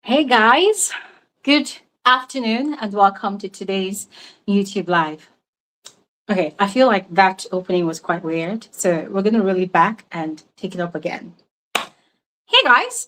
Hey guys, good afternoon and welcome to today's YouTube live. Okay, I feel like that opening was quite weird, so we're gonna roll it back and take it up again. Hey guys,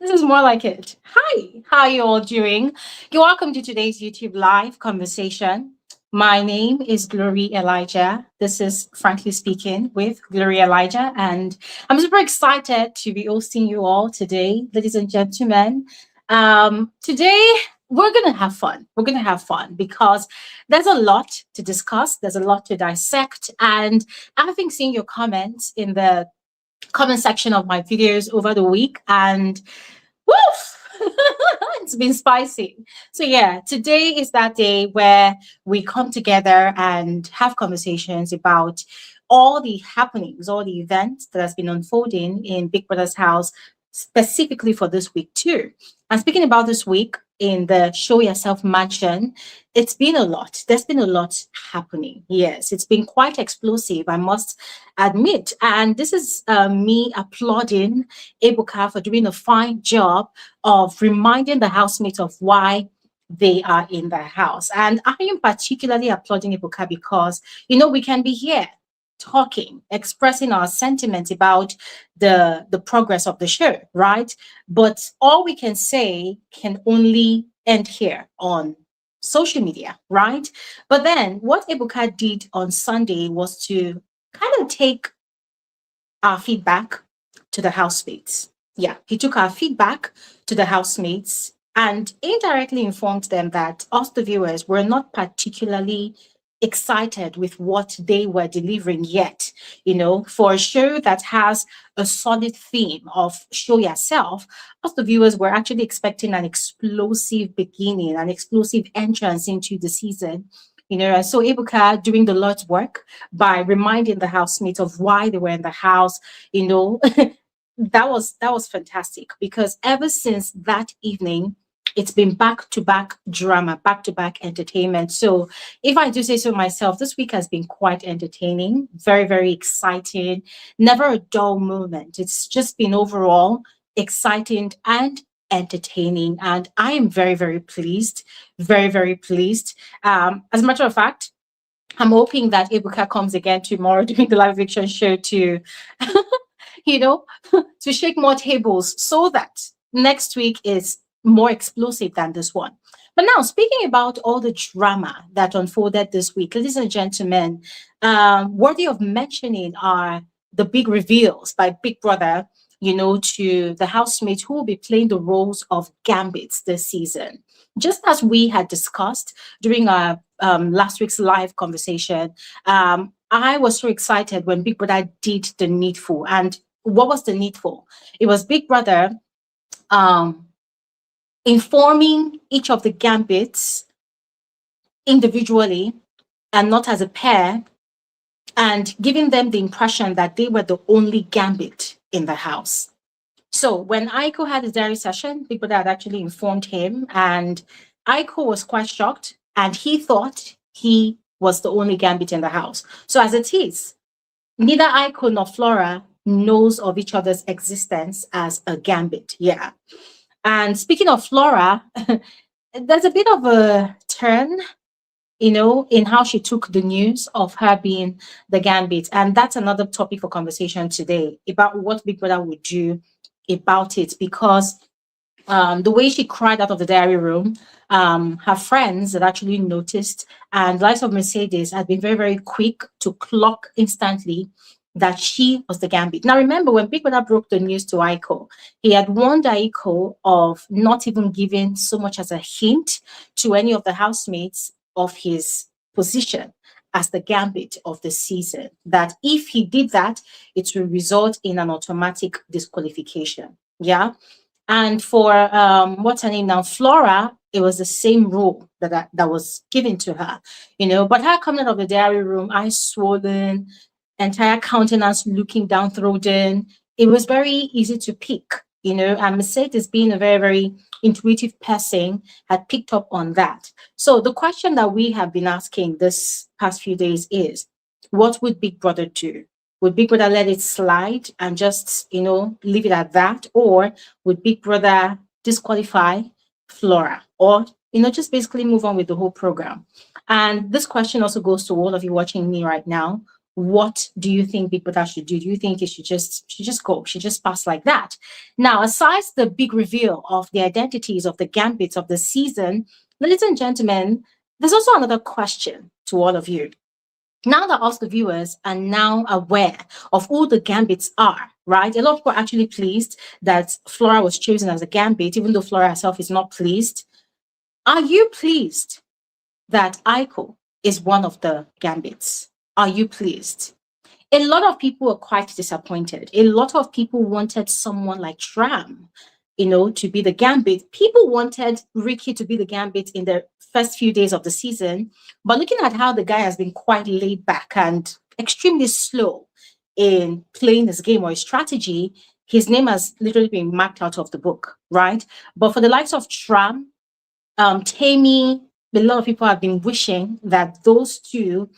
this is more like it. Hi, how are you all doing? You're welcome to today's YouTube live conversation. My name is Glory Elijah. This is Frankly Speaking with Glory Elijah, and I'm super excited to be hosting you all today, ladies and gentlemen. Today, we're going to have fun. We're going to have fun because there's a lot to discuss, there's a lot to dissect, and having seen your comments in the comment section of my videos over the week, and woof! It's been spicy. So yeah, today is that day where we come together and have conversations about all the happenings, all the events that has been unfolding in Big Brother's house, specifically for this week too. And speaking about this week in the Show Yourself Mansion, it's been a lot. There's been a lot happening. Yes, it's been quite explosive, I must admit. And this is me applauding Ebuka for doing a fine job of reminding the housemates of why they are in the house. And I am particularly applauding Ebuka because, we can be here talking, expressing our sentiments about the progress of the show, right? But all we can say can only end here on social media, right? But then what Ebuka did on Sunday was to kind of take our feedback to the housemates. Yeah, he took our feedback to the housemates and indirectly informed them that us, the viewers, were not particularly excited with what they were delivering yet. For a show that has a solid theme of show yourself, us, the viewers, were actually expecting an explosive beginning, an explosive entrance into the season. And so Ebuka doing the Lord's work by reminding the housemates of why they were in the house, that was fantastic because ever since that evening, it's been back-to-back drama, back-to-back entertainment. So if I do say so myself, this week has been quite entertaining, very, very exciting, never a dull moment. It's just been overall exciting and entertaining. And I am very, very pleased, very, very pleased. As a matter of fact, I'm hoping that Ebuka comes again tomorrow during the live fiction show to, to shake more tables so that next week is more explosive than this one. But now, speaking about all the drama that unfolded this week, ladies and gentlemen, worthy of mentioning are the big reveals by Big Brother, to the housemates who will be playing the roles of Gambits this season. Just as we had discussed during our last week's live conversation, I was so excited when Big Brother did the needful. And what was the needful? It was Big Brother informing each of the Gambits individually and not as a pair, and giving them the impression that they were the only Gambit in the house. So when Aiko had his diary session, Big Brother had actually informed him, and Aiko was quite shocked, and he thought he was the only Gambit in the house. So as it is, neither Aiko nor Flora knows of each other's existence as a Gambit. Yeah. And speaking of Flora, there's a bit of a turn, in how she took the news of her being the Gambit. And that's another topic for conversation today about what Big Brother would do about it. Because the way she cried out of the diary room, her friends had actually noticed, and the likes of Mercedes had been very, very quick to clock instantly that she was the Gambit. Now, remember, when Big Brother broke the news to Aiko, he had warned Aiko of not even giving so much as a hint to any of the housemates of his position as the Gambit of the season, that if he did that, it will result in an automatic disqualification. Yeah. And for what's her name now, Flora, it was the same rule that was given to her, but her coming out of the diary room, eyes swollen, entire countenance looking downtrodden. It was very easy to pick, and Mercedes, being a very, very intuitive person, had picked up on that. So the question that we have been asking this past few days is, what would Big Brother do? Would Big Brother let it slide and just, leave it at that? Or would Big Brother disqualify Flora? Or, just basically move on with the whole program? And this question also goes to all of you watching me right now. What do you think Big Brother should do? Do you think it should just go? Should just pass like that? Now, aside the big reveal of the identities of the gambits of the season, ladies and gentlemen, there's also another question to all of you. Now that us, the viewers, are now aware of who the gambits are, right? A lot of people are actually pleased that Flora was chosen as a gambit, even though Flora herself is not pleased. Are you pleased that Aiko is one of the gambits? Are you pleased? A lot of people are quite disappointed. A lot of people wanted someone like Tram, to be the gambit. People wanted Ricky to be the gambit in the first few days of the season. But looking at how the guy has been quite laid back and extremely slow in playing this game or his strategy, his name has literally been marked out of the book, right? But for the likes of Tram, Tammy, a lot of people have been wishing that those two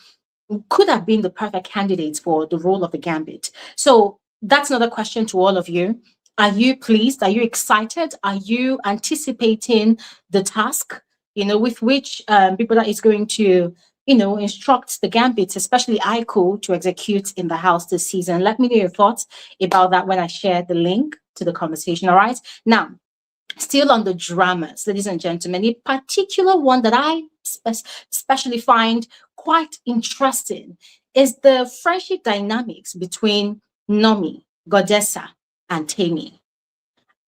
could have been the perfect candidates for the role of the gambit. So that's another question to all of you. Are you pleased? Are you excited? Are you anticipating the task, with which people that is going to, instruct the gambits, especially Aiko, to execute in the house this season? Let me know your thoughts about that when I share the link to the conversation. All right. Now, still on the dramas, ladies and gentlemen, a particular one that I especially find quite interesting is the friendship dynamics between Nomi, Godessa, and Tammy.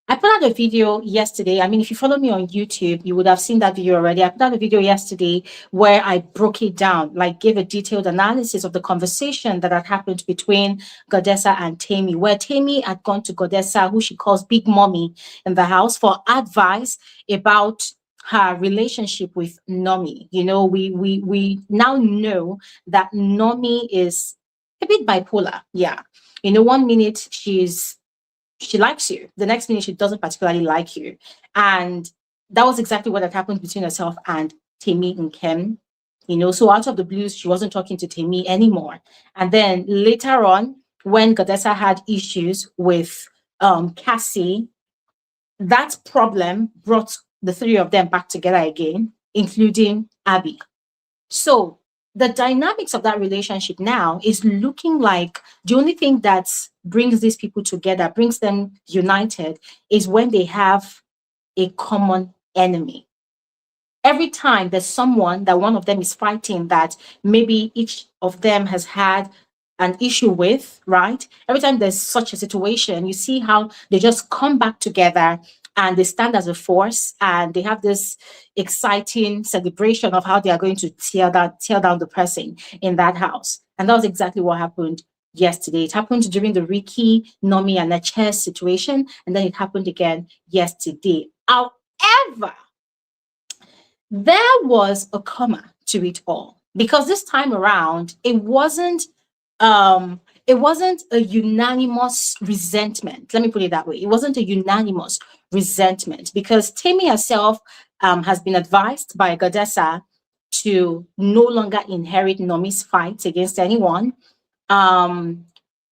I put out a video yesterday. I mean, if you follow me on YouTube, you would have seen that video already. I put out a video yesterday where I broke it down, like gave a detailed analysis of the conversation that had happened between Godessa and Tammy, where Tammy had gone to Godessa, who she calls Big Mommy in the house, for advice about her relationship with Nomi. We now know that Nomi is a bit bipolar. Yeah. 1 minute she likes you. The next minute, she doesn't particularly like you. And that was exactly what had happened between herself and Tammy and Kem. So out of the blues, she wasn't talking to Tammy anymore. And then later on, when Godessa had issues with Cassie, that problem brought the three of them back together again, including Abby. So the dynamics of that relationship now is looking like the only thing that brings these people together, brings them united, is when they have a common enemy. Every time there's someone that one of them is fighting that maybe each of them has had an issue with, right? Every time there's such a situation, you see how they just come back together and they stand as a force, and they have this exciting celebration of how they are going to tear down the person in that house. And that was exactly what happened yesterday. It happened during the Ricky, Nomi, and Naches situation, and then it happened again yesterday. However, there was a comma to it all, because this time around, it wasn't a unanimous resentment. Let me put it that way. It wasn't a unanimous resentment, because Tammy herself has been advised by Godessa to no longer inherit Nomi's fights against anyone.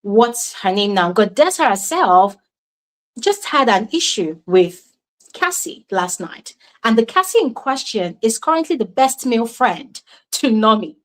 What's her name now? Godessa herself just had an issue with Cassie last night. And the Cassie in question is currently the best male friend to Nomi.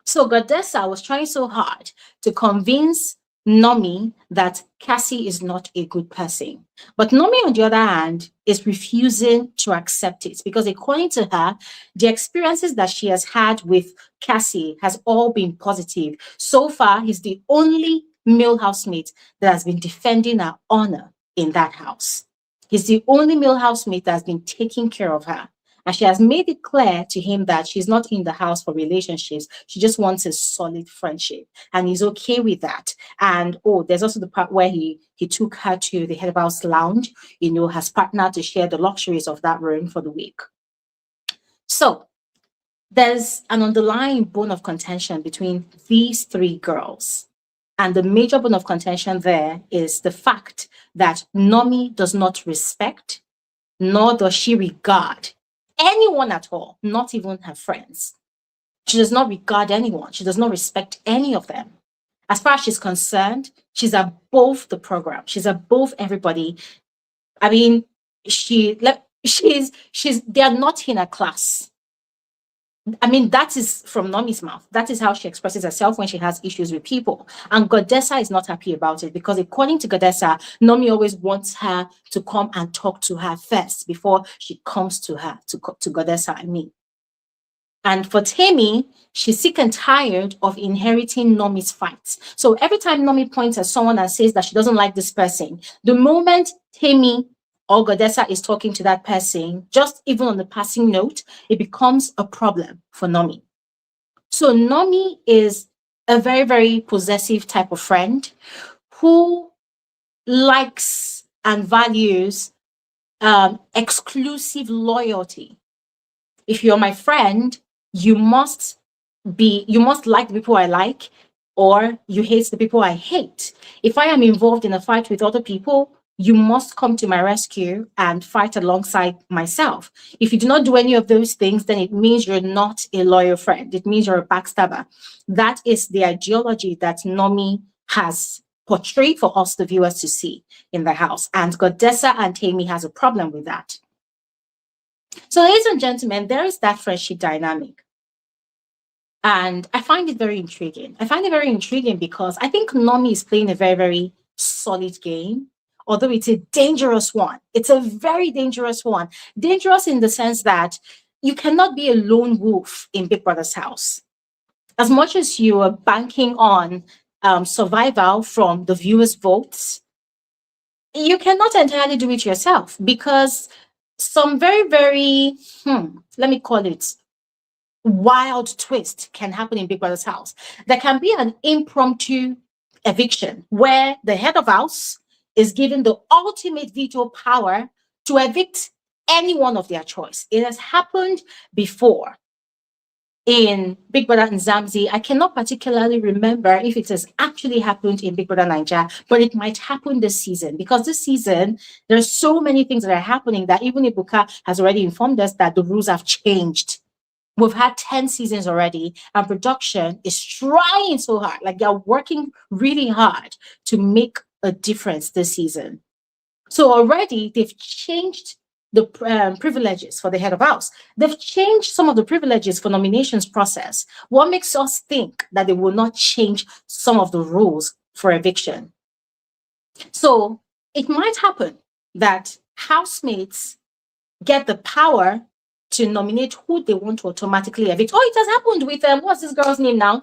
So Godessa was trying so hard to convince Nomi that Cassie is not a good person. But Nomi, on the other hand, is refusing to accept it, because according to her, the experiences that she has had with Cassie has all been positive. So far, he's the only male housemate that has been defending her honor in that house. He's the only male housemate that has been taking care of her. And she has made it clear to him that she's not in the house for relationships. She just wants a solid friendship. And he's okay with that. And there's also the part where he took her to the head of house lounge, his partner, to share the luxuries of that room for the week. So there's an underlying bone of contention between these three girls. And the major bone of contention there is the fact that Nomi does not respect, nor does she regard anyone at all, not even her friends. She does not regard anyone. She does not respect any of them. As far as she's concerned, she's above the program. She's above everybody. I mean, they are not in a class. I mean, that is from Nomi's mouth. That is how she expresses herself when she has issues with people. And Godessa is not happy about it because, according to Godessa, Nomi always wants her to come and talk to her first before she comes to her, to Godessa, I mean. And for Temi, she's sick and tired of inheriting Nomi's fights. So every time Nomi points at someone and says that she doesn't like this person, the moment Temi or Godessa is talking to that person, just even on the passing note, it becomes a problem for Nomi. So Nomi is a very, very possessive type of friend who likes and values exclusive loyalty. If you're my friend, you must like the people I like, or you hate the people I hate. If I am involved in a fight with other people, you must come to my rescue and fight alongside myself. If you do not do any of those things, then it means you're not a loyal friend. It means you're a backstabber. That is the ideology that Nomi has portrayed for us, the viewers, to see in the house. And Godessa and Temi has a problem with that. So, ladies and gentlemen, there is that friendship dynamic. And I find it very intriguing. I find it very intriguing because I think Nomi is playing a very, very solid game, although it's a dangerous one. It's a very dangerous one. Dangerous in the sense that you cannot be a lone wolf in Big Brother's house. As much as you are banking on survival from the viewers' votes, you cannot entirely do it yourself because some very, very, let me call it, wild twist can happen in Big Brother's house. There can be an impromptu eviction where the head of house is given the ultimate veto power to evict anyone of their choice. It has happened before in Big Brother and Zamzi. I cannot particularly remember if it has actually happened in Big Brother Naija, but it might happen this season because this season there's so many things that are happening that even Ibuka has already informed us that the rules have changed. We've had 10 seasons already, and production is trying so hard. Like, they're working really hard to make a difference this season. So already they've changed the privileges for the head of house. They've changed some of the privileges for nominations process. What makes us think that they will not change some of the rules for eviction? So it might happen that housemates get the power to nominate who they want to automatically evict. Oh, it has happened with what's this girl's name now?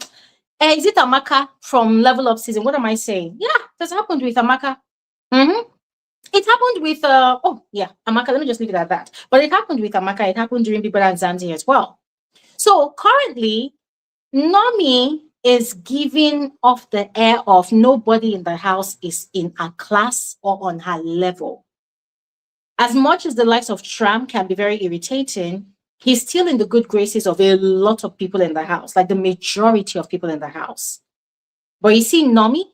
Is it Amaka from Level Up season? What am I saying? Yeah, it has happened with Amaka. It happened with Amaka. Let me just leave it at that. But it happened with Amaka. It happened during Big Brother and Zanzi as well. So currently, Nomi is giving off the air of nobody in the house is in a class or on her level. As much as the likes of Tram can be very irritating, he's still in the good graces of a lot of people in the house, like the majority of people in the house. But you see, Nomi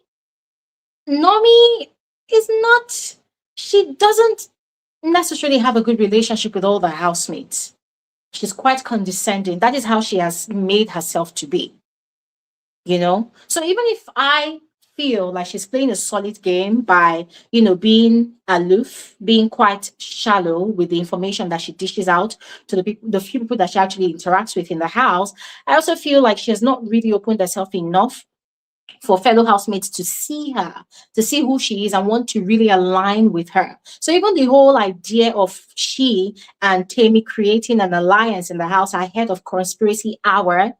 is not, she doesn't necessarily have a good relationship with all the housemates. She's quite condescending. That is how she has made herself to be, you know? So even if I feel like she's playing a solid game by, being aloof, being quite shallow with the information that she dishes out to the few people that she actually interacts with in the house, I also feel like she has not really opened herself enough for fellow housemates to see her, to see who she is and want to really align with her. So even the whole idea of she and Temi creating an alliance in the house ahead of conspiracy hour,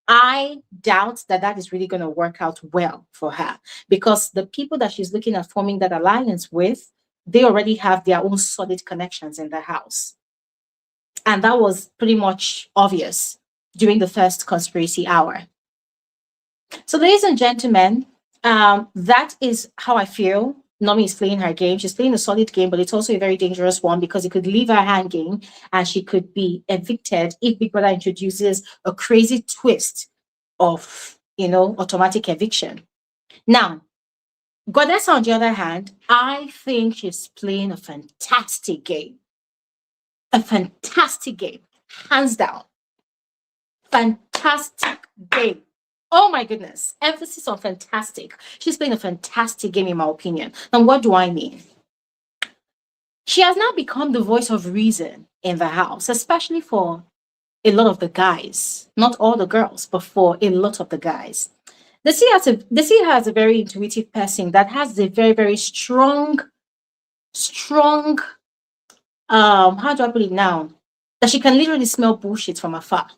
I doubt that is really going to work out well for her because the people that she's looking at forming that alliance with, they already have their own solid connections in the house. And that was pretty much obvious during the first conspiracy hour. So, ladies and gentlemen, that is how I feel Nomi is playing her game. She's playing a solid game, but it's also a very dangerous one because it could leave her hanging and she could be evicted if Big Brother introduces a crazy twist of, automatic eviction. Now, Goddess, on the other hand, I think she's playing a fantastic game. A fantastic game, hands down. Fantastic game. Oh my goodness. Emphasis on fantastic. She's playing a fantastic game, in my opinion. And what do I mean? She has now become the voice of reason in the house, especially for a lot of the guys. Not all the girls, but for a lot of the guys. The C has a very intuitive person that has a very, very strong, how do I put it now? That she can literally smell bullshit from afar.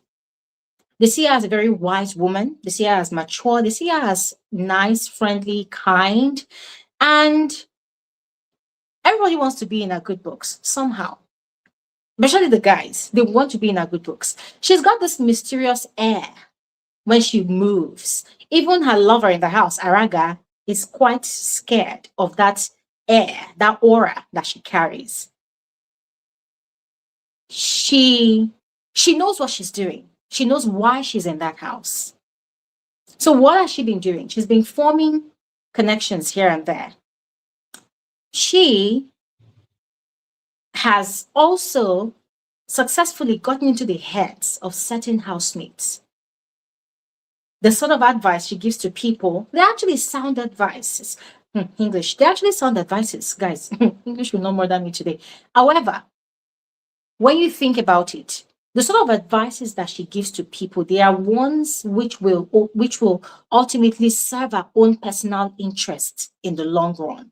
The Sia is a very wise woman. The Sia is mature. The Sia is nice, friendly, kind, and everybody wants to be in her good books somehow. Especially the guys, they want to be in her good books. She's got this mysterious air when she moves. Even her lover in the house, Araga, is quite scared of that air, that aura that she carries. She knows what she's doing. She knows why she's in that house. So what has she been doing? She's been forming connections here and there. She has also successfully gotten into the heads of certain housemates. The sort of advice she gives to people, they're actually sound advices. English, they're actually sound advices, guys. English will know more than me today. However, when you think about it, the sort of advices that she gives to people, they are ones which will ultimately serve her own personal interest in the long run.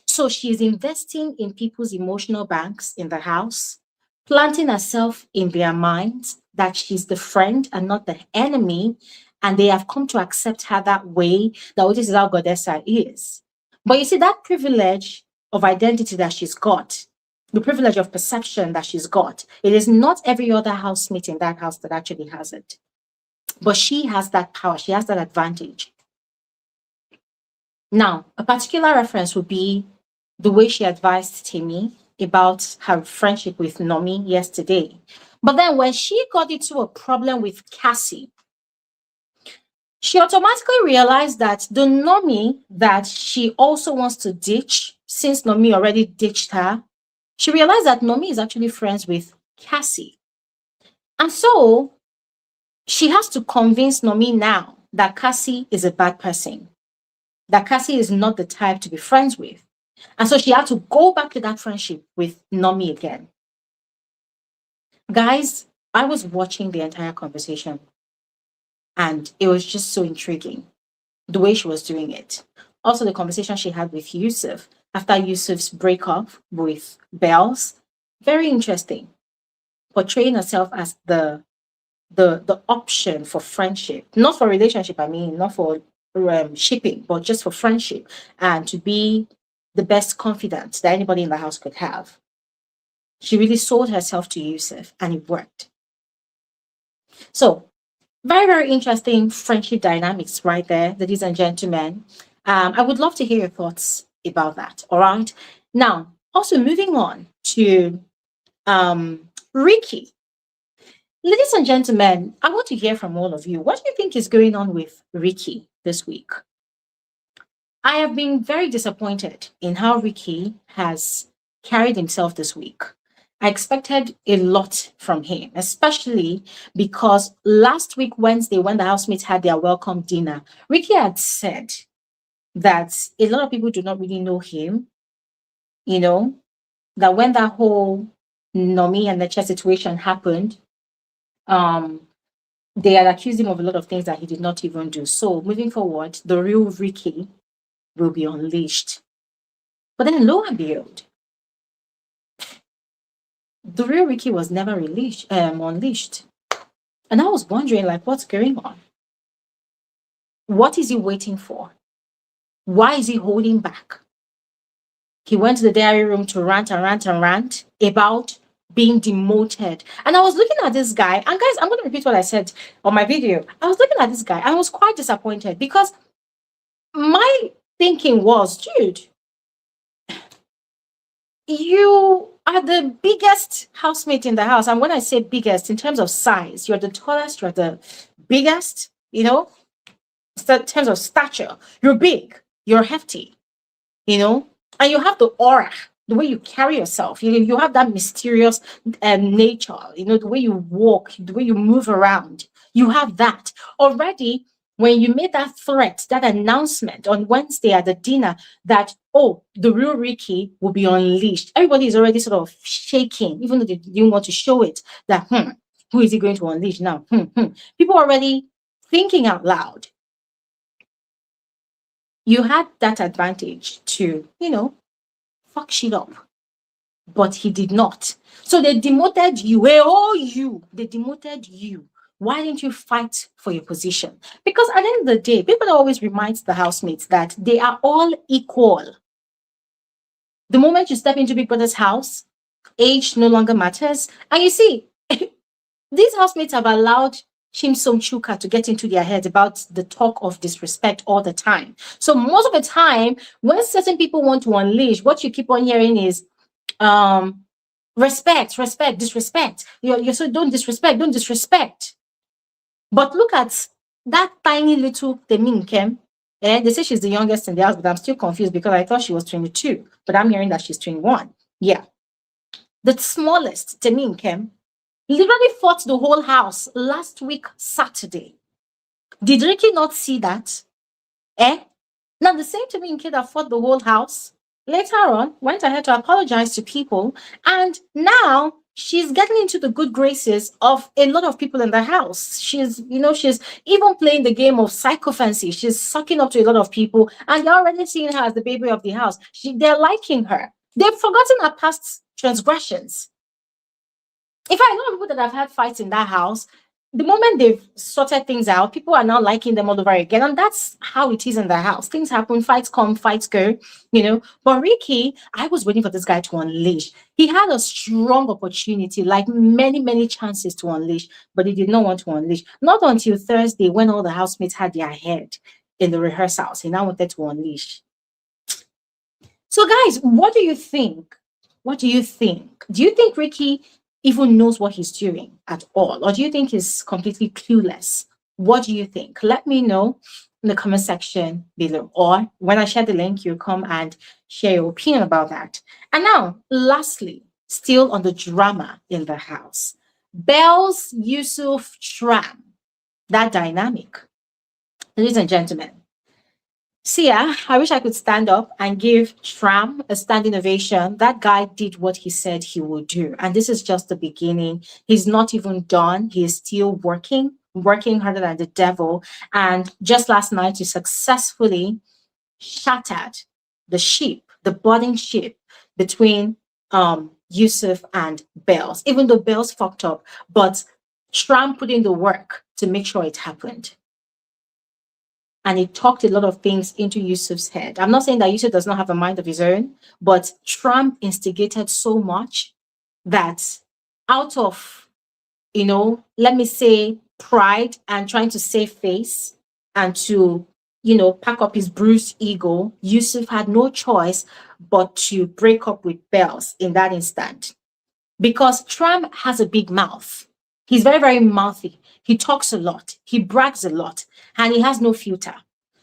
So she is investing in people's emotional banks in the house, planting herself in their minds that she's the friend and not the enemy, and they have come to accept her that way, that this is how Goddessa is. But you see, that privilege of identity that she's got, the privilege of perception that she's got, it is not every other housemate in that house that actually has it. But she has that power, she has that advantage. Now, a particular reference would be the way she advised Timmy about her friendship with Nomi yesterday. But then when she got into a problem with Cassie, she automatically realized that the Nomi that she also wants to ditch, since Nomi already ditched her, she realized that Nomi is actually friends with Cassie. And so she has to convince Nomi now that Cassie is a bad person, that Cassie is not the type to be friends with. And so she had to go back to that friendship with Nomi again. Guys, I was watching the entire conversation and it was just so intriguing the way she was doing it. Also, the conversation she had with Yusuf after Yusuf's breakup with Bells, very interesting. Portraying herself as the option for friendship, not for relationship, I mean, not for shipping, but just for friendship, and to be the best confidant that anybody in the house could have. She really sold herself to Yusuf and it worked. So, very, very interesting friendship dynamics right there, ladies and gentlemen. I would love to hear your thoughts about that. All right. Now, also moving on to Ricky. Ladies and gentlemen, I want to hear from all of you. What do you think is going on with Ricky this week? I have been very disappointed in how Ricky has carried himself this week. I expected a lot from him, especially because last week, Wednesday, when the housemates had their welcome dinner, Ricky had said that a lot of people do not really know him, you know, that when that whole Nomi and the chess situation happened, they had accused him of a lot of things that he did not even do. So moving forward, the real Ricky will be unleashed. But then lo and behold, the real Ricky was never unleashed. And I was wondering, like, what's going on? What is he waiting for? Why is he holding back? He went to the diary room to rant about being demoted. And I was looking at this guy, and guys, I'm going to repeat what I said on my video. I was looking at this guy, and I was quite disappointed because my thinking was, dude, you are the biggest housemate in the house. And when I say biggest, in terms of size, you're the tallest, you're the biggest, you know, in terms of stature, you're big, you're hefty, you know, and you have the aura the way you carry yourself. You have that mysterious nature, the way you walk, the way you move around. You have that. Already, when you made that threat, that announcement on Wednesday at the dinner that, oh, the real Ricky will be unleashed, everybody is already sort of shaking, even though they didn't want to show it, that, who is he going to unleash now? People are already thinking out loud. You had that advantage to, fuck shit up. But he did not. So they demoted you. They demoted you. Why didn't you fight for your position? Because at the end of the day, people always remind the housemates that they are all equal. The moment you step into Big Brother's house, age no longer matters. And you see, these housemates have allowed Chimsom Chuka to get into their heads about the talk of disrespect all the time. So most of the time, when certain people want to unleash, what you keep on hearing is respect, disrespect. You're so don't disrespect. But look at that tiny little Teminkem. They say she's the youngest in the house, but I'm still confused because I thought she was 22, but I'm hearing that she's 21. Yeah. The smallest, Teminkem, literally fought the whole house last week, Saturday. Did Ricky not see that? Now, the same Teminkem that fought the whole house later on went ahead to apologize to people, and now she's getting into the good graces of a lot of people in the house. She's even playing the game of psychophancy. She's sucking up to a lot of people, and they're already seeing her as the baby of the house. They're liking her. They've forgotten her past transgressions. In fact, a lot of people that have had fights in that house, the moment they've sorted things out, people are now liking them all over again. And that's how it is in the house. Things happen, fights come, fights go, But Ricky, I was waiting for this guy to unleash. He had a strong opportunity, like many, many chances to unleash, but he did not want to unleash. Not until Thursday, when all the housemates had their head in the rehearsals, he now wanted to unleash. So guys, what do you think? Do you think Ricky even knows what he's doing at all? Or do you think he's completely clueless? What do you think? Let me know in the comment section below. Or when I share the link, you come and share your opinion about that. And now, lastly, still on the drama in the house. Bells, Yusuf, Tram. That dynamic. Ladies and gentlemen, see, I wish I could stand up and give Tram a standing ovation. That guy did what he said he would do. And this is just the beginning. He's not even done. He is still working harder than the devil. And just last night, he successfully shattered the budding ship between Yusuf and Bells. Even though Bells fucked up, but Tram put in the work to make sure it happened. And it talked a lot of things into Yusuf's head. I'm not saying that Yusuf does not have a mind of his own, but Trump instigated so much that out of, let me say, pride and trying to save face and to, pack up his bruised ego, Yusuf had no choice but to break up with Bells in that instant. Because Trump has a big mouth. He's very, very mouthy. He talks a lot. He brags a lot. And he has no filter.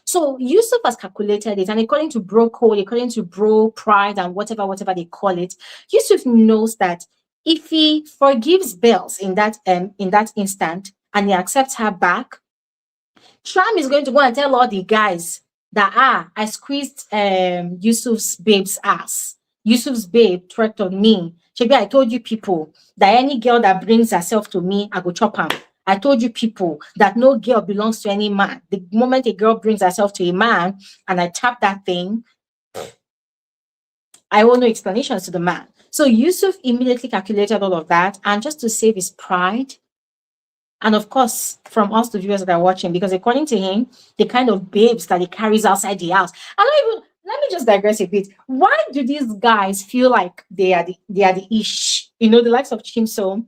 So Yusuf has calculated it. And according to bro code, according to bro pride and whatever they call it, Yusuf knows that if he forgives Bells in that instant and he accepts her back, Tram is going to go and tell all the guys that, I squeezed Yusuf's babe's ass. Yusuf's babe twerked on me. Shebi, I told you people that any girl that brings herself to me, I go chop her. I told you people that no girl belongs to any man. The moment a girl brings herself to a man and I tap that thing, I owe no explanations to the man. So Yusuf immediately calculated all of that, and just to save his pride, and of course, from us, the viewers that are watching, because according to him, the kind of babes that he carries outside the house. Let me just digress a bit. Why do these guys feel like they are the ish? The likes of Chimsom,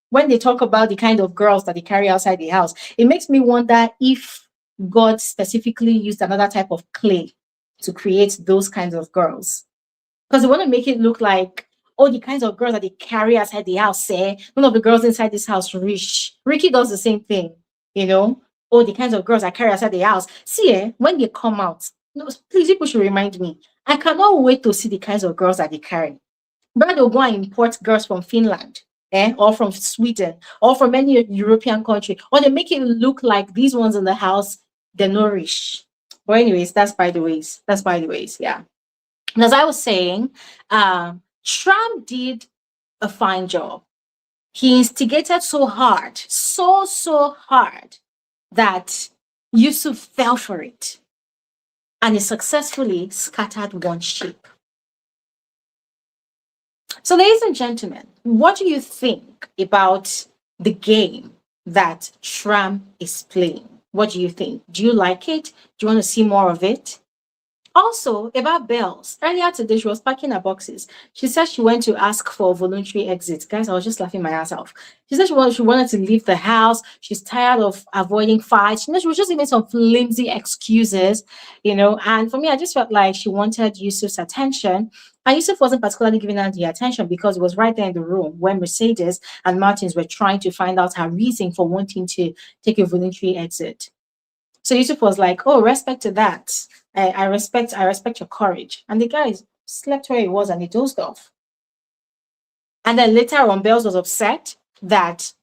when they talk about the kind of girls that they carry outside the house, it makes me wonder if God specifically used another type of clay to create those kinds of girls. Because they want to make it look like, the kinds of girls that they carry outside the house, say, none of the girls inside this house rich. Ricky does the same thing, the kinds of girls that carry outside the house. See, when they come out, No, please, people should remind me. I cannot wait to see the kinds of girls that they carry. But they'll go and import girls from Finland, or from Sweden, or from any European country, or they make it look like these ones in the house, they're not rich. But anyways, that's by the ways. That's by the ways, yeah. And as I was saying, Tram did a fine job. He instigated so hard, so hard, that Yusuf fell for it. And he successfully scattered one sheep. So, ladies and gentlemen, what do you think about the game that Tram is playing? What do you think? Do you like it? Do you want to see more of it? Also, about Bells. Earlier today, she was packing her boxes. She said she went to ask for a voluntary exit. Guys, I was just laughing my ass off. She said she wanted to leave the house. She's tired of avoiding fights. She was just giving some flimsy excuses, And for me, I just felt like she wanted Yusuf's attention. And Yusuf wasn't particularly giving her the attention because it was right there in the room when Mercedes and Martins were trying to find out her reason for wanting to take a voluntary exit. So Yusuf was like, "Oh, respect to that. I respect your courage." And the guy slept where he was and he dozed off. And then later on, Bells was upset that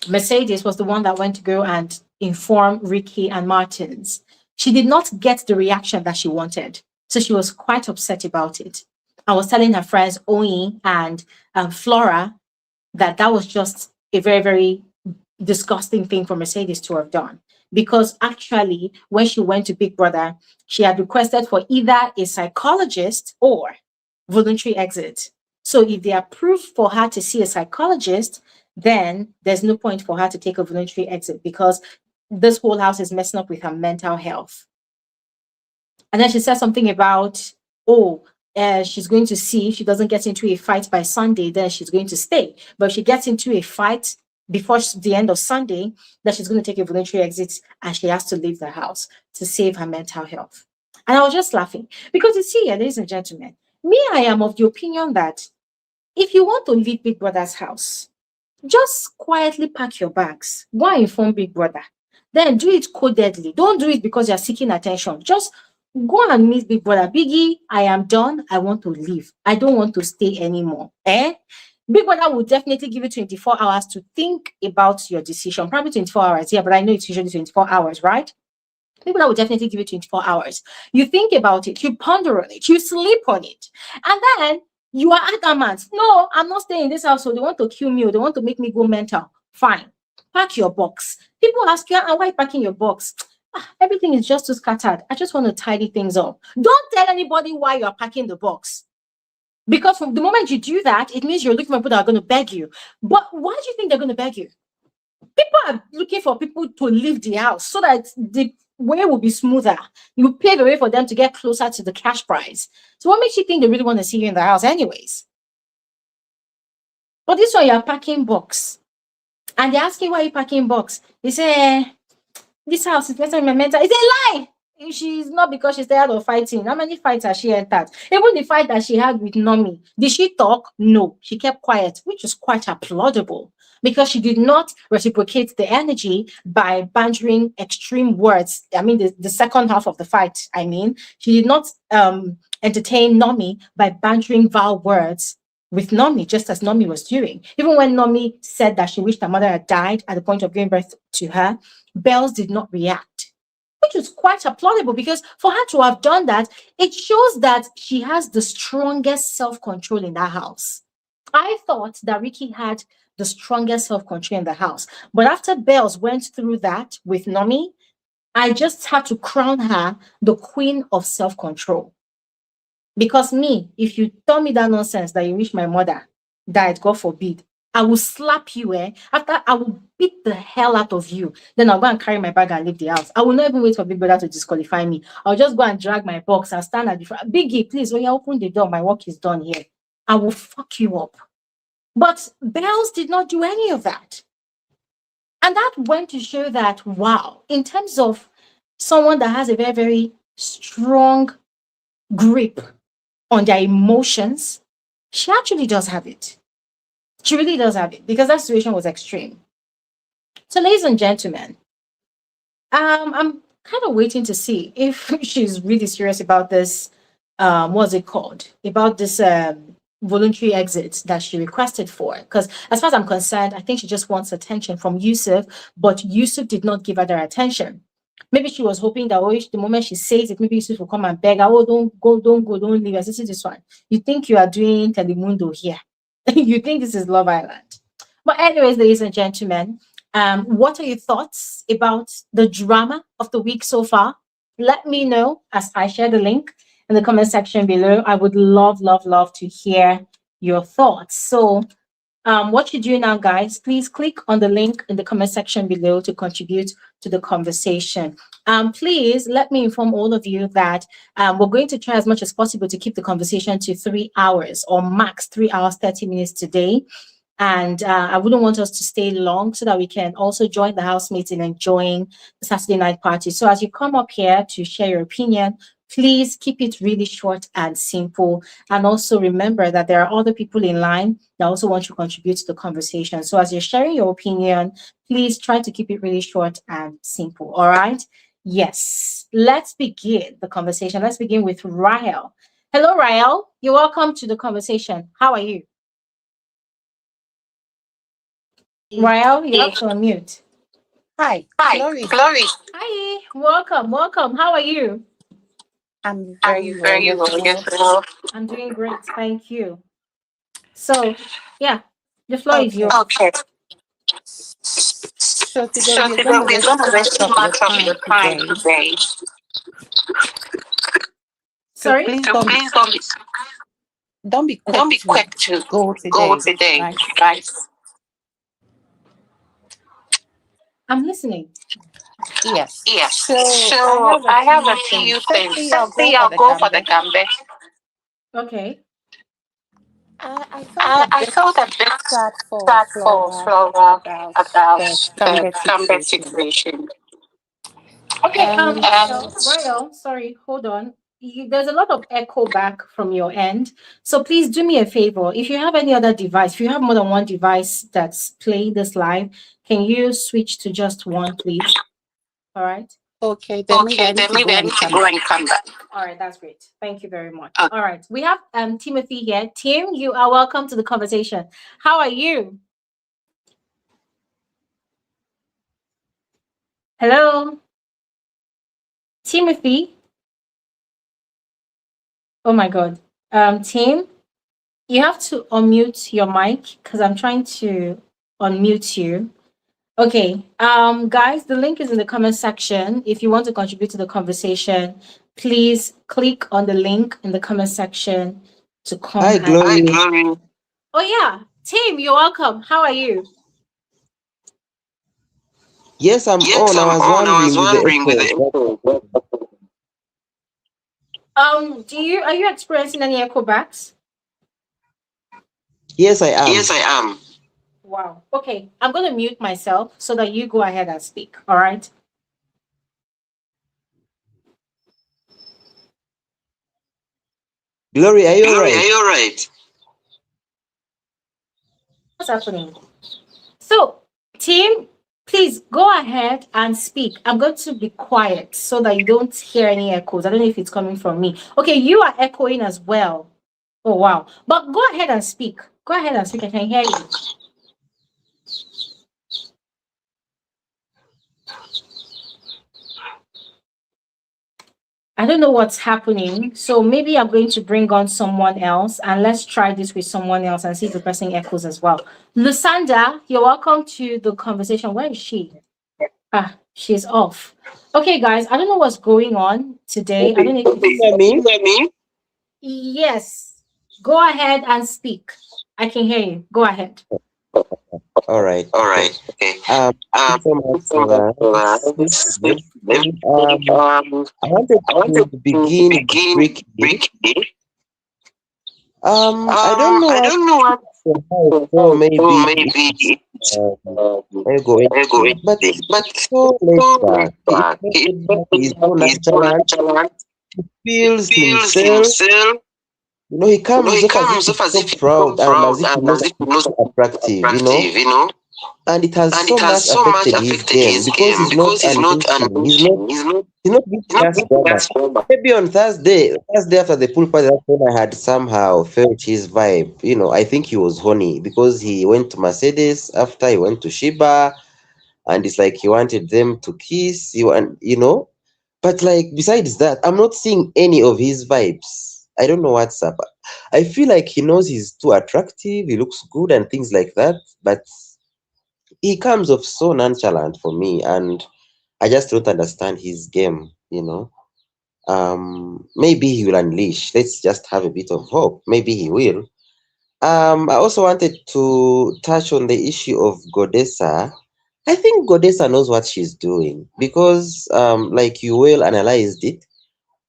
Mercedes was the one that went to go and inform Ricky and Martins. She did not get the reaction that she wanted. So she was quite upset about it. I was telling her friends, Oyi and Flora, that was just a very, very disgusting thing for Mercedes to have done. Because actually, when she went to Big Brother, she had requested for either a psychologist or voluntary exit. So if they approve for her to see a psychologist, then there's no point for her to take a voluntary exit because this whole house is messing up with her mental health. And then she said something about, she's going to see if she doesn't get into a fight by Sunday, then she's going to stay. But if she gets into a fight before the end of Sunday, that she's going to take a voluntary exit and she has to leave the house to save her mental health. And I was just laughing because you see, ladies and gentlemen, I am of the opinion that if you want to leave Big Brother's house, just quietly pack your bags, go and inform Big Brother. Then do it codedly. Don't do it because you're seeking attention. Just go and meet Big Brother. Biggie, I am done. I want to leave. I don't want to stay anymore. Big Brother will definitely give you 24 hours to think about your decision. Probably 24 hours. Yeah, but I know it's usually 24 hours, right? Big Brother will definitely give you 24 hours. You think about it. You ponder on it. You sleep on it. And then you are adamant. No, I'm not staying in this house. So they want to kill me or they want to make me go mental. Fine. Pack your box. People ask you, why are you packing your box? Everything is just too scattered. I just want to tidy things up. Don't tell anybody why you're packing the box. Because from the moment you do that, it means you're looking for people that are going to beg you. But why do you think they're going to beg you? People are looking for people to leave the house so that the way will be smoother. You pave the way for them to get closer to the cash prize. So what makes you think they really want to see you in the house anyways? But this one, you're packing box. And they ask you why you packing box. They say, this house is better in my mental. It's a lie. She's not because she's tired of fighting. How many fights has she entered? Even the fight that she had with Nomi, did she talk? No, she kept quiet, which was quite applaudable because she did not reciprocate the energy by bantering extreme words. I mean, the second half of the fight, she did not entertain Nomi by bantering vile words with Nomi, just as Nomi was doing. Even when Nomi said that she wished her mother had died at the point of giving birth to her, Bells did not react, which is quite applaudable because for her to have done that, it shows that she has the strongest self-control in that house. I thought that Ricky had the strongest self-control in the house. But after Bells went through that with Nomi, I just had to crown her the queen of self-control. Because if you tell me that nonsense that you wish my mother died, God forbid, I will slap you, After I will beat the hell out of you. Then I'll go and carry my bag and leave the house. I will not even wait for Big Brother to disqualify me. I'll just go and drag my box and stand at the front. Biggie, please, when you open the door, my work is done here. I will fuck you up. But Bells did not do any of that. And that went to show that, wow, in terms of someone that has a very, very strong grip on their emotions, she actually does have it. She really does have it because that situation was extreme. So, ladies and gentlemen, I'm kind of waiting to see if she's really serious about this. What's it called? About this voluntary exit that she requested for. Because as far as I'm concerned, I think she just wants attention from Yusuf, but Yusuf did not give her that attention. Maybe she was hoping that the moment she says it, maybe Yusuf will come and beg her, oh, don't go, don't go, don't leave us. This is this one. You think you are doing Telemundo here. You think this is Love Island. But anyways, ladies and gentlemen, what are your thoughts about the drama of the week so far? Let me know as I share the link in the comment section below. I would love, love, love to hear your thoughts. So what you do now, guys, please click on the link in the comment section below to contribute to the conversation. Please let me inform all of you that we're going to try as much as possible to keep the conversation to 3 hours or max 3 hours, 30 minutes today. And I wouldn't want us to stay long so that we can also join the housemates in enjoying the Saturday night party. So as you come up here to share your opinion, please keep it really short and simple. And also remember that there are other people in line that also want to contribute to the conversation. So as you're sharing your opinion, please try to keep it really short and simple. All right? Yes. Let's begin the conversation. Let's begin with Rael. Hello, Rael. You're welcome to the conversation. How are you? Rael, you have to unmute. Hi. Hi, Glory. Hi, welcome, welcome. How are you? I'm Very well. well. Yourself? I'm doing great, thank you. So, yeah, the floor is Okay. yours. Okay. So today So we're today going to we're going to waste waste much of your much of time your time today. today. So Sorry? Please please don't be quick don't be to quick to go go today, today, right? right? I'm listening. Yes. Yes. So So I I have have a a few few things. things. Firstly, I'll Firstly, go for I'll the go for the gambit. gambit. Okay. I felt a I bit felt a bit sad for sad for Flora Flora about about the the gambit gambit situation. situation. Okay, And Rael, sorry, hold on. There's a lot of echo back from your end. So please do me a favor. If you have any other device, if you have more than one device that's playing this live, can you switch to just one, please? All right. okay, then maybe I Okay, need then to maybe go I and need to come go back. and come back. All right, that's great. Thank you very much. Okay. All right, we have Timothy here. Tim, you are welcome to the conversation. How are you? Hello, Timothy. Oh my God. Tim, you have to unmute your mic because I'm trying to unmute you. Okay. Guys, the link is in the comment section. If you want to contribute to the conversation, please click on the link in the comment section to come. Hi, Glory. Hi, Glory. Oh yeah, Tim, you're welcome. How are you? Yes, I'm Yes, on. I I'm was on. I was wondering with the wondering with the echo. echo. Are you experiencing any echo backs? Yes, I am. Yes, I am. Wow. Okay, I'm going to mute myself so that you go ahead and speak. All right. Glory, are you Glory, alright? are you alright? What's happening? So, Tim, please go ahead and speak. I'm going to be quiet so that you don't hear any echoes. I don't know if it's coming from me. Okay, you are echoing as well. Oh, wow. But go ahead and speak. Go ahead and speak. I can hear you. I don't know what's happening. So maybe I'm going to bring on someone else and let's try this with someone else and see if the person echoes as well. Lusanda, you're welcome to the conversation. Where is she? Ah, she's off. Okay, guys, I don't know what's going on today. I don't know if Can you hear me? Hear me? Yes. Go ahead and speak. I can hear you. Go ahead. Alright. Alright. Okay. Thank you so much for that. This is good. I wanted I wanted to to begin begin breaking. breaking. I don't know I what don't know what so maybe maybe I go I go into, but into, but it's so laid so back. It's back. so laid back. He's so He's so nonchalant. nonchalant. He feels Feels himself. himself. He He comes off as if comes he's off as so if he's so proud and proud as if he and knows as that if he he's knows so attractive. attractive. and it has so much affected his game because he's not unleashing. He's not being gas grabber. Maybe on Thursday after the pool party, that's when I had somehow felt his vibe. I think he was horny because he went to Mercedes after he went to Shiba, and it's like he wanted them to kiss. But like besides that, I'm not seeing any of his vibes. I don't know what's up. I feel like he knows he's too attractive, he looks good and things like that, but he comes off so nonchalant for me, and I just don't understand his game. Maybe he will unleash. Let's just have a bit of hope. Maybe he will. I also wanted to touch on the issue of Godessa. I think Godessa knows what she's doing because, like you well analyzed it,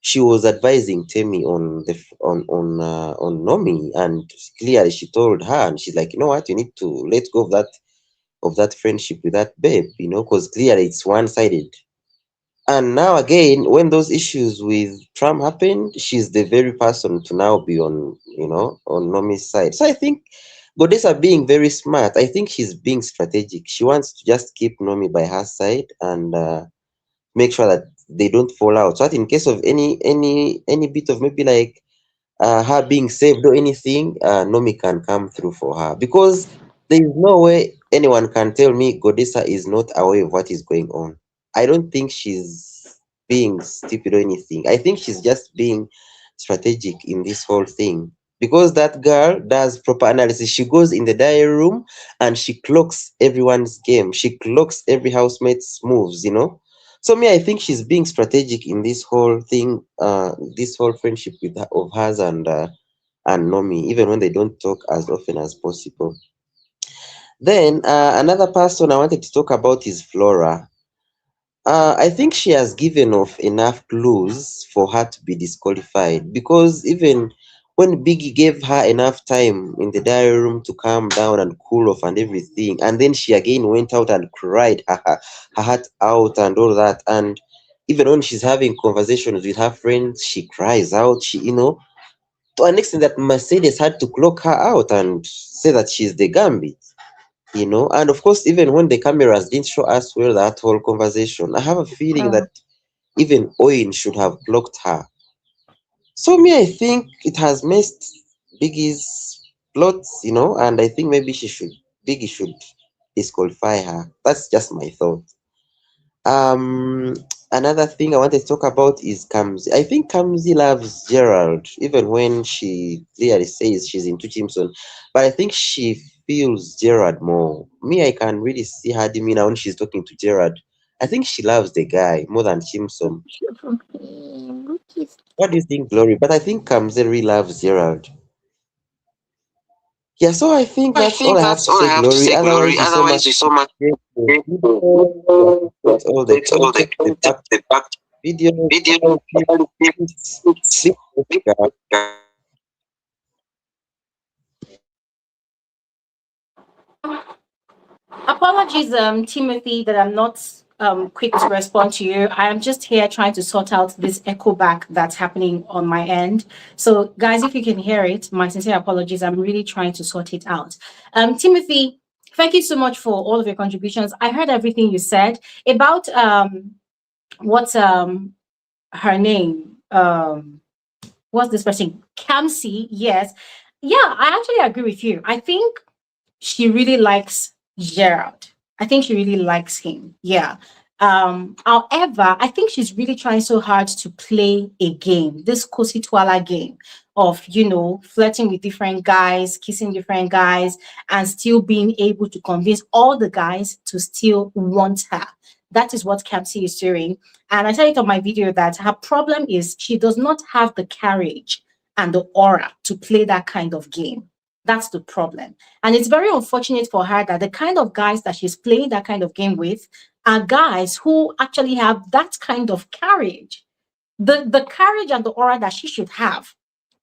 she was advising Temi on Nomi, and clearly she told her, and she's like, you know what, you need to let go of that friendship with that babe, because clearly it's one-sided. And now again, when those issues with Tram happened, she's the very person to now be on Nomi's side. So I think Godessa being very smart. I think she's being strategic. She wants to just keep Nomi by her side and make sure that they don't fall out. So that in case of any bit of maybe like her being saved or anything, Nomi can come through for her, because there is no way anyone can tell me Godessa is not aware of what is going on. I don't think she's being stupid or anything. I think she's just being strategic in this whole thing, because that girl does proper analysis. She goes in the diary room and she clocks everyone's game. She clocks every housemate's moves. So me, I think she's being strategic in this whole thing, this whole friendship of hers and Nomi, even when they don't talk as often as possible. Then another person I wanted to talk about is Flora. I think she has given off enough clues for her to be disqualified, because even when Biggie gave her enough time in the diary room to calm down and cool off and everything, and then she again went out and cried her heart out and all that, and even when she's having conversations with her friends, she cries out. To an extent that Mercedes had to clock her out and say that she's the Gambit. And of course, even when the cameras didn't show us well that whole conversation, I have a feeling that even Owen should have blocked her. So me, I think it has messed Biggie's plots, and I think maybe Biggie should disqualify her. That's just my thought. Um, Another thing I wanted to talk about is Kamzi. I think Kamzi loves Gerald, even when she clearly says she's into Chimson. But I think she feels Gerald more. Me, I can really see her demeanor when she's talking to Gerald. I think she loves the guy more than Chimson. What do you think, Glory? But I think Kamzi really loves Gerald. Yeah, so I think that's all I have to say, Glory. Otherwise, we so much appreciate the video, appreciate all the content, the back video. Please subscribe. Apologies, Timothy, that I'm not quick to respond to you. I am just here trying to sort out this echo back that's happening on my end. So, guys, if you can hear it, my sincere apologies. I'm really trying to sort it out. Timothy, thank you so much for all of your contributions. I heard everything you said about what's her name. What's this person? Kamsi, yes. Yeah, I actually agree with you. I think she really likes Gerald. I think she really likes him. Yeah. However, I think she's really trying so hard to play a game, this Kositwala game of, flirting with different guys, kissing different guys, and still being able to convince all the guys to still want her. That is what Kamsi is doing. And I said it on my video that her problem is she does not have the courage and the aura to play that kind of game. That's the problem. And it's very unfortunate for her that the kind of guys that she's playing that kind of game with are guys who actually have that kind of courage. The courage and the aura that she should have.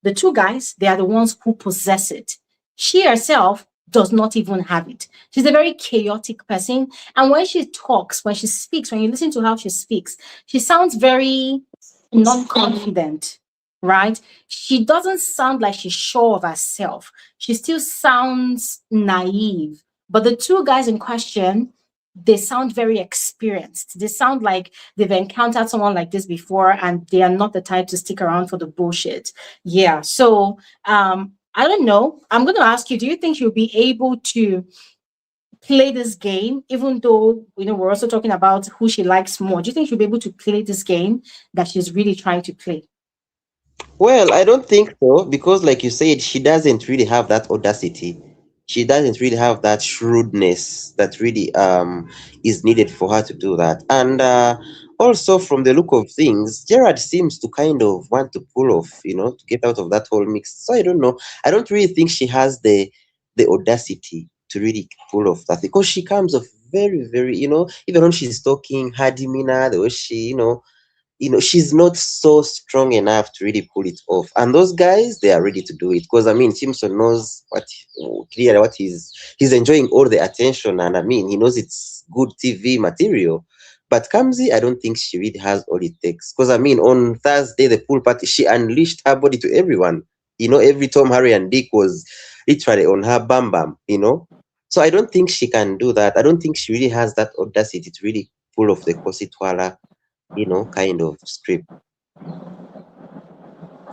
The two guys, they are the ones who possess it. She herself does not even have it. She's a very chaotic person. And when she talks, when she speaks, when you listen to how she speaks, she sounds very non-confident, right? She doesn't sound like she's sure of herself. She still sounds naive. But the two guys in question, they sound very experienced. They sound like they've encountered someone like this before, and they are not the type to stick around for the bullshit. Yeah. So I don't know. I'm going to ask you, do you think you'll be able to play this game, even though, we're also talking about who she likes more? Do you think she'll be able to play this game that she's really trying to play? Well, I don't think so, because like you said, she doesn't really have that audacity. She doesn't really have that shrewdness that really is needed for her to do that. And also from the look of things, Gerard seems to kind of want to pull off, to get out of that whole mix. So I don't know. I don't really think she has the audacity to really pull off that, because she comes off very, very, even when she's talking, her demeanor, the way she, she's not so strong enough to really pull it off. And those guys, they are ready to do it, because Chimsom knows clearly what he's enjoying all the attention, and he knows it's good TV material. But Kamzi, I don't think she really has all it takes, because on Thursday, the pool party, she unleashed her body to everyone. Every Tom, Harry, and Dick was literally on her bam bam. So I don't think she can do that. I don't think she really has that audacity to really pull off the Kositwala kind of script. All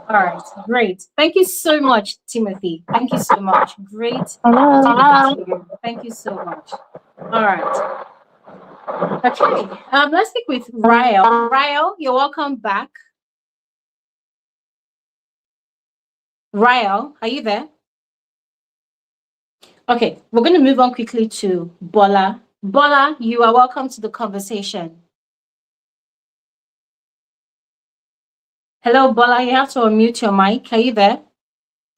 right, great. Thank you so much, Timothy. Thank you so much. Great. Hello. Thank you so much. All right. Okay. Let's stick with Ryle. Ryle, you're welcome back. Ryle, are you there? Okay, we're going to move on quickly to Bola. Bola, you are welcome to the conversation. Hello, Bola. You have to unmute your mic. Are you there?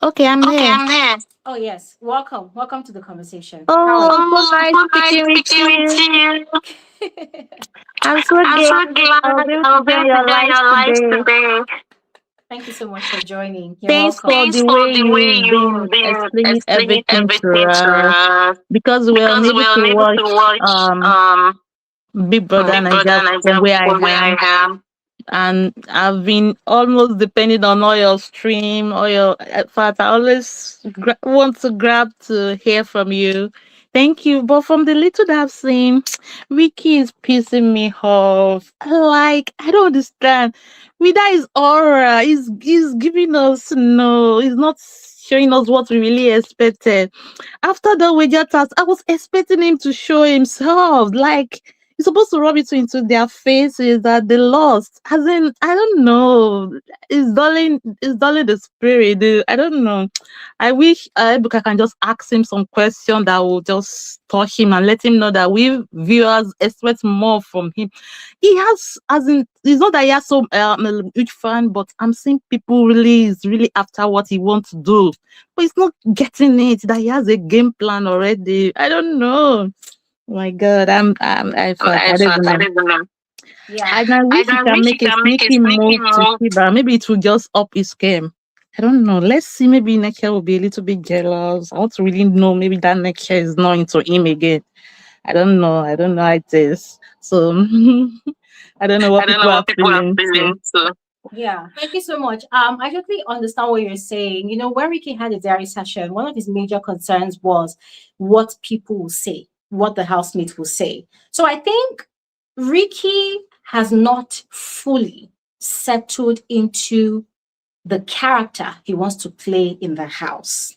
Okay, I'm here. Oh, yes. Welcome. Welcome to the conversation. Oh, so nice speaking with you. I'm so glad I'll be able to join your live today. Thank you so much for joining. You're Thanks welcome. for the way you've been explaining everything to us, because we're unable to watch Big Brother Naija from where I am. And I've been almost depending on all your stream, all your fact. I always want to grab to hear from you. Thank you. But from the little that I've seen, Ricky is pissing me off. Like, I don't understand. With that his aura, he's giving us he's not showing us what we really expected. After the wager task, I was expecting him to show himself. Like, he's supposed to rub it into their faces that they lost. As in, I don't know. It's dulling the spirit. I don't know. I wish Ebuka can just ask him some question that will just touch him and let him know that we viewers expect more from him. He has, as in, it's not that he has so a huge fan, but I'm seeing people is really after what he wants to do, but he's not getting it. That he has a game plan already. I don't know. Oh my God, I don't know. Yeah. And I wish he can make a sneaky move to Shiba. Maybe it will just up his game. I don't know. Let's see. Maybe next year will be a little bit jealous. I want to really know. Maybe that next year is not into him again. I don't know. I don't know how it is. So I don't know what people are feeling. So. Yeah, thank you so much. I totally understand what you're saying. When Ricky had a diary session, one of his major concerns was what people will say, what the housemates will say. So I think Ricky has not fully settled into the character he wants to play in the house.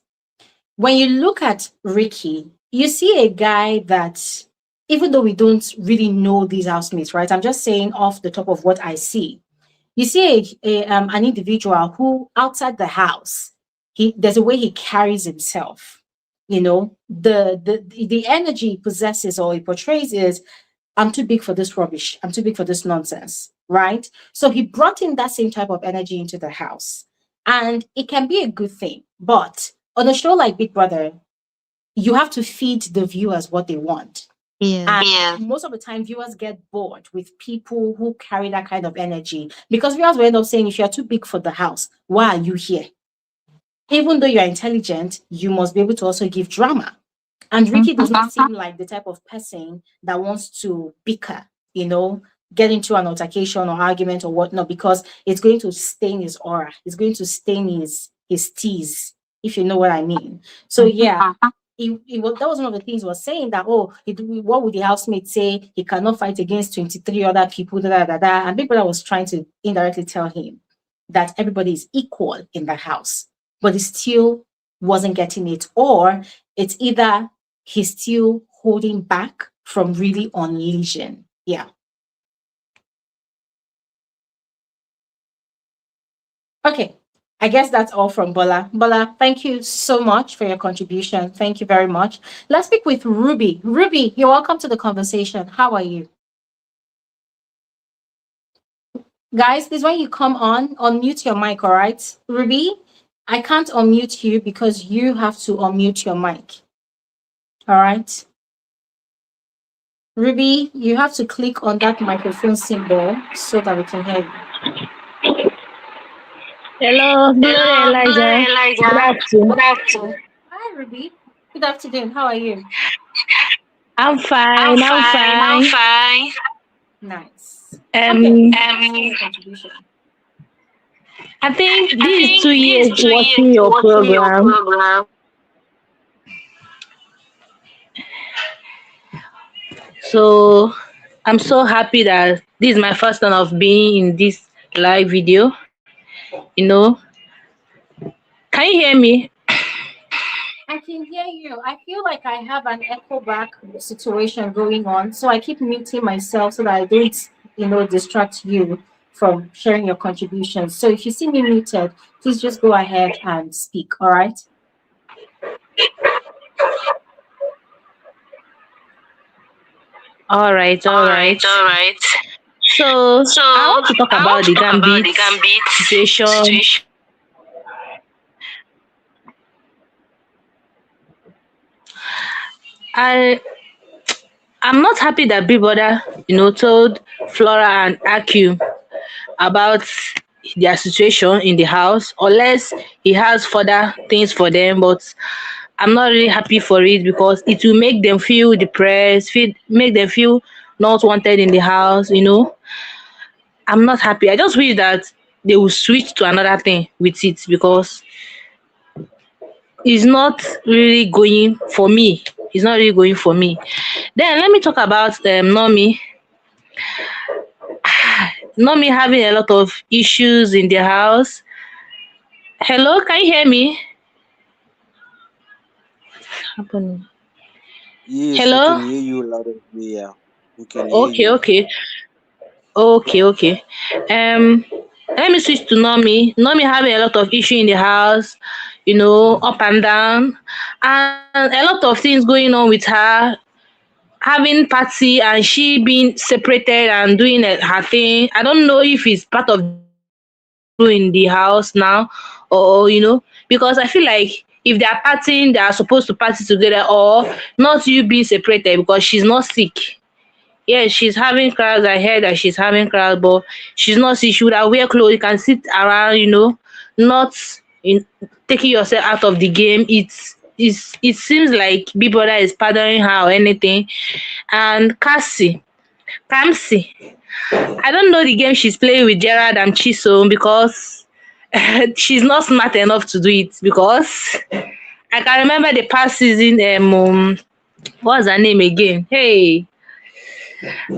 When you look at Ricky, you see a guy that, even though we don't really know these housemates, right? I'm just saying off the top of what I see. You see an individual who, outside the house, there's a way he carries himself. The energy he possesses or he portrays is, I'm too big for this rubbish. I'm too big for this nonsense, right? So he brought in that same type of energy into the house. And it can be a good thing. But on a show like Big Brother, you have to feed the viewers what they want. And most of the time, viewers get bored with people who carry that kind of energy, because viewers will end up saying, if you're too big for the house, why are you here? Even though you're intelligent, you must be able to also give drama. And Ricky does not seem like the type of person that wants to bicker, get into an altercation or argument or whatnot, because it's going to stain his aura. It's going to stain his tease, if you know what I mean. So yeah, that was one of the things he was saying, that, oh, what would the housemates say? He cannot fight against 23 other people, da, da, da, da. And Big Brother was trying to indirectly tell him that everybody is equal in the house, but he still wasn't getting it. Or it's either he's still holding back from really unleashing. Yeah. Okay. I guess that's all from Bola. Bola, thank you so much for your contribution. Thank you very much. Let's speak with Ruby. Ruby, you're welcome to the conversation. How are you? Guys, this is when you come on, unmute your mic, all right? Ruby, I can't unmute you because you have to unmute your mic. All right? Ruby, you have to click on that microphone symbol so that we can hear you. Hello, Glory Elijah. Good afternoon. Hi, Ruby. Good afternoon. How are you? I'm fine. Nice. Um, Contribution. I think these 2 years watching your program, so I'm so happy that this is my first time of being in this live video. You know, can you hear me? I can hear you. I feel like I have an echo back situation going on, so I keep muting myself so that I don't, distract you from sharing your contributions. So if you see me muted, please just go ahead and speak. All right? All right. So I want to talk about the Gambit situation. I'm not happy that Big Brother, told Flora and Aku about their situation in the house, unless he has further things for them. But I'm not really happy for it because it will make them feel depressed, make them feel not wanted in the house. I'm not happy. I just wish that they will switch to another thing with it because it's not really going for me. It's not really going for me. Then let me talk about Nomi. Nomi having a lot of issues in the house. Hello, can you hear me? Happening. Yes, Hello? we can hear you loud and clear. We can hear Okay, you. okay. Let me switch to Nomi. Nomi having a lot of issue in the house, up and down, and a lot of things going on with her, having party and she being separated and doing her thing. I don't know if it's part of the in the house now, or because I feel like if they are partying, they are supposed to party together, or not you being separated because she's not sick. Yeah, she's having crowds. I heard that she's having crowds, but she's not sick. She would have wear clothes. You can sit around, not in taking yourself out of the game. It seems like Big Brother is pardoning her or anything. And Kamsi, I don't know the game she's playing with Gerard and Chisom because she's not smart enough to do it. Because I can remember the past season. What's her name again? Hey,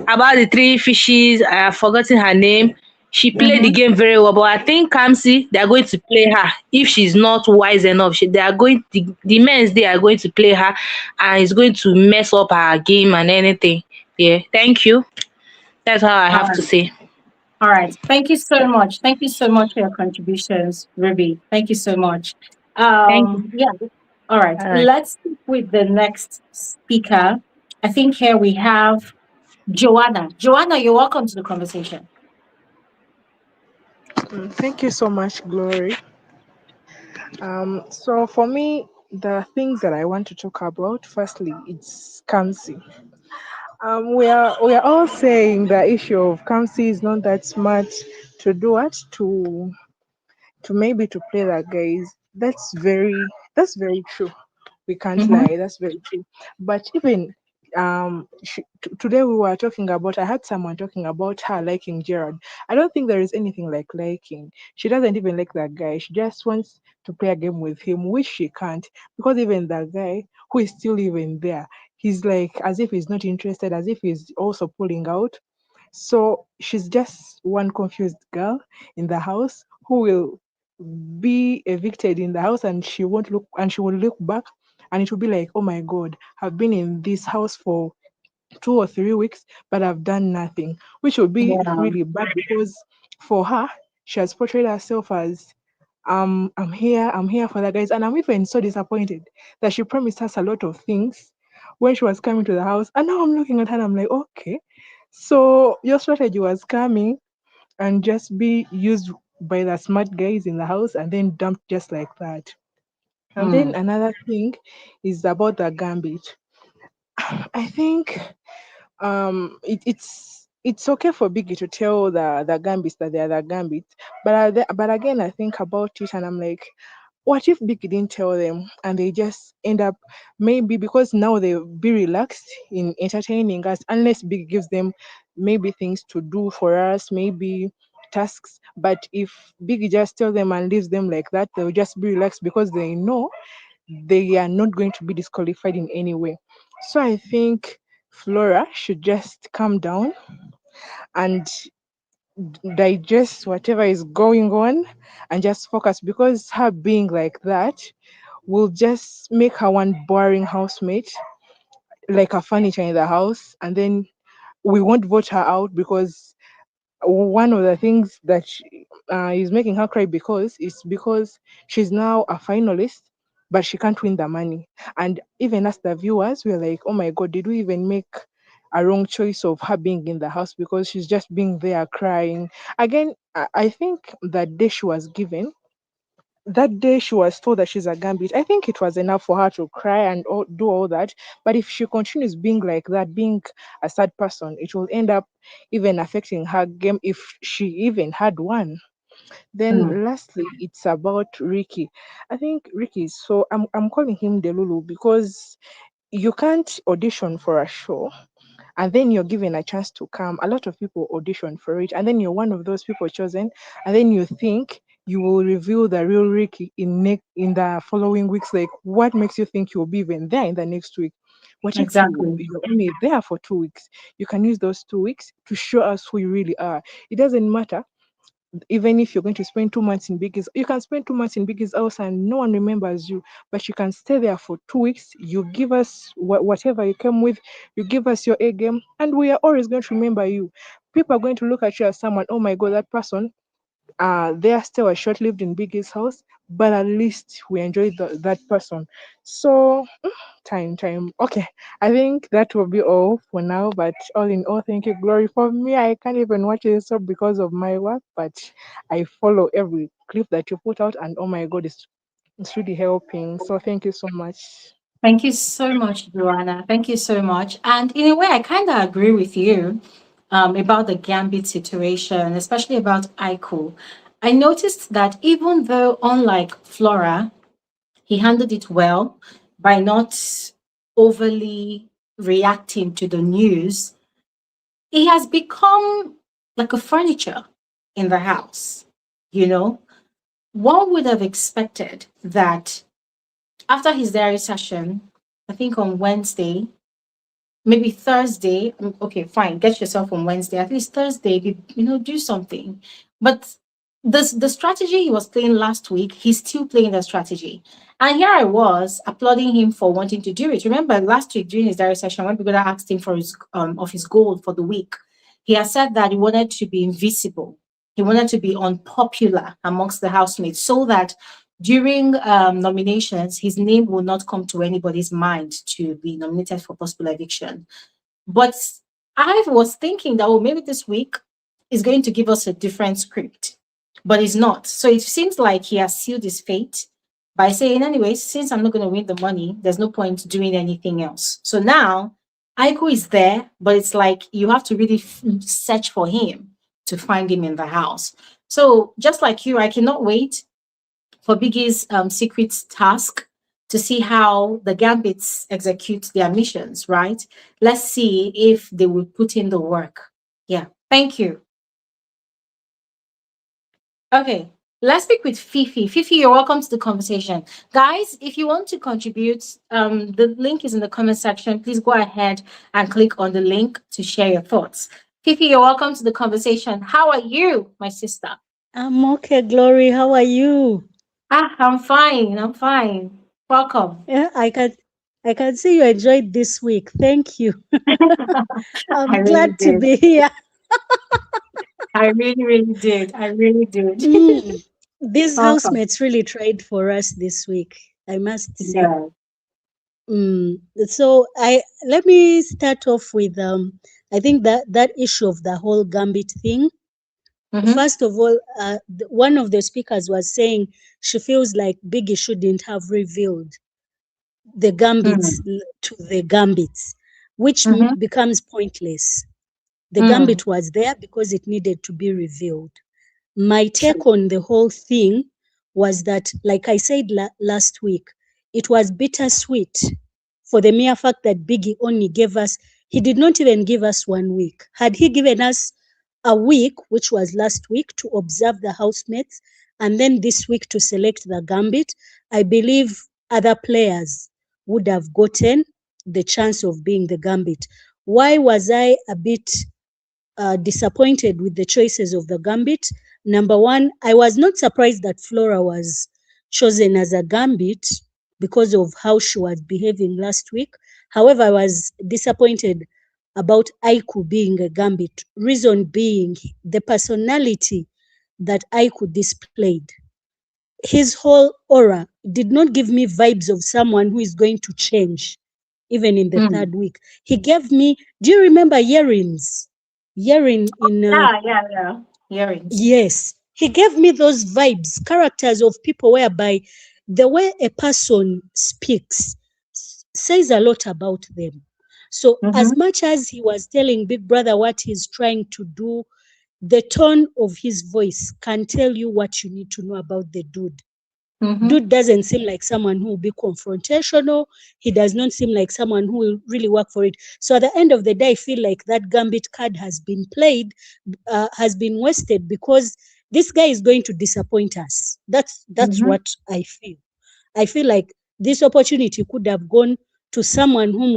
about the three fishes. I have forgotten her name. She played the game very well, but I think Kamsi, they are going to play her if she's not wise enough. They are going the men's they are going to play her, and it's going to mess up her game and anything. Yeah, thank you. That's all I have to say. All right. Thank you so much. Thank you so much for your contributions, Ruby. Thank you so much. Thank you. Yeah. All right. All right. Let's speak with the next speaker. I think here we have Joanna. Joanna, you're welcome to the conversation. Thank you so much, Glory. So for me, the things that I want to talk about, firstly, it's Kamsi. We are all saying the issue of Kamsi is not that smart to do what to maybe to play that guys. That's very true. We can't lie. That's very true. But even today we were talking about, I had someone talking about her liking Gerard. I don't think there is anything like liking. She doesn't even like that guy. She just wants to play a game with him, which she can't, because even that guy who is still even there, he's like as if he's not interested, as if he's also pulling out. So she's just one confused girl in the house who will be evicted in the house, and she will look back and it will be like, oh my god, I've been in this house for 2 or 3 weeks, but I've done nothing, which will be Yeah. really bad because for her, she has portrayed herself as I'm here for that guys. And I'm even so disappointed that she promised us a lot of things when she was coming to the house. And now I'm looking at her and I'm like, okay. So your strategy was coming and just be used by the smart guys in the house and then dumped just like that. And then Mm. another thing is about the gambit. I think it's okay for Biggie to tell the Gambits that they are the Gambits, but again I think about it and I'm like, what if Biggie didn't tell them and they just end up, maybe because now they'll be relaxed in entertaining us unless Biggie gives them maybe things to do for us, maybe tasks. But if Biggie just tell them and leaves them like that, they'll just be relaxed because they know they are not going to be disqualified in any way. So I think Flora should just calm down and digest whatever is going on and just focus, because her being like that will just make her one boring housemate, like a furniture in the house, and then we won't vote her out because one of the things that is making her cry because is because she's now a finalist, but she can't win the money. And even as the viewers, we're like, oh my god, did we even make a wrong choice of her being in the house because she's just being there crying again? I think that day she was given, that day she was told that she's a gambit, I think it was enough for her to cry and do all that. But if she continues being like that, being a sad person, it will end up even affecting her game if she even had one. Mm. Then lastly, it's about Ricky. I think Ricky is so, I'm calling him Delulu because you can't audition for a show and then you're given a chance to come. A lot of people audition for it, and then you're one of those people chosen, and then you think you will reveal the real Ricky in the following weeks. Like, what makes you think you'll be even there in the next week? What if Exactly. you're only there for 2 weeks? You can use those 2 weeks to show us who you really are. It doesn't matter even if you're going to spend 2 months in Biggie's, you can spend 2 months in Biggie's house and no one remembers you, but you can stay there for 2 weeks. You give us whatever you came with, you give us your A game, and we are always going to remember you. People are going to look at you as someone, oh my god, that person, they are still short lived in Biggie's house, but at least we enjoyed that person. So time. Okay, I think that will be all for now. But all in all, thank you, Glory. For me, I can't even watch this up because of my work, but I follow every clip that you put out, and oh my god, it's really helping. So thank you so much. Thank you so much, Joanna. Thank you so much. And in a way, I kind of agree with you about the Gambit situation, especially about Aiko. I noticed that even though, unlike Flora, he handled it well by not overly reacting to the news, he has become like a furniture in the house. You know, one would have expected that after his diary session, I think on Wednesday, maybe Thursday. Okay, fine. Get yourself on Wednesday. At least Thursday, do something. But the strategy he was playing last week, he's still playing the strategy. And here I was applauding him for wanting to do it. Remember last week during his diary session, when people asked him for his goal for the week, he had said that he wanted to be invisible. He wanted to be unpopular amongst the housemates so that during nominations, his name will not come to anybody's mind to be nominated for possible eviction. But I was thinking that, oh, maybe this week is going to give us a different script, but it's not. So it seems like he has sealed his fate by saying, anyways, since I'm not going to win the money, there's no point doing anything else. So now Aiko is there, but it's like you have to really search for him to find him in the house. So just like you, I cannot wait for Biggie's secret task. to see how the Gambits execute their missions, right? Let's see if they will put in the work. Yeah, thank you. Okay, let's speak with Fifi. Fifi, you're welcome to the conversation. Guys, if you want to contribute, the link is in the comment section. Please go ahead and click on the link to share your thoughts. Fifi, you're welcome to the conversation. How are you, my sister? I'm okay, Glory. How are you? I'm fine. I'm fine. Welcome. Yeah, I can see you enjoyed this week. Thank you. I I'm really glad to did. be here. I really, really did. I really did. These Welcome. housemates really tried for us this week, I must say. Yeah. So let me start off with I think that issue of the whole gambit thing. Mm-hmm. First of all, one of the speakers was saying she feels like Biggie shouldn't have revealed the gambits to the gambits, which Mm-hmm. becomes pointless. The Mm. gambit was there because it needed to be revealed. My True. take on the whole thing was that, like I said last week, it was bittersweet for the mere fact that Biggie only gave us, he did not even give us 1 week. Had he given us a week, which was last week, to observe the housemates, and then this week to select the gambit, I believe other players would have gotten the chance of being the gambit. Why was I a bit disappointed with the choices of the gambit? Number one, I was not surprised that Flora was chosen as a gambit because of how she was behaving last week. However, I was disappointed about Aiku being a gambit. Reason being the personality that Aiku displayed. His whole aura did not give me vibes of someone who is going to change, even in the Mm. third week. He gave me, do you remember Yerins? Yerin in Yeah. Earrings. yes, he gave me those vibes, characters of people whereby the way a person speaks says a lot about them. So Mm-hmm. as much as he was telling Big Brother what he's trying to do, the tone of his voice can tell you what you need to know about the dude. Mm-hmm. Dude doesn't seem like someone who will be confrontational. He does not seem like someone who will really work for it. So at the end of the day, I feel like that gambit card has been played, has been wasted, because this guy is going to disappoint us. That's Mm-hmm. what I feel. I feel like this opportunity could have gone to someone whom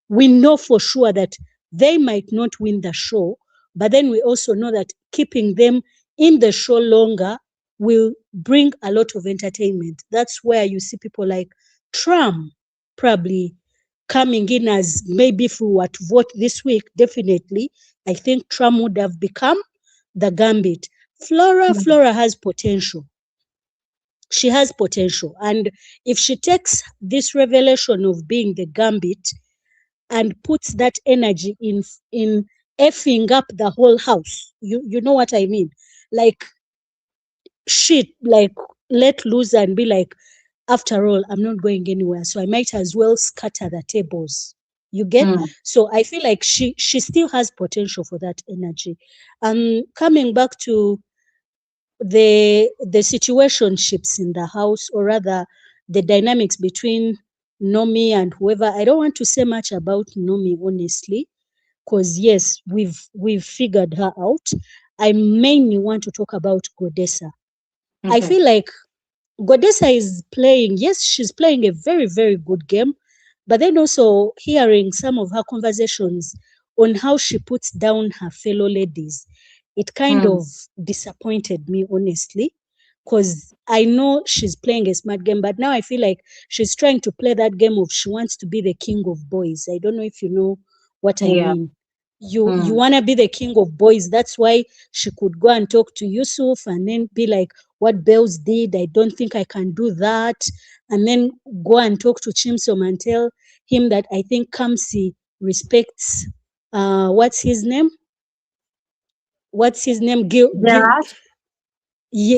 we know for sure that they might not win the show, but then we also know that keeping them in the show longer will bring a lot of entertainment. That's where you see people like Tram probably coming in as, maybe if we were to vote this week, definitely, I think Tram would have become the gambit. Flora has potential. She has potential. And if she takes this revelation of being the gambit and puts that energy in effing up the whole house, you know what I mean? Like, shit, like, let loose and be like, after all, I'm not going anywhere, so I might as well scatter the tables. You get? Mm. So I feel like she still has potential for that energy. Coming back to the situationships in the house, or rather the dynamics between Nomi and whoever. I don't want to say much about Nomi, honestly, because yes, we've figured her out. I mainly want to talk about Godessa. I Okay. feel like Godessa is playing, yes, she's playing a very, very good game, but then also hearing some of her conversations on how she puts down her fellow ladies, it kind Mm. of disappointed me, honestly, because I know she's playing a smart game, but now I feel like she's trying to play that game of she wants to be the king of boys. I don't know if you know what I Yeah. mean. You Mm. want to be the king of boys. That's why she could go and talk to Yusuf and then be like, what Bells did, I don't think I can do that. And then go and talk to Chimsom and tell him that I think Kamsi respects, what's his name? Gerard.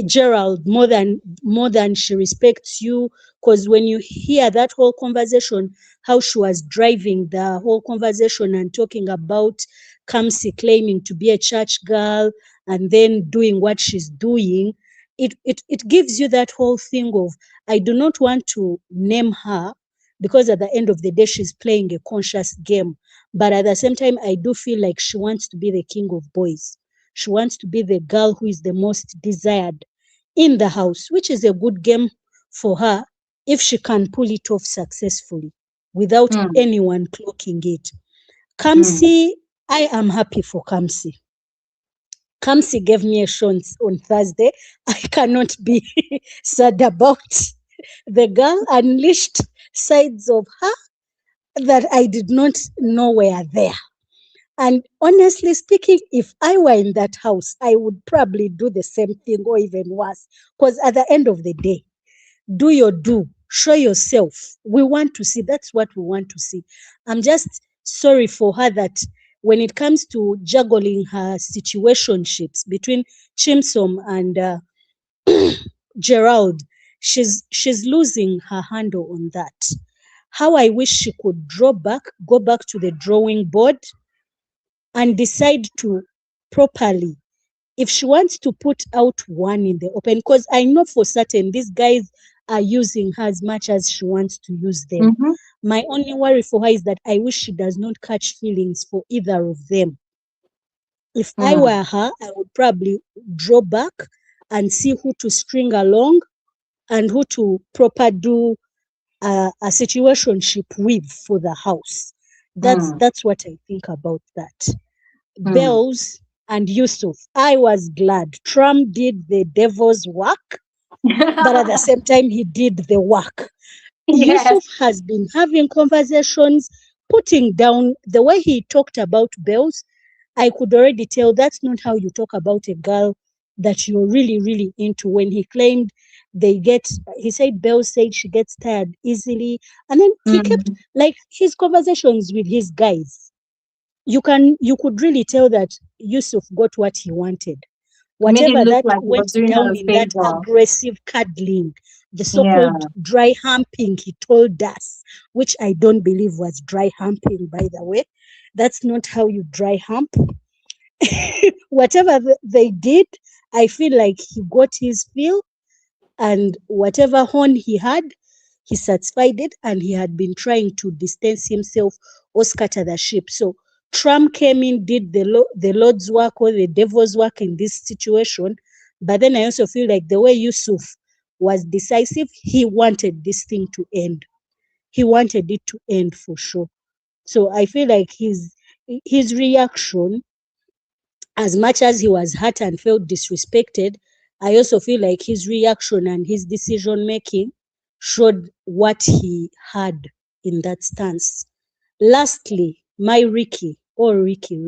Gerald more than she respects you. Because when you hear that whole conversation, how she was driving the whole conversation and talking about Kamsi claiming to be a church girl and then doing what she's doing, it gives you that whole thing of, I do not want to name her because at the end of the day she's playing a conscious game, but at the same time I do feel like she wants to be the king of boys. She wants to be the girl who is the most desired in the house, which is a good game for her if she can pull it off successfully without anyone clocking it. Kamsi, I am happy for Kamsi. Kamsi gave me a show on Thursday. I cannot be sad about. The girl unleashed sides of her that I did not know were there. And honestly speaking, if I were in that house, I would probably do the same thing or even worse. Because at the end of the day, do your do, show yourself. We want to see. That's what we want to see. I'm just sorry for her that when it comes to juggling her situationships between Chimsom and Gerald, she's losing her handle on that. How I wish she could go back to the drawing board and decide to properly, if she wants to put out one in the open, because I know for certain these guys are using her as much as she wants to use them. My only worry for her is that I wish she does not catch feelings for either of them. If I were her, I would probably draw back and see who to string along and who to proper do a situationship with for the house. That's what I think about that. Bells and Yusuf, I was glad. Tram did the devil's work, but at the same time, he did the work. Yes. Yusuf has been having conversations, putting down the way he talked about Bells. I could already tell that's not how you talk about a girl that you're really, really into. When he claimed he said Bells said she gets tired easily. And then he kept, like, his conversations with his guys. You could really tell that Yusuf got what he wanted. Made it Whatever look that like he was went doing her down a in that favor. aggressive cuddling, the Yeah. so-called dry humping he told us, which I don't believe was dry humping, by the way. That's not how you dry hump. Whatever they did, I feel like he got his fill, and whatever horn he had, he satisfied it, and he had been trying to distance himself or scatter the ship. So Trump came in, did the Lord's work or the devil's work in this situation. But then I also feel like the way Yusuf was decisive, he wanted this thing to end. He wanted it to end for sure. So I feel like his reaction, as much as he was hurt and felt disrespected, I also feel like his reaction and his decision making showed what he had in that stance. Lastly, my Ricky. Oh, Ricky.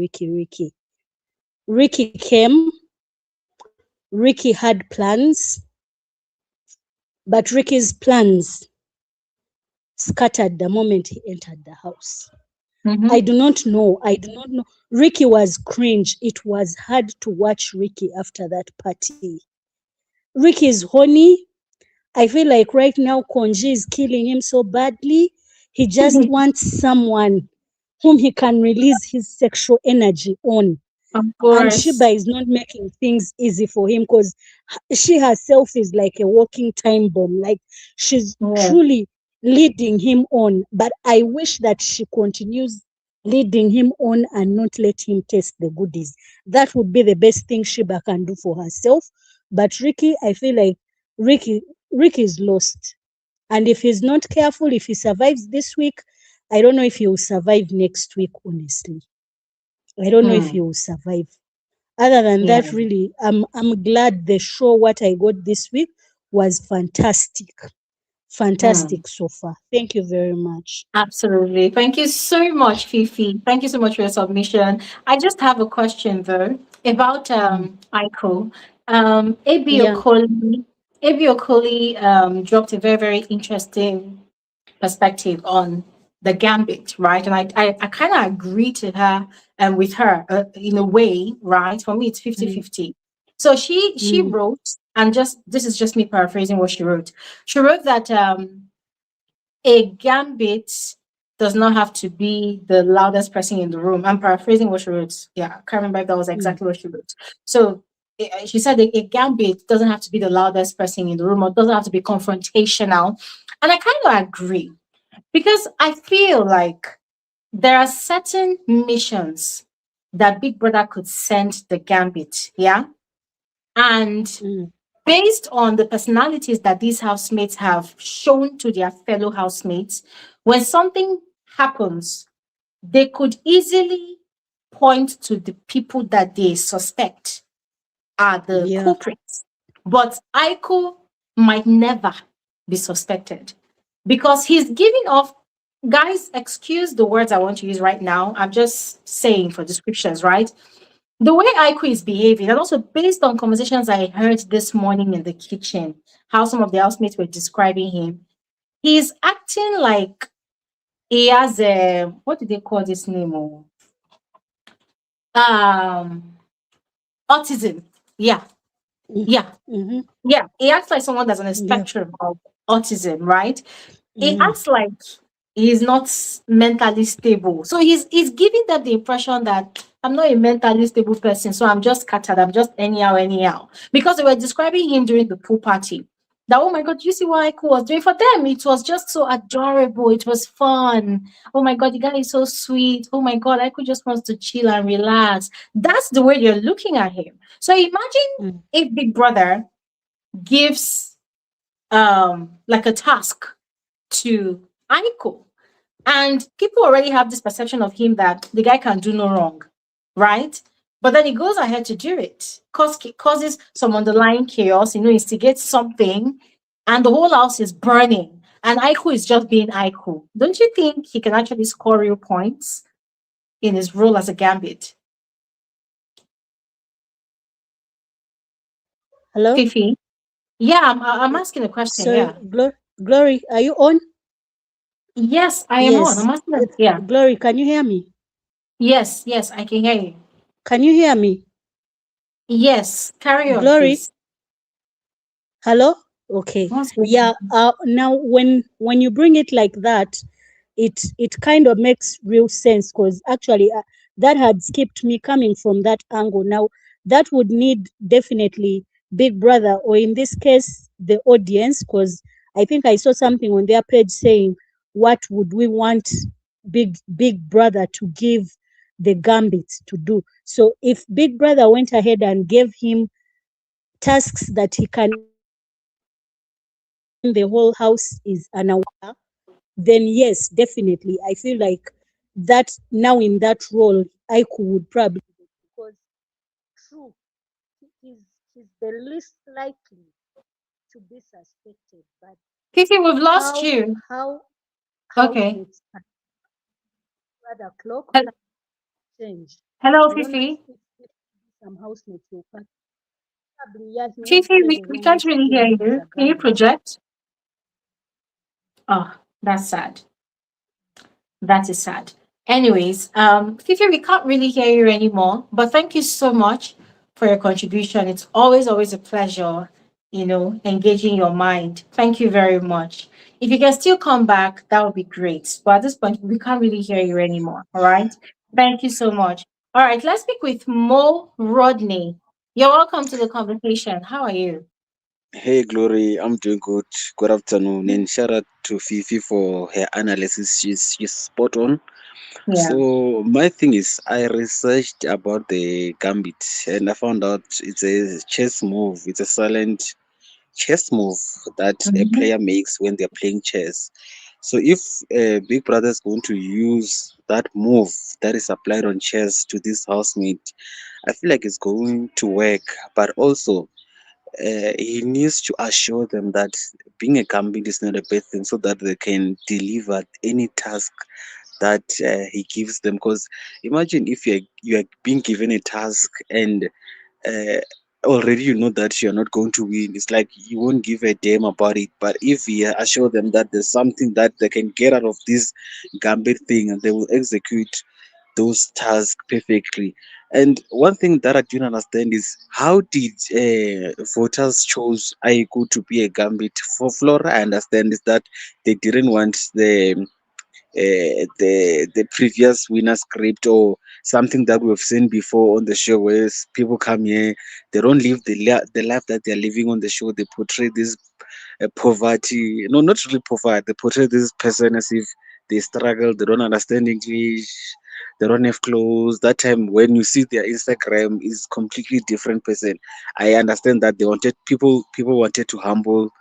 Ricky came. Ricky had plans, but Ricky's plans scattered the moment he entered the house. I do not know. Ricky was cringe. It was hard to watch Ricky after that party. Ricky is horny. I feel like right now Konji is killing him so badly. He just wants someone whom he can release his sexual energy on. Of And course. Shiba is not making things easy for him because she herself is like a walking time bomb. Like, she's Yeah. truly leading him on. But I wish that she continues leading him on and not let him taste the goodies. That would be the best thing Shiba can do for herself. But Ricky, I feel like Ricky is lost. And if he's not careful, if he survives this week, I don't know if he will survive next week, honestly. I don't know if he will survive. Other than Yeah. that, really, I'm glad the show, what I got this week, was fantastic. Fantastic so far. Thank you very much. Absolutely. Thank you so much, Fifi. Thank you so much for your submission. I just have a question though about Aiko. Abi Yeah. Okoli dropped a very, very interesting perspective on the gambit, right? And I kind of agree to her and with her in a way, right? For me, it's 50-50. So she wrote, and just this is just me paraphrasing what she wrote. She wrote that a gambit does not have to be the loudest person in the room. I'm paraphrasing what she wrote. Yeah, I can't remember if that was exactly what she wrote. So she said a gambit doesn't have to be the loudest person in the room or doesn't have to be confrontational. And I kind of agree because I feel like there are certain missions that Big Brother could send the gambit, yeah? And Mm. based on the personalities that these housemates have shown to their fellow housemates, when something happens, they could easily point to the people that they suspect are the Yeah. culprits. But Aiko might never be suspected because he's giving off, guys, excuse the words I want to use right now. I'm just saying for descriptions, right? The way Aiko is behaving, and also based on conversations I heard this morning in the kitchen, how some of the housemates were describing him, he's acting like he has a, what do they call this name? Oh? Um, autism. Yeah, Mm. yeah, Mm-hmm. yeah. He acts like someone that's on a Yeah. spectrum of autism, right? He Mm. acts like he's not mentally stable. So he's giving them the impression that I'm not a mentally stable person, so I'm just scattered, I'm just anyhow. Because they were describing him during the pool party. That, oh my God, you see what Aiko was doing for them? It was just so adorable. It was fun. Oh my God, the guy is so sweet. Oh my God, Aiko just wants to chill and relax. That's the way you're looking at him. So imagine Mm. if Big Brother gives like a task to Aiko. And people already have this perception of him that the guy can do no wrong, right? But then he goes ahead to do it, causes some underlying chaos, instigates something, and the whole house is burning. And Aiko is just being Aiko. Don't you think he can actually score real points in his role as a gambit? Hello. Fifi? Yeah, I'm asking a question. Sorry, Yeah. Glory, are you on? Yes, I am on. Yes. I'm asking. Yeah. Glory, can you hear me? Yes, I can hear you. Can you hear me? Yes, carry on, Glory, please. hello? Okay. What's going Yeah, now when you bring it like that, it kind of makes real sense because actually that had skipped me coming from that angle. Now that would need definitely Big Brother, or in this case the audience, because I think I saw something on their page saying what would we want Big Brother to give the gambits to do. So if Big Brother went ahead and gave him tasks that he can when the whole house is unaware, then yes, definitely. I feel like that now in that role, Aiku would probably, because true, he's, he's the least likely to be suspected. But Fifi, we've lost how you. how Okay. housemates rather clock Hel- change. Hello, I don't know Fifi. if some housemates will probably, yeah, he would Fifi, play we, the we role can't of really hear playing him as you. a Can you gambler. project? Oh, that's sad. That is sad. Anyways, Fifi, we can't really hear you anymore, but thank you so much for your contribution. It's always a pleasure, engaging your mind. Thank you very much. If you can still come back, that would be great. But at this point, we can't really hear you anymore. All right. Thank you so much. All right, let's speak with Mo Rodney. You're welcome to the conversation. How are you? Hey, Glory, I'm doing good. Good afternoon, and shout out to Fifi for her analysis. She's spot on. Yeah. So my thing is, I researched about the gambit, and I found out it's a chess move. It's a silent chess move that a Mhm. player makes when they're playing chess. So if Big Brother is going to use that move that is applied on chess to this housemate, I feel like it's going to work. But also, he needs to assure them that being a gambit is not a bad thing, so that they can deliver any task that he gives them. Because imagine if you are being given a task and uh, already you know that you're not going to win, it's like you won't give a damn about it. But if you assure them that there's something that they can get out of this gambit thing, and they will execute those tasks perfectly. And one thing that I don't understand is how did voters chose Aiku to be a gambit? For Flora, I understand is that they didn't want the the previous winner script or something that we've seen before on the show, where people come here, they don't live the life that they're living on the show. They portray this poverty, no, not really poverty. They portray this person as if they struggle, they don't understand English, they don't have clothes. That time when you see their Instagram is completely different person. I understand that they wanted people wanted to humble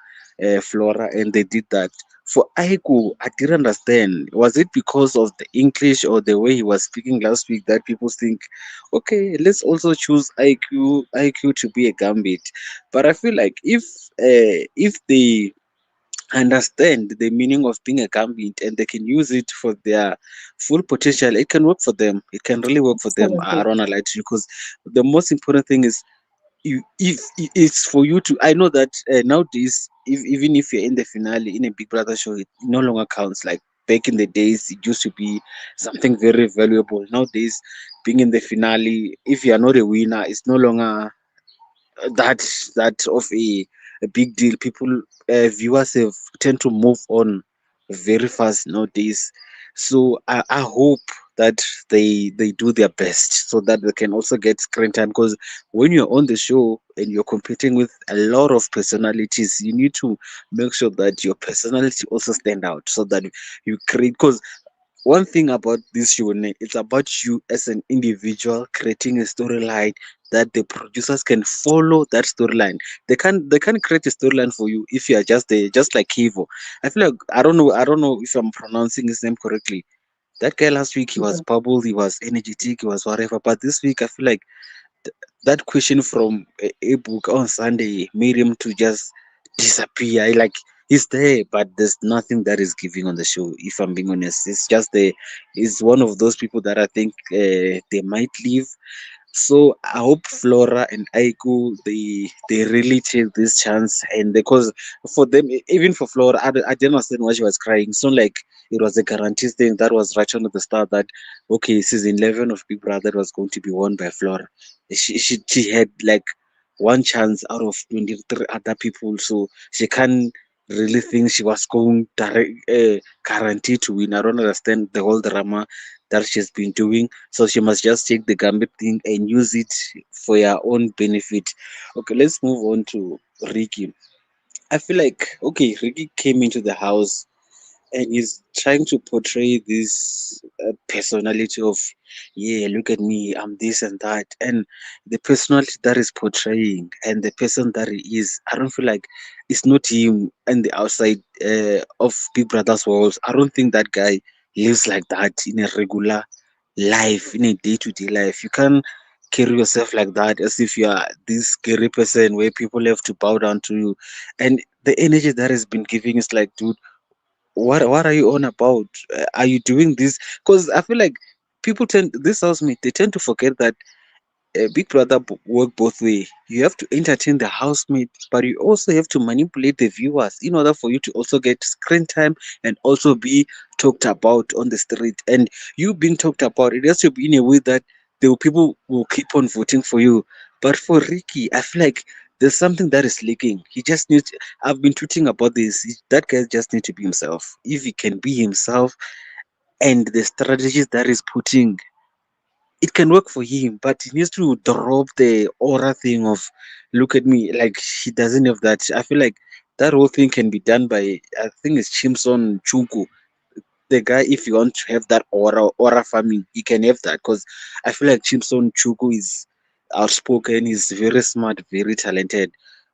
Flora, and they did that. For Aiku, I didn't understand. Was it because of the English or the way he was speaking last week that people think, okay, let's also choose IQ to be a gambit? But I feel like if they understand the meaning of being a gambit and they can use it for their full potential, it can work for them. It can really work for them. I Absolutely. don't wanna lie to you, because the most important thing is if it's for you to. I know that nowadays, even if you're in the finale in a Big Brother show, it no longer counts. Like back in the days, it used to be something very valuable. Nowadays, being in the finale, if you are not a winner, it's no longer that of a big deal. People, viewers have tend to move on very fast nowadays. So I hope that they do their best so that they can also get screen time, because when you're on the show and you're competing with a lot of personalities, you need to make sure that your personality also stand out so that you create. Because one thing about this show, it's about you as an individual creating a storyline that the producers can follow that storyline. They can't create a storyline for you if you are just like Keivo. I feel like I don't know if I'm pronouncing his name correctly. That guy last week, he was bubble, he was energetic, he was whatever. But this week I feel like that question from a book on Sunday made him to just disappear. Like he's there, but there's nothing that is giving on the show. If I'm being honest, it's just there. He's one of those people that I think they might leave. So I hope Flora and Aiku they really take this chance, and because for them, even for Flora, I didn't understand why she was crying. It's not like it was a guaranteed thing that was right on at the start that okay, season 11 of Big Brother was going to be won by Flora. She had like one chance out of 23 other people, so she can't really think she was going direct, guaranteed to win. I don't understand the whole drama that she's been doing, so she must just take the gambit thing and use it for her own benefit. Okay, let's move on to Ricky. I feel like okay, Ricky came into the house and he's trying to portray this personality of, yeah, look at me, I'm this and that, and the personality that is portraying and the person that he is, I don't feel like it's not him and the outside of Big Brother's walls. I don't think that guy lives like that in a regular life, in a day-to-day life. You can't carry yourself like that as if you are this scary person where people have to bow down to you. And the energy that has been giving is like, dude, what are you on about? Are you doing this? Because I feel like people tend, this housemate, they tend to forget that Big Brother work both way. You have to entertain the housemate, but you also have to manipulate the viewers in order for you to also get screen time and also be talked about on the street. And you being talked about, it has to be in a way that the people will keep on voting for you. But for Ricky, I feel like there's something that is leaking. He just needs. I've been tweeting about this. That guy just needs to be himself. If he can be himself, and the strategies that he's putting, it can work for him, but he needs to drop the aura thing of look at me. Like he doesn't have that. I feel like that whole thing can be done by, I think it's Chimsom Chuka, the guy. If you want to have that aura farming, he can have that, because I feel like Chimsom Chuku is outspoken, he's very smart, very talented.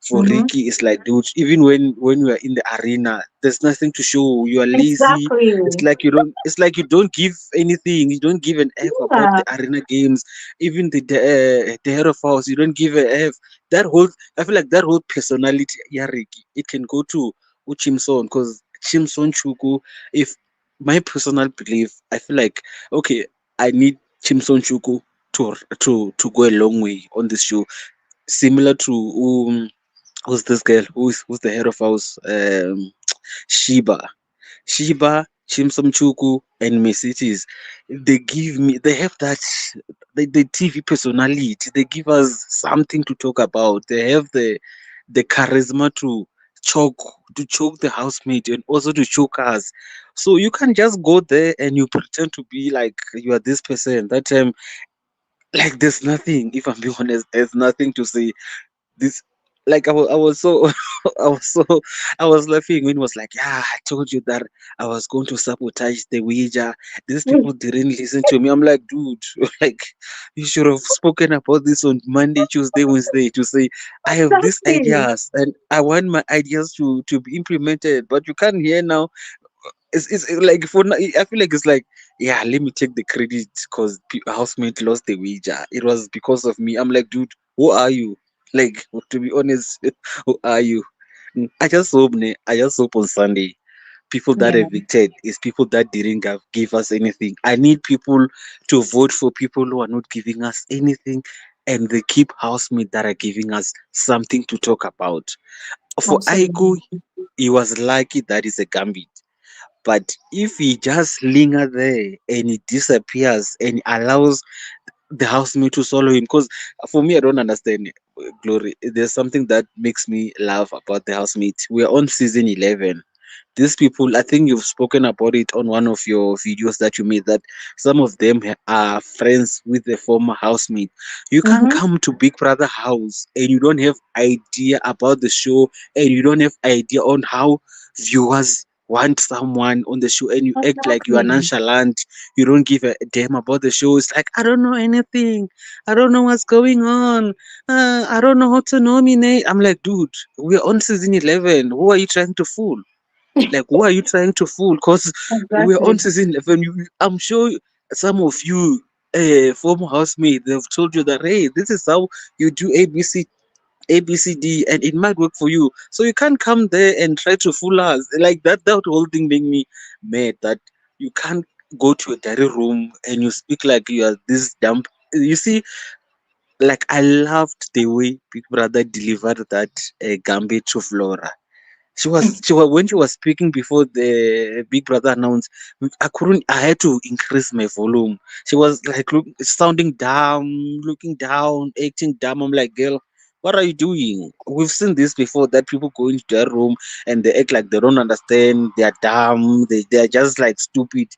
For Mm-hmm. Ricky, it's like, dude, even when you are in the arena, there's nothing to show. You are lazy. Exactly. It's like you don't give anything. You don't give an F about Yeah. the arena games. Even the head of house, you don't give a F. That whole, I feel like that whole personality, yeah, Ricky, it can go to Chimson, because Chimson Chuku, if my personal belief, I feel like okay, I need Chimson Chuku to go a long way on this show, similar to who's this girl, who's the head of house, Shiba. Shiba, Chimsom Chuku, and Mercedes, they have that, the TV personality. They give us something to talk about. They have the charisma choke choke the housemate and also to choke us. So you can just go there and you pretend to be like you are this person. That time, like there's nothing. If I'm being honest, there's nothing to say. This like I was so I was so I was laughing when it was like, yeah, I told you that I was going to sabotage the Ouija. These people didn't listen to me. I'm like, dude, like you should have spoken about this on Monday, Tuesday, Wednesday to say I have these Exactly. ideas and I want my ideas to be implemented. But you can't hear now. It's like for now, I feel like it's like, yeah, let me take the credit because housemate lost the Ouija. It was because of me. I'm like, dude, who are you? Like, to be honest, who are you? I just hope, I just hope on Sunday, people that Yeah. evicted is people that didn't give us anything. I need people to vote for people who are not giving us anything, and they keep housemate that are giving us something to talk about. For Aigu, Absolutely. he was lucky that is a gambit. But if he just linger there and he disappears and he allows the housemate to swallow him, because for me, I don't understand, Glory. There's something that makes me laugh about the housemate. We're on season 11. These people, I think you've spoken about it on one of your videos that you made, that some of them are friends with the former housemate. You can't Mm-hmm. come to Big Brother house and you don't have idea about the show, and you don't have idea on how viewers want someone on the show, and you act like you are Exactly. nonchalant. You don't give a damn about the show. It's like, I don't know anything. I don't know what's going on. I don't know how to nominate. I'm like, dude, we're on season 11. Who are you trying to fool? Like, who are you trying to fool? Because we're on Exactly. season 11. I'm sure some of you former housemates, they've told you that, hey, this is how you do ABCD, and it might work for you. So you can't come there and try to fool us. Like that whole thing made me mad, that you can't go to a diary room and you speak like you are this dumb. You see, like I loved the way Big Brother delivered that gambit to Flora. She was when she was speaking before the Big Brother announced. I couldn't. I had to increase my volume. She was like sounding down, looking down, acting dumb. I'm like, girl, what are you doing? We've seen this before. That people go into their room and they act like they don't understand. They are dumb. They are just like stupid.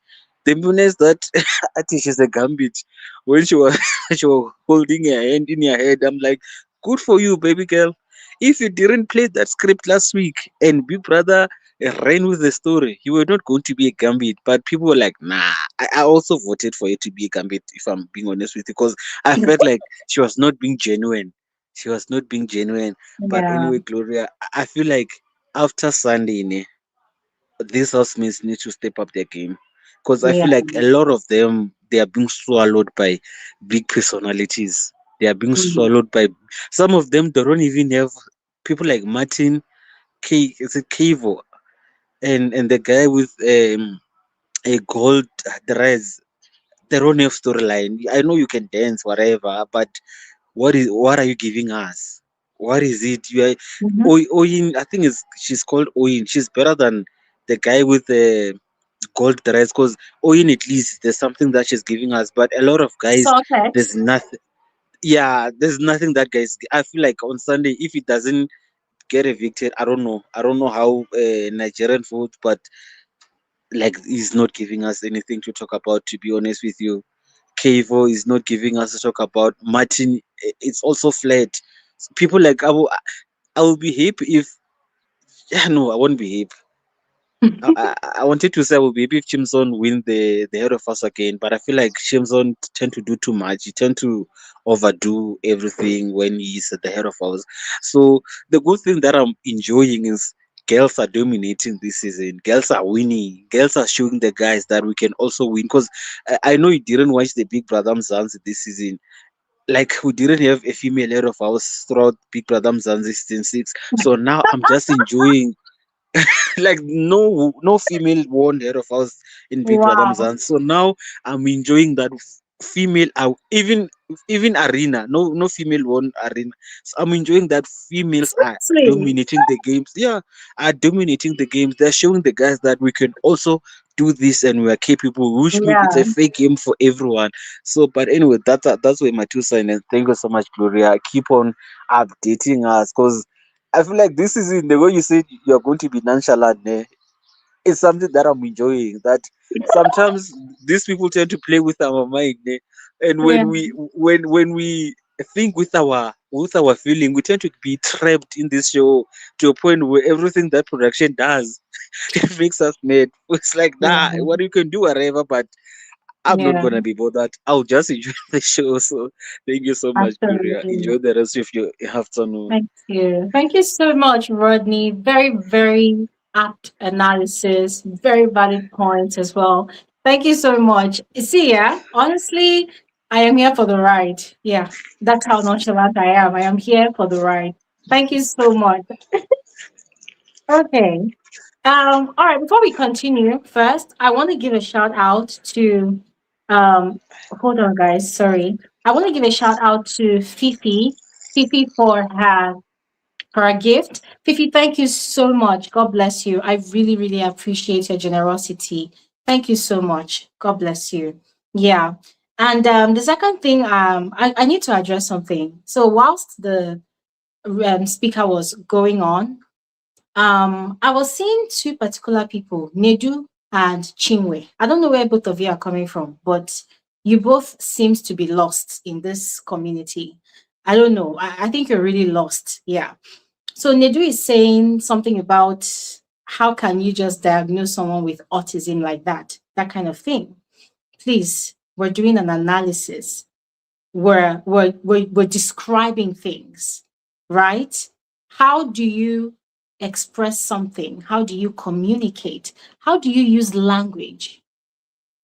The meanness that I think she's a gambit. When she was she was holding her hand in her head, I'm like, good for you, baby girl. If you didn't play that script last week and Big Brother ran with the story, you were not going to be a gambit. But people were like, nah. I also voted for it to be a gambit, if I'm being honest with you, because I felt like she was not being genuine. She was not being genuine. But Yeah. anyway, Gloria, I feel like after Sunday, these housemates need to step up their game. Because I Yeah. feel like a lot of them, they are being swallowed by big personalities. They are being Mhm. swallowed by some of them. They don't even have people like Martin is it Keivo, and the guy with a gold dress. They don't have storyline. I know you can dance, whatever, but what are you giving us? What is it? You are Mhm. Oyin. I think she's called Oyin. She's better than the guy with the gold dress, because Oyin, at least there's something that she's giving us. But a lot of guys, there's Sultex. nothing. Yeah, there's nothing that guys. I feel like on Sunday, if it doesn't get evicted, I don't know. I don't know how Nigerian vote, but like he's not giving us anything to talk about. To be honest with you, Keivo is not giving us to talk about. Martin, it's also flat. People like I will be happy if yeah, no, I won't be happy. I wanted to say I will be happy if Chimson win the head of us again, but I feel like Chimson tend to do too much. He tend to overdo everything when he's at the head of us. So the good thing that I'm enjoying is girls are dominating this season. Girls are winning. Girls are showing the guys that we can also win. Because I know you didn't watch the Big Brother Mzansi this season. Like we didn't have a female head of ours throughout Big Brother Mzansi season 6. So now I'm just enjoying like no female won head of house in Big Brother Wow. Mzansi. So now I'm enjoying that female even arena. No female won arena. So I'm enjoying that females are Seriously. dominating the games. Yeah, are dominating the games. They're showing the guys that we can also do this and we are capable, which means it's Yeah. a fake game for everyone. So but anyway, that's where my two cents. And thank you so much, Gloria. Keep on updating us because I feel like this is in the way you said you're going to be nonchalant. It's something that I'm enjoying. That sometimes these people tend to play with our mind, and Yeah. when we think with our feeling, we tend to be trapped in this show to a point where everything that production does it makes us mad. It's like Yeah. nah, what you can do whatever, but I'm not Yeah. gonna be bothered. I'll just enjoy the show. So thank you so much, Gloria. Absolutely. Enjoy the rest of your afternoon. Thank you. Thank you so much, Rodney. Very, very apt analysis, very valid points as well. Thank you so much. See, yeah, honestly, I am here for the ride. Yeah, that's how nonchalant I am. I am here for the ride. Thank you so much. Okay. All right, before we continue, first, I want to give a shout out to hold on guys, sorry. I want to give a shout out to Fifi. Fifi for her gift. Fifi, thank you so much. God bless you. I really, really appreciate your generosity. Thank you so much. God bless you. Yeah. And the second thing, I need to address something. So whilst the speaker was going on, I was seeing two particular people, Nedu and Chinwe. I don't know where both of you are coming from, but you both seems to be lost in this community. I don't know. I think you're really lost. Yeah. So Nedu is saying something about how can you just diagnose someone with autism like that? That kind of thing. Please, we're doing an analysis. We're describing things, right? How do you express something? How do you communicate? How do you use language?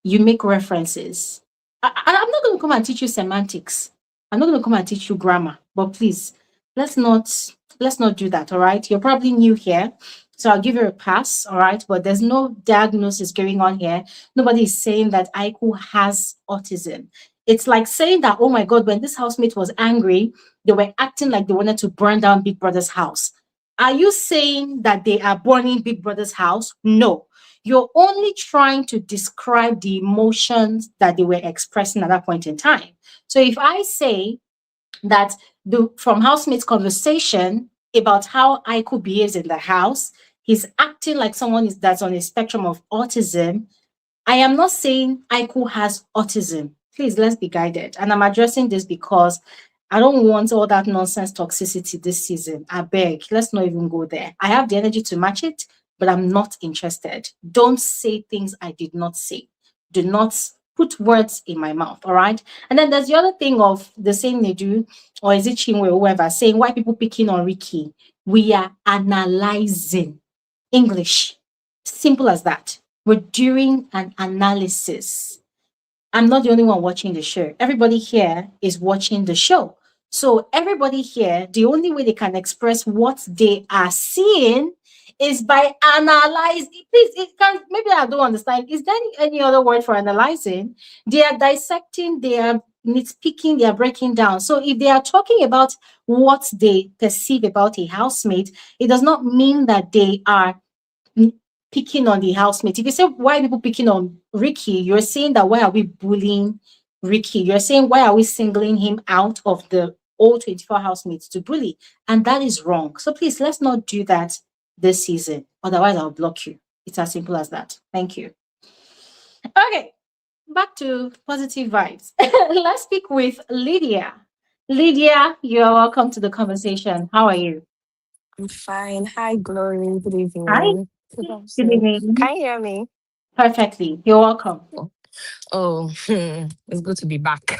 You make references. I'm not going to come and teach you semantics. I'm not going to come and teach you grammar. But please, let's not let's not do that. All right. You're probably new here. So I'll give you a pass. All right. But there's no diagnosis going on here. Nobody is saying that Aiku has autism. It's like saying that, oh my God, when this housemate was angry, they were acting like they wanted to burn down Big Brother's house. Are you saying that they are burning Big Brother's house? No. You're only trying to describe the emotions that they were expressing at that point in time. So if I say that from housemates conversation about how Aiko behaves in the house, he's acting like someone that's on a spectrum of autism. I am not saying Aiko has autism. Please, let's be guided. And I'm addressing this because I don't want all that nonsense toxicity this season. I beg, let's not even go there. I have the energy to match it, but I'm not interested. Don't say things I did not say. Do not put words in my mouth, all right? And then there's the other thing of the same Nedu, or is it Chinwe, or whoever, saying why people picking on Ricky. We are analyzing English. Simple as that. We're doing an analysis. I'm not the only one watching the show. Everybody here is watching the show. So everybody here, the only way they can express what they are seeing is by analyzing. Please, it can maybe I don't understand. Is there any other word for analyzing? They are dissecting, they are nitpicking, they are breaking down. So if they are talking about what they perceive about a housemate, it does not mean that they are picking on the housemate. If you say why are people picking on Ricky, you're saying that why are we bullying Ricky? You're saying why are we singling him out of the all 24 housemates to bully? And that is wrong. So please let's not do that this season. Otherwise, I'll block you. It's as simple as that. Thank you. Okay, back to positive vibes. Let's speak with Lydia. Lydia, you're welcome to the conversation. How are you? I'm fine. Hi, Glory. Good Hi. evening. Good evening. Can you hear me? Perfectly. You're welcome. Oh, it's good to be back.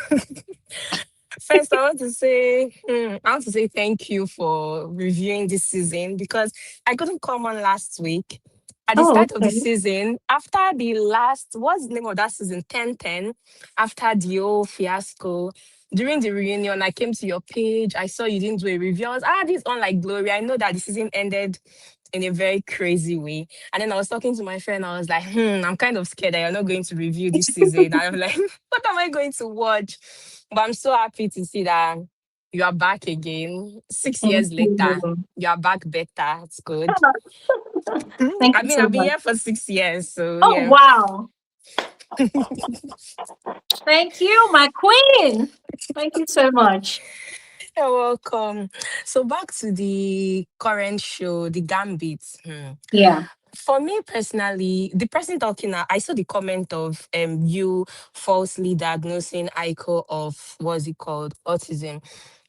First, I want to say thank you for reviewing this season because I couldn't come on last week. At the Oh, start of the okay. season, after the last, what's the name of that season? 10-10, after the old fiasco, during the reunion, I came to your page. I saw you didn't do a review. I was, this unlike Glory. I know that the season ended in a very crazy way. And then I was talking to my friend. I was like, I'm kind of scared that you're not going to review this season. And I'm like, what am I going to watch? But I'm so happy to see that you are back again. 6 years Thank later, you. you are back better. It's good. Thank I you mean, so I've been much. here for 6 years. So, Oh, yeah. wow. Thank you, my queen. Thank you so much. You're welcome. So back to the current show, the Gambits. Yeah. For me personally, the person talking now, I saw the comment of you falsely diagnosing Aiko of what's it called autism.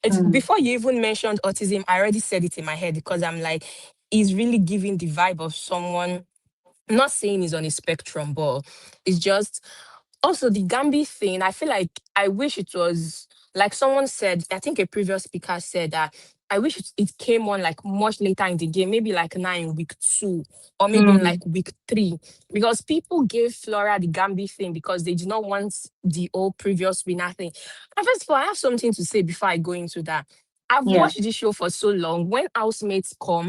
It's Mm. before you even mentioned autism, I already said it in my head because I'm like, he's really giving the vibe of someone. Not saying he's on a spectrum, but it's just also the Gambi thing. I feel like I wish it was like someone said. I think a previous speaker said that I wish it came on like much later in the game, maybe like now in week 2 or maybe in Mm. like week 3, because people gave Flora the Gambi thing because they did not want the old previous winner thing. And first of all, I have something to say before I go into that. I've Yeah. watched this show for so long. When housemates come,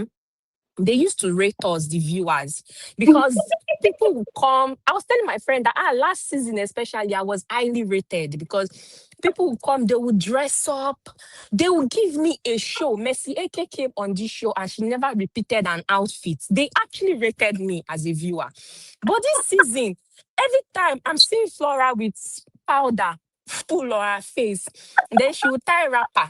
they used to rate us, the viewers, because people would come. I was telling my friend that last season, especially, I was highly rated because people would come, they would dress up, they would give me a show. Messi AK came on this show and she never repeated an outfit. They actually rated me as a viewer. But this season, every time I'm seeing Flora with powder full on her face, then she would tie wrapper.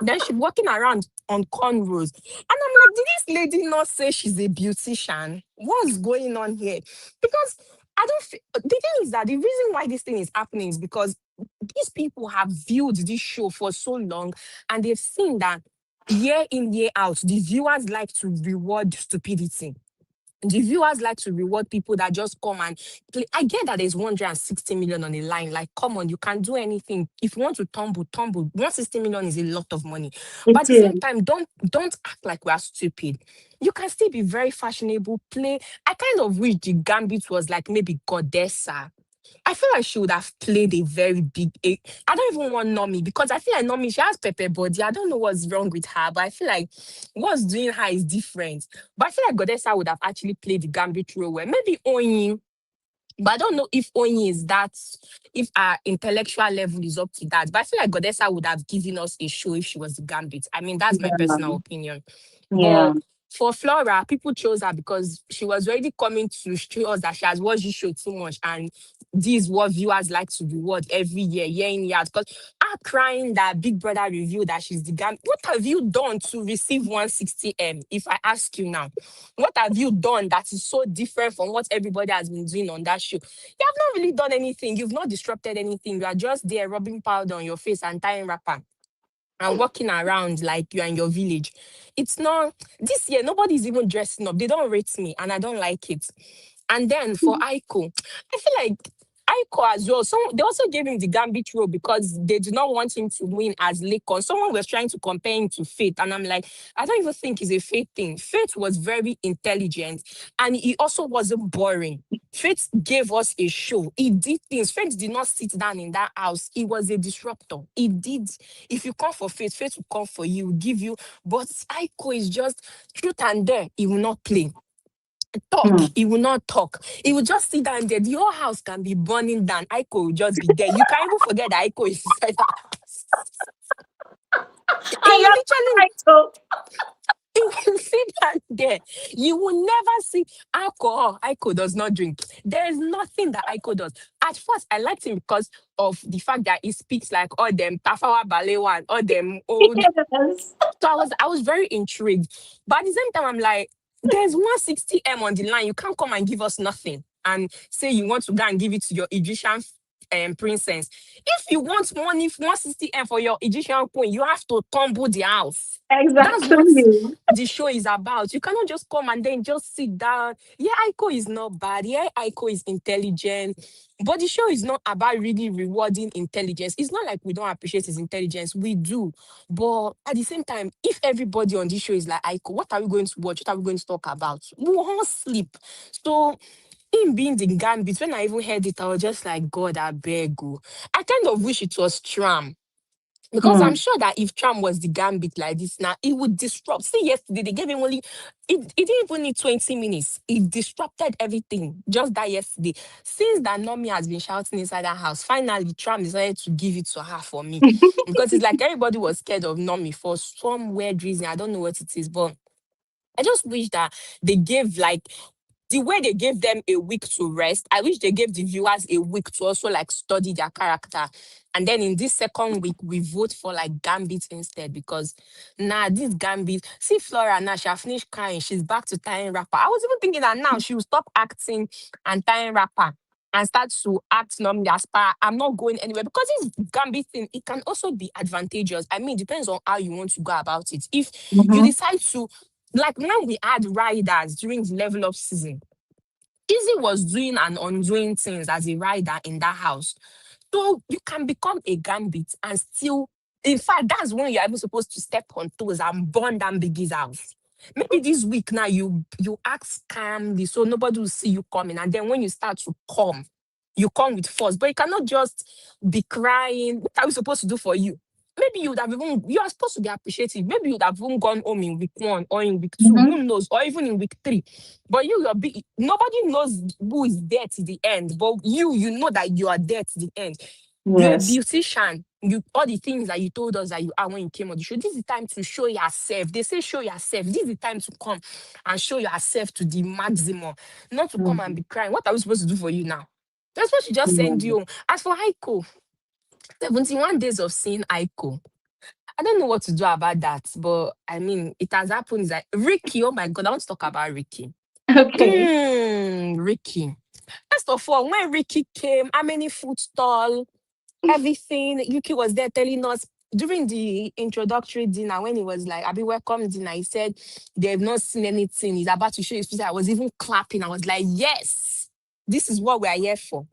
Then she's walking around on cornrows. And I'm like, did this lady not say she's a beautician? What's going on here? Because I don't feel, the thing is that the reason why this thing is happening is because these people have viewed this show for so long and they've seen that year in, year out, the viewers like to reward stupidity. The viewers like to reward people that just come and play. I get that there's 160 million on the line. Like, come on, you can do anything. If you want to tumble, tumble. 160 million is a lot of money. But at It the same is. time, don't act like we are stupid. You can still be very fashionable, play. I kind of wish the Gambit was like maybe Godessa. I feel like she would have played a very big. I don't even want Nomi because I feel like Nomi, she has pepper body. I don't know what's wrong with her, but I feel like what's doing her is different. But I feel like Godessa would have actually played the Gambit role well. Maybe Onyin, but I don't know if Onyi is that, if our intellectual level is up to that. But I feel like Godessa would have given us a show if she was the Gambit. I mean, that's my personal Yeah. opinion. Yeah. But for Flora, people chose her because she was already coming to show us that she has watched this show too much. And this is what viewers like to reward every year, year in, year out. Because I'm crying that Big Brother revealed that she's the Gambit. What have you done to receive 160M? If I ask you now, what have you done that is so different from what everybody has been doing on that show? You have not really done anything. You've not disrupted anything. You are just there rubbing powder on your face and tying wrapper and walking around like you're in your village. It's not this year, nobody's even dressing up. They don't rate me and I don't like it. And then for Aiko, I feel like Aiko as well. So they also gave him the Gambit role because they do not want him to win as Lakon. Someone was trying to compare him to Faith, and I'm like, I don't even think it's a Faith thing. Faith was very intelligent, and he also wasn't boring. Faith gave us a show. He did things. Faith did not sit down in that house. He was a disruptor. He did. If you come for Faith, Faith will come for you, will give you. But Aiko is just truth and dare. He will not play. Talk, Mm. he will not talk. He will just sit down there. The whole house can be burning down. Aiko will just be there. You can't even forget that Aiko is inside the house. He I will am literally right. So he will sit down there. You will never see alcohol. Aiko does not drink. There is nothing that Aiko does. At first, I liked him because of the fact that he speaks like all them Tafawa Balewa and all them old. yes. So I was very intrigued. But at the same time, I'm like, there's 160M on the line. You can't come and give us nothing and say you want to go and give it to your Egyptian princess. If you want money, 160M for your Egyptian queen, you have to tumble the house. That's what Exactly. the show is about. You cannot just come and then just sit down. Yeah, Aiko is not bad. Yeah, Aiko is intelligent. But the show is not about really rewarding intelligence. It's not like we don't appreciate his intelligence. We do. But at the same time, if everybody on this show is like Aiko, what are we going to watch? What are we going to talk about? We won't sleep. So him being the Gambit, when I even heard it, I was just like, God, I beg you. I kind of wish it was Tram. Because I'm Mm. sure that if Tram was the Gambit like this now, it would disrupt. See, yesterday they gave him only, it didn't even need 20 minutes. It disrupted everything just that yesterday. Since that Nomi has been shouting inside that house, finally Tram decided to give it to her for me. Because it's like everybody was scared of Nomi for some weird reason. I don't know what it is, but I just wish that they gave like the way they gave them a week to rest, I wish they gave the viewers a week to also like study their character. And then in this second week, we vote for like Gambit instead because this Gambit, see Flora now, she have finished crying. She's back to tying rapper. I was even thinking that now she will stop acting and tying rapper and start to act normally as per I'm not going anywhere because this Gambit thing, it can also be advantageous. I mean, it depends on how you want to go about it. If you decide to, like now we had riders during the level up season. Izzy was doing and undoing things as a rider in that house. So you can become a Gambit and still, in fact, that's when you're even supposed to step on toes and burn down Biggie's house. Maybe this week now you act calmly so nobody will see you coming. And then when you start to come, you come with force. But you cannot just be crying. What are we supposed to do for you? Maybe you would have even, you are supposed to be appreciative. Maybe you would have even gone home in week 1 or in week 2, who knows, or even in week 3. But nobody knows who is there to the end. But you know that you are there to the end. You're a Yes. beautician. All the things that you told us that you are when you came on the show. This is the time to show yourself. They say show yourself. This is the time to come and show yourself to the maximum. Not to come and be crying. What are we supposed to do for you now? That's what she just send you home. As for Aiko, 71 days of seeing Aiko. I don't know what to do about that, but I mean, it has happened. It's like Ricky, oh my God, I want to talk about Ricky. Okay. Ricky. First of all, when Ricky came, how many food stall, everything, Yuki was there telling us during the introductory dinner when he was like, I'll be welcome dinner. He said, they've not seen anything. He's about to show his face. I was even clapping. I was like, yes, this is what we are here for.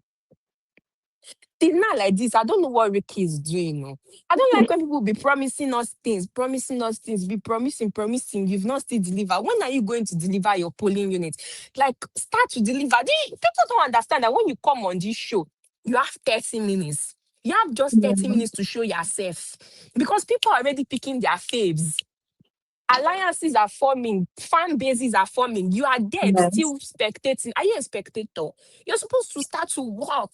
It's not like this. I don't know what Ricky is doing. No. I don't like when people be promising us things, be promising. You've not still delivered. When are you going to deliver your polling unit? Like, start to deliver. People don't understand that when you come on this show, you have 30 minutes. You have just 30 minutes to show yourself. Because people are already picking their faves. Alliances are forming, fan bases are forming. You are there still spectating. Are you a spectator? You're supposed to start to walk.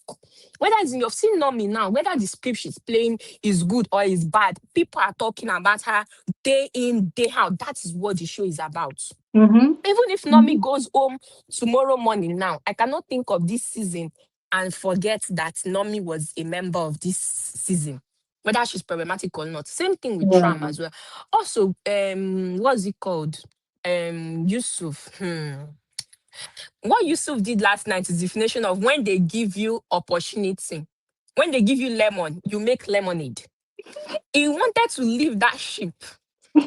Whether it's in your seen Nomi now, whether the script she's playing is good or is bad, people are talking about her day in, day out. That is what the show is about. Even if Nomi goes home tomorrow morning now, I cannot think of this season and forget that Nomi was a member of this season. Whether she's problematic or not. Same thing with Tram as well. Also, what's it called? Yusuf. What Yusuf did last night is definition of when they give you opportunity. When they give you lemon, you make lemonade. He wanted to leave that ship.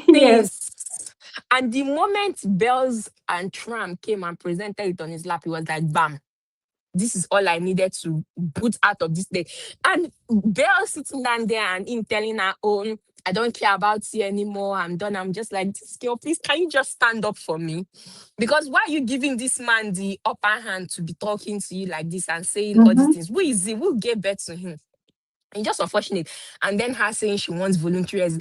Yes. And the moment Bells and Tram came and presented it on his lap, he was like, bam. This is all I needed to put out of this day. And Belle sitting down there and him telling her own, I don't care about you anymore. I'm done. I'm just like, this girl, please, can you just stand up for me? Because why are you giving this man the upper hand to be talking to you like this and saying all these things? Who is he? Who gave birth to him? And just unfortunate. And then her saying she wants volunteers.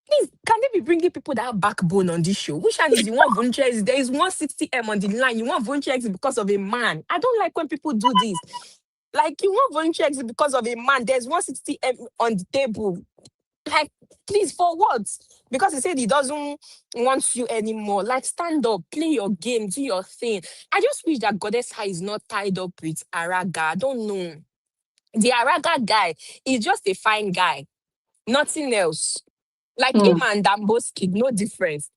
Please, can they be bringing people that have backbone on this show? Which one is you want volunteers? There is 160M on the line. You want volunteers because of a man. I don't like when people do this. Like, you want volunteers because of a man. There's 160M on the table. Like, please, for what? Because he said he doesn't want you anymore. Like, stand up, play your game, do your thing. I just wish that Goddess High is not tied up with Araga. I don't know. The Araga guy is just a fine guy. Nothing else. Like him and Dambo's kid, no difference.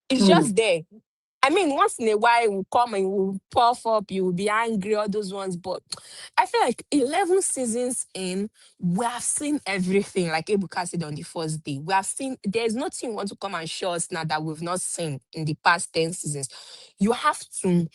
It's just there. I mean, once in a while, we'll come and we'll puff up, you'll be angry, all those ones. But I feel like 11 seasons in, we have seen everything, like Ebuka said on the first day. We have seen, there's nothing you want to come and show us now that we've not seen in the past 10 seasons. You have to,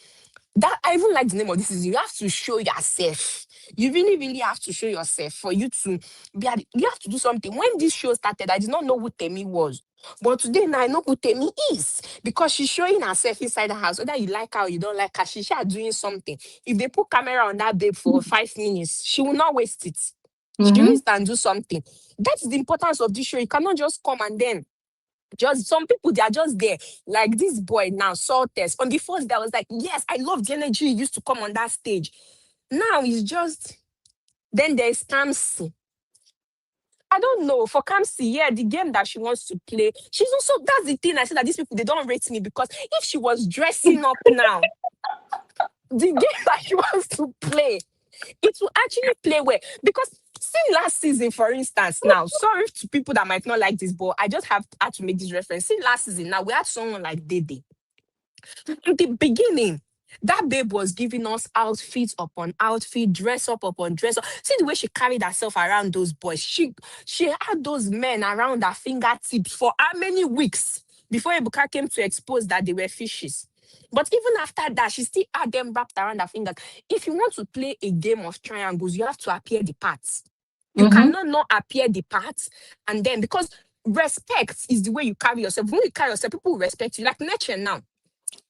I even like the name of this season, you have to show yourself. You really, really have to show yourself for you to you have to do something. When this show started, I did not know who Temi was. But today now I know who Temi is because she's showing herself inside the house. Whether you like her or you don't like her, she's doing something. If they put camera on that babe for 5 minutes, she will not waste it. She needs to do something. That's the importance of this show. You cannot just come and then just some people, they are just there. Like this boy now, Sultex. On the first day, I was like, yes, I love the energy he used to come on that stage. Now it's just, then there's Kamsi. I don't know. For Kamsi, yeah, the game that she wants to play, she's also, that's the thing I said, that these people, they don't rate me, because if she was dressing up now, the game that she wants to play, it will actually play well. Because see last season, for instance, now, sorry to people that might not like this, but I just had to make this reference. See last season, now we had someone like Dede. In the beginning, that babe was giving us outfit upon outfit, dress up upon dress up. See the way she carried herself around those boys. She had those men around her fingertips for how many weeks before Ebuka came to expose that they were fishes. But even after that, she still had them wrapped around her fingers. If you want to play a game of triangles, you have to appear the parts. You cannot not appear the parts, and then, because respect is the way you carry yourself. When you carry yourself, people will respect you. Like Nature now.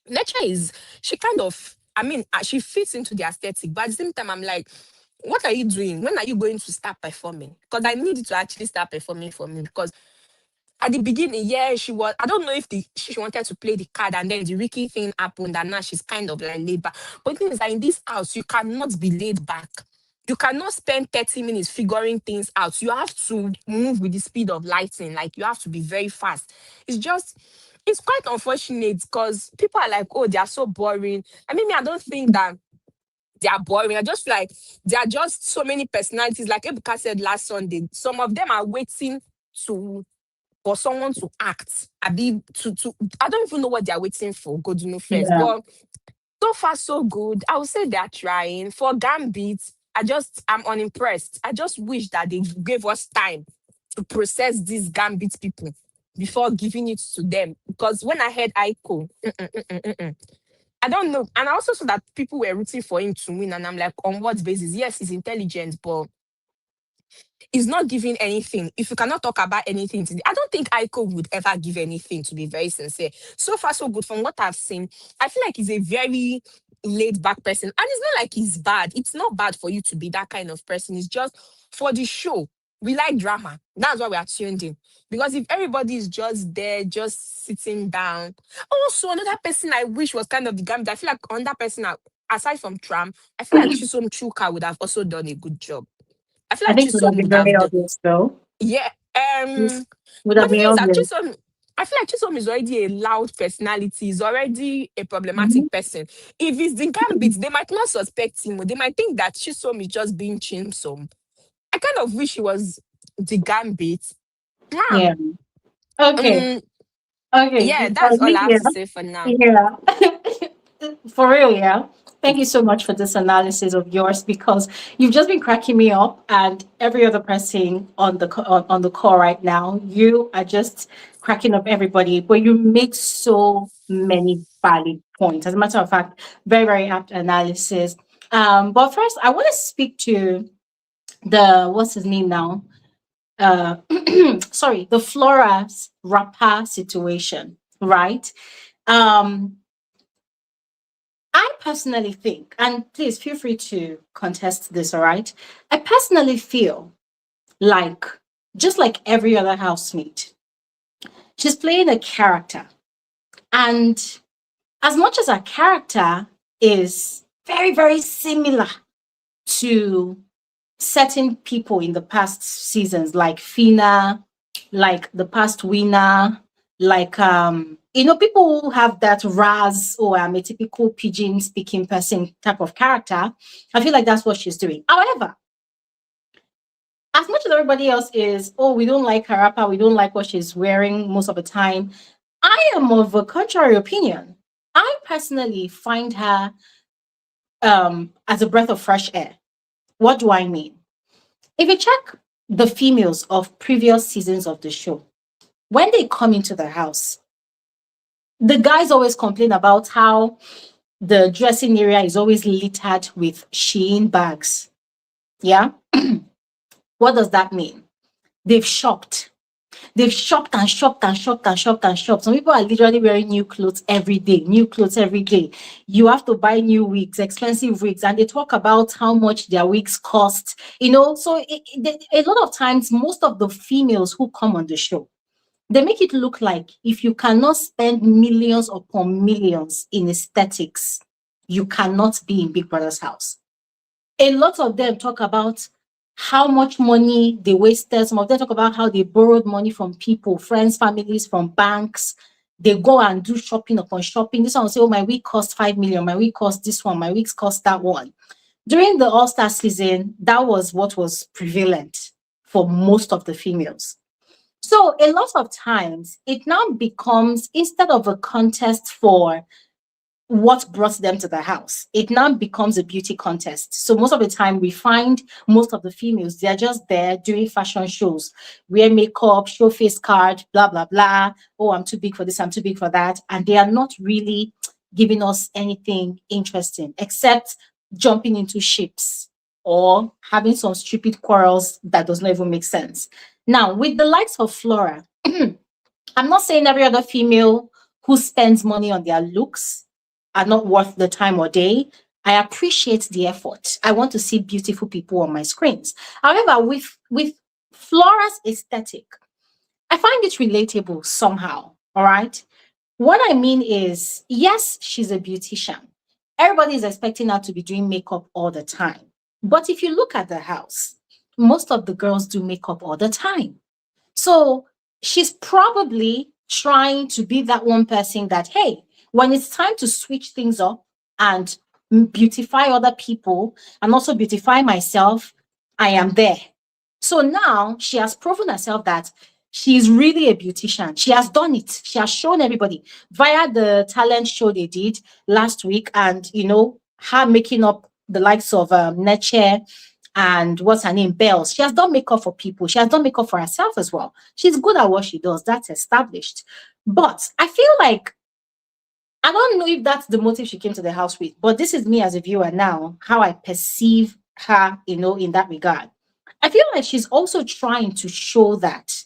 Nature is, she kind of, I mean, she fits into the aesthetic, but at the same time, I'm like, what are you doing? When are you going to start performing? Because I need you to actually start performing for me. Because at the beginning, yeah, she was, I don't know if she wanted to play the card, and then the Ricky thing happened, and now she's kind of like laid back. But the thing is that in this house, you cannot be laid back. You cannot spend 30 minutes figuring things out. You have to move with the speed of lighting. Like, you have to be very fast. It's quite unfortunate, because people are like, oh, they are so boring. I mean, I don't think that they are boring. I just feel like there are just so many personalities. Like Ebuka said last Sunday, some of them are waiting for someone to act. I don't even know what they are waiting for. Go do no first. Yeah. But so far, so good. I would say they are trying. For Gambit, I'm unimpressed. I just wish that they gave us time to process these Gambit people before giving it to them. Because when I heard Aiko, I don't know. And I also saw that people were rooting for him to win. And I'm like, on what basis? Yes, he's intelligent, but he's not giving anything. If you cannot talk about anything today, I don't think Aiko would ever give anything, to be very sincere. So far, so good. From what I've seen, I feel like he's a very laid back person. And it's not like he's bad. It's not bad for you to be that kind of person. It's just for the show. We like drama. That's why we are tuned in. Because if everybody is just there, just sitting down. Also, another person I wish was kind of the gambit. I feel like on that person, aside from Tram, I feel like Chimsom Chuka would have also done a good job. I feel I like think it would have Chimsom been would very have done. obvious, though. Yeah. It would But have the been thing is that obvious. Chimsom, I feel like Chimsom is already a loud personality. He's already a Mhm. problematic person. If it's the gambits, they might not suspect him. They might think that Chimsom is just being Chimsom. I kind of wish he was the gambit. Yeah. Okay. Okay. Yeah, For that's all me, I have to say for now. yeah. For real, yeah. Thank you so much for this analysis of yours, because you've just been cracking me up, and every other person on on the call right now, you are just cracking up everybody. But you make so many valid points. As a matter of fact, very very apt analysis. But first, I want to speak to the what's his name now? Sorry, the Flora's rapper situation, right? Um, I personally think, and please feel free to contest this, all right? I personally feel like, just like every other housemate, she's playing a character. And as much as her character is very, very similar to certain people in the past seasons, like Fina, like the past winner, like people who have that Raz, or I'm a typical pidgin speaking person type of character. I feel like that's what she's doing. However, as much as everybody else is, oh, we don't like her rapper, we don't like what she's wearing most of the time, I am of a contrary opinion. I personally find her as a breath of fresh air. What do I mean? If you check the females of previous seasons of the show, when they come into the house, the guys always complain about how the dressing area is always littered with Shein bags. Yeah? What does that mean? They've shopped. They've shopped and shopped and shopped and shopped and shopped. Some people are literally wearing new clothes every day, new clothes every day. You have to buy new wigs, expensive wigs, and they talk about how much their wigs cost. So a lot of times, most of the females who come on the show, they make it look like if you cannot spend millions upon millions in aesthetics, you cannot be in Big Brother's house. A lot of them talk about how much money they wasted. Some of them talk about how they borrowed money from people, friends, families, from banks. They go and do shopping upon shopping. This one will say, oh, my week cost 5 million, my week cost this one, my weeks cost that one. During the All-Star season, that was what was prevalent for most of the females. So a lot of times, it now becomes, instead of a contest for what brought them to the house, it now becomes a beauty contest. So most of the time, we find most of the females, they're just there doing fashion shows, wear makeup, show face card, blah, blah, blah. Oh, I'm too big for this, I'm too big for that. And they are not really giving us anything interesting, except jumping into ships or having some stupid quarrels that does not even make sense. Now, with the likes of Flora, I'm not saying every other female who spends money on their looks are not worth the time or day. I appreciate the effort. I want to see beautiful people on my screens. However, with Flora's aesthetic, I find it relatable somehow. All right. What I mean is, yes, she's a beautician. Everybody is expecting her to be doing makeup all the time. But if you look at the house, most of the girls do makeup all the time. So she's probably trying to be that one person that, hey, when it's time to switch things up and beautify other people and also beautify myself, I am there. So now she has proven herself that she's really a beautician. She has done it. She has shown everybody via the talent show they did last week, and her making up the likes of Neche and what's her name, Bells. She has done makeup for people. She has done makeup for herself as well. She's good at what she does. That's established. But I feel like, I don't know if that's the motive she came to the house with, but this is me as a viewer now, how I perceive her, in that regard. I feel like she's also trying to show that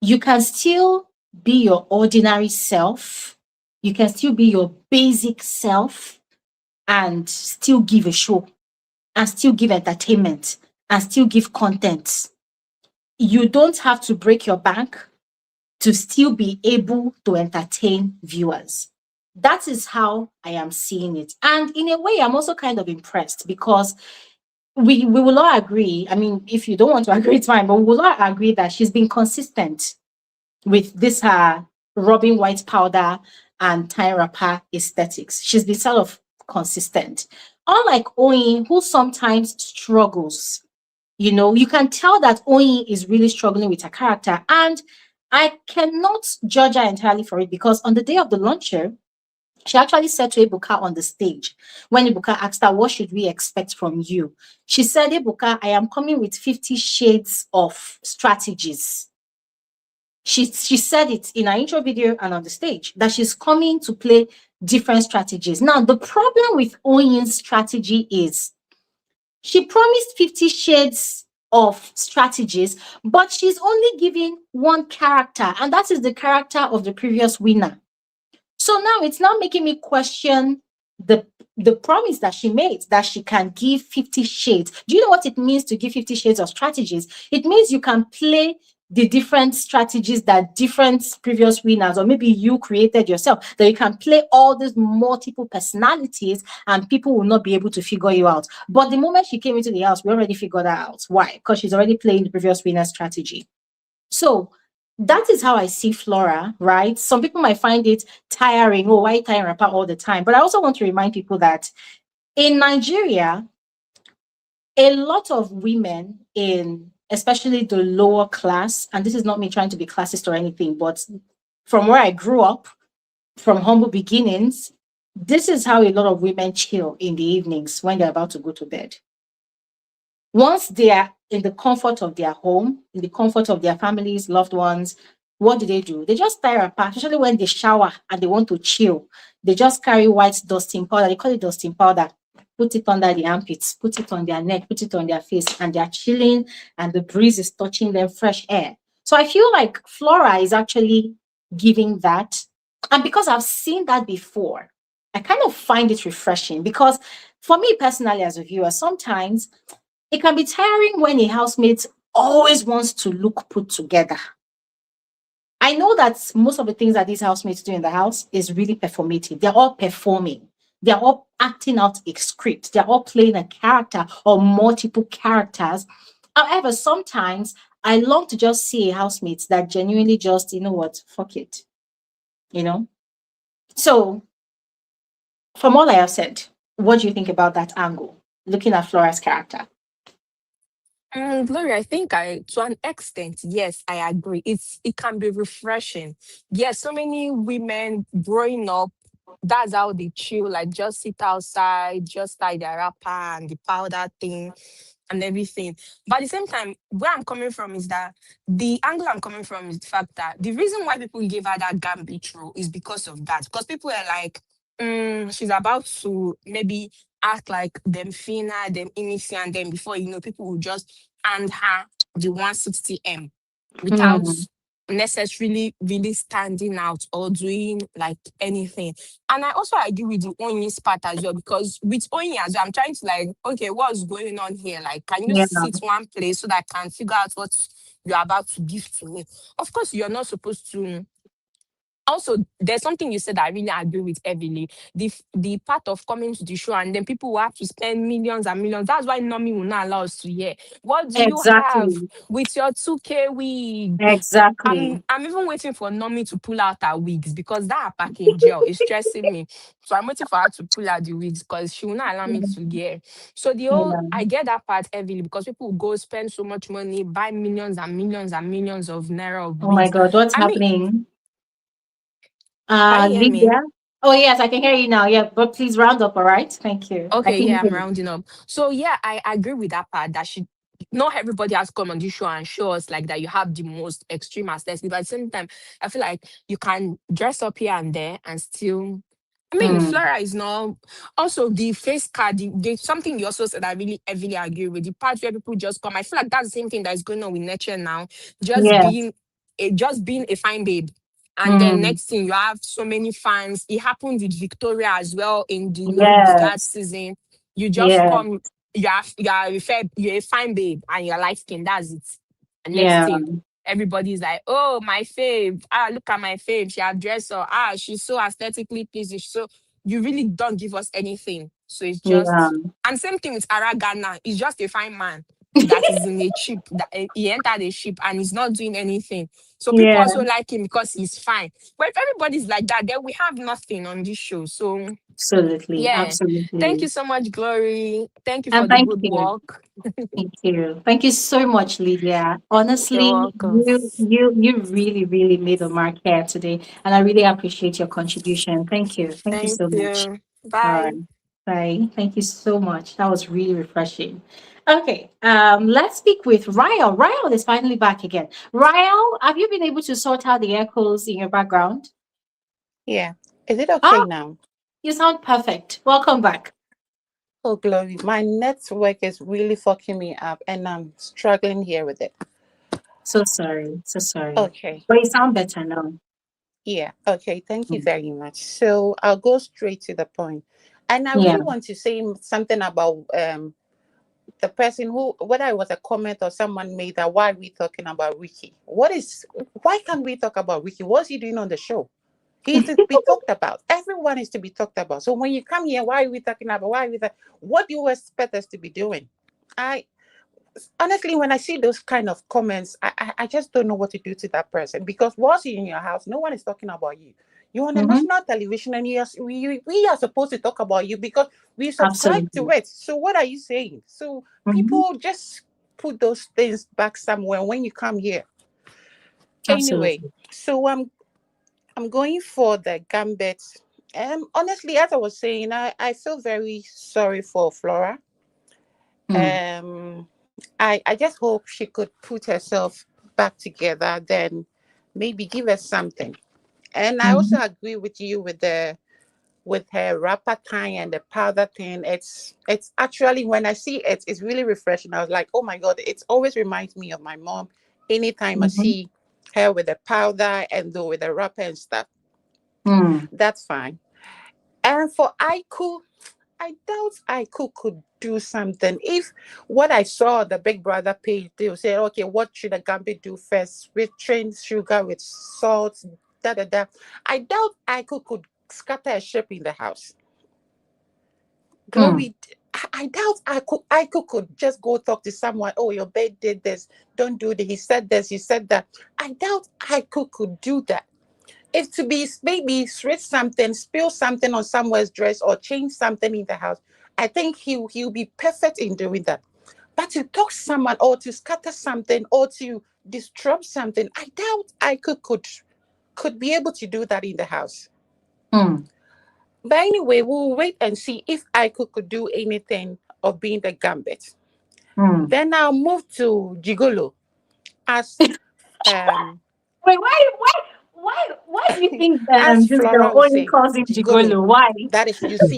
you can still be your ordinary self. You can still be your basic self and still give a show and still give entertainment and still give content. You don't have to break your bank to still be able to entertain viewers. That is how I am seeing it. And in a way, I'm also kind of impressed because we will all agree. I mean, if you don't want to agree, it's fine, but we will all agree that she's been consistent with this her rubbing white powder and tying wrapper aesthetics. She's been sort of consistent. Unlike Oyin, who sometimes struggles. You can tell that Oyin is really struggling with her character. And I cannot judge her entirely for it because on the day of the launcher, she actually said to Ebuka on the stage, when Ebuka asked her, what should we expect from you? She said, Ebuka, I am coming with 50 shades of strategies. She said it in her intro video and on the stage that she's coming to play different strategies. Now, the problem with Oyin's strategy is she promised 50 shades of strategies, but she's only giving one character, and that is the character of the previous winner. So now it's now making me question the promise that she made, that she can give 50 shades. Do you know what it means to give 50 shades of strategies? It means you can play the different strategies that different previous winners, or maybe you created yourself, that you can play all these multiple personalities and people will not be able to figure you out. But the moment she came into the house, we already figured her out. Why? Because she's already playing the previous winner's strategy. So that is how I see Flora, right? Some people might find it tiring. Oh, why tying wrapper all the time? But I also want to remind people that in Nigeria, a lot of women in especially the lower class, and this is not me trying to be classist or anything, but from where I grew up, from humble beginnings, this is how a lot of women chill in the evenings when they're about to go to bed. Once they are in the comfort of their home, in the comfort of their families, loved ones, what do? They just tie wrapper, especially when they shower and they want to chill. They just carry white dusting powder. They call it dusting powder. Put it under the armpits, put it on their neck, put it on their face, and they're chilling and the breeze is touching them, fresh air. So I feel like Flora is actually giving that. And because I've seen that before, I kind of find it refreshing because for me personally as a viewer, sometimes it can be tiring when a housemate always wants to look put together. I know that most of the things that these housemates do in the house is really performative. They're all performing. They're all acting out a script. They're all playing a character or multiple characters However, sometimes I long to just see a housemate that genuinely just, you know what, fuck it, you know. So, from all I have said, what do you think about that angle? Looking at Flora's character. Gloria, I think to an extent, yes, I agree. It can be refreshing. Yes, so many women growing up, that's how they chill, like just sit outside, just tie their wrapper and the powder thing and everything. But at the same time, where I'm coming from is that the angle I'm coming from is the fact that the reason why people gave her that gambit role is because of that. Because people are like, she's about to maybe act like them Fina, them Inisi, and then before you know, people will just hand her the 160M without Hmm. necessarily really standing out or doing like anything. And I also agree with the Onyi's part as well, because with Onyi as well, I'm trying to like, okay, what's going on here? Like, can you Yeah, sit one place so that I can figure out what you're about to give to me? Of course, you're not supposed to. Also, there's something you said I really agree with heavily. The part of coming to the show and then people will have to spend millions and millions. That's why Nomi will not allow us to hear. What do you have exactly. with your 2K wig? Exactly. I'm even waiting for Nomi to pull out her wigs because that packing gel is stressing me. So I'm waiting for her to pull out the wigs because she will not allow me to get. So the whole Yeah. I get that part heavily because people will go spend so much money, buy millions and millions and millions of naira of Oh my wigs. God, what's I mean, happening? can you hear me? Lydia. Oh yes, I can hear you now. Yeah, but please round up, all right? Thank you. I Okay, can yeah, hear I'm you. rounding up. So yeah, I agree with that part that not everybody has come on this show and show us like that you have the most extreme aesthetic. But at the same time, I feel like you can dress up here and there and still. I mean, Hmm. Flora is not. Also, the face card, something you also said I really heavily agree with. The part where people just come, I feel like that's the same thing that is going on with nature now. Just Yes. just being a fine babe. And then Hmm. next thing, you have so many fans. It happened with Victoria as well in the No Rules Guard Yes. season. You just Yeah. come, you're a fine babe and you're light skin. That's it. And next Yeah. thing, everybody's like, oh, my fave. Ah, look at my fave. She have dressed her. Ah, she's so aesthetically pleasing. So you really don't give us anything. So it's Yeah. just, and same thing with Aragana. He's just a fine man that is in a ship, that he entered a ship and he's not doing anything. So people Yeah. also like him because he's fine. But if everybody's like that, then we have nothing on this show. So Absolutely. yeah. Thank Absolutely. you so much, Glory. Thank you And for the thank good you. work. Thank you. Thank you so much, Lydia. You're Honestly, welcome. you really, really made a mark here today. And I really appreciate your contribution. Thank you. Thank you Thank so much. you. All Bye. right. Bye. Thank you so much. That was really refreshing. Okay. Let's speak with Ryle. Ryle is finally back again. Ryle, have you been able to sort out the echoes in your background? Yeah. Is it Ah, okay now? you sound perfect. Welcome back. Oh, Glory. My network is really fucking me up and I'm struggling here with it. So sorry. So sorry. Okay. But you sound better now. Yeah. Okay. Thank you Mm. very much. So I'll go straight to the point. And I Yeah. really want to say something about the person who, whether it was a comment or someone made that, why are we talking about Ricky? Why can't we talk about Ricky? What's he doing on the show? He's to be talked about. Everyone is to be talked about. So when you come here, why are we talking about? What do you expect us to be doing? I honestly, when I see those kind of comments, I just don't know what to do to that person because once you're in your house, no one is talking about you. You're on the Mm-hmm. national television and we are supposed to talk about you because we subscribe to Absolutely. it. So what are you saying? So Mm-hmm. people just put those things back somewhere when you come here. Anyway, Absolutely. so I'm going for the gambit. Honestly, as I was saying, I feel very sorry for Flora. Mm. I just hope she could put herself back together, then maybe give us something. And I also Mm-hmm. agree with you with her wrapper tie and the powder thing. It's actually when I see it, it's really refreshing. I was like, oh my god, it always reminds me of my mom. Anytime I Mm-hmm. see her with the powder and with the wrapper and stuff, Mm. that's fine. And for Aiku, I doubt I could do something. If what I saw on the Big Brother page, they will say, okay, what should a Gambit do first? With trained sugar, with salt, da da da. I doubt I could scatter a ship in the house. Mm. Glory, I doubt I could just go talk to someone. Oh, your bed did this. Don't do this. He said this. He said that. I doubt I could do that. If to be maybe switch something, spill something on someone's dress, or change something in the house, I think he'll be perfect in doing that. But to talk someone, or to scatter something, or to disrupt something, I doubt I could be able to do that in the house. Hmm. But anyway, we'll wait and see if I could do anything of being the gambit. Hmm. Then I'll move to Gigolo as um Wait, why do you think as this Flora girl will only say, calls him Gigolo. Gigolo? Why? That is Yusuf.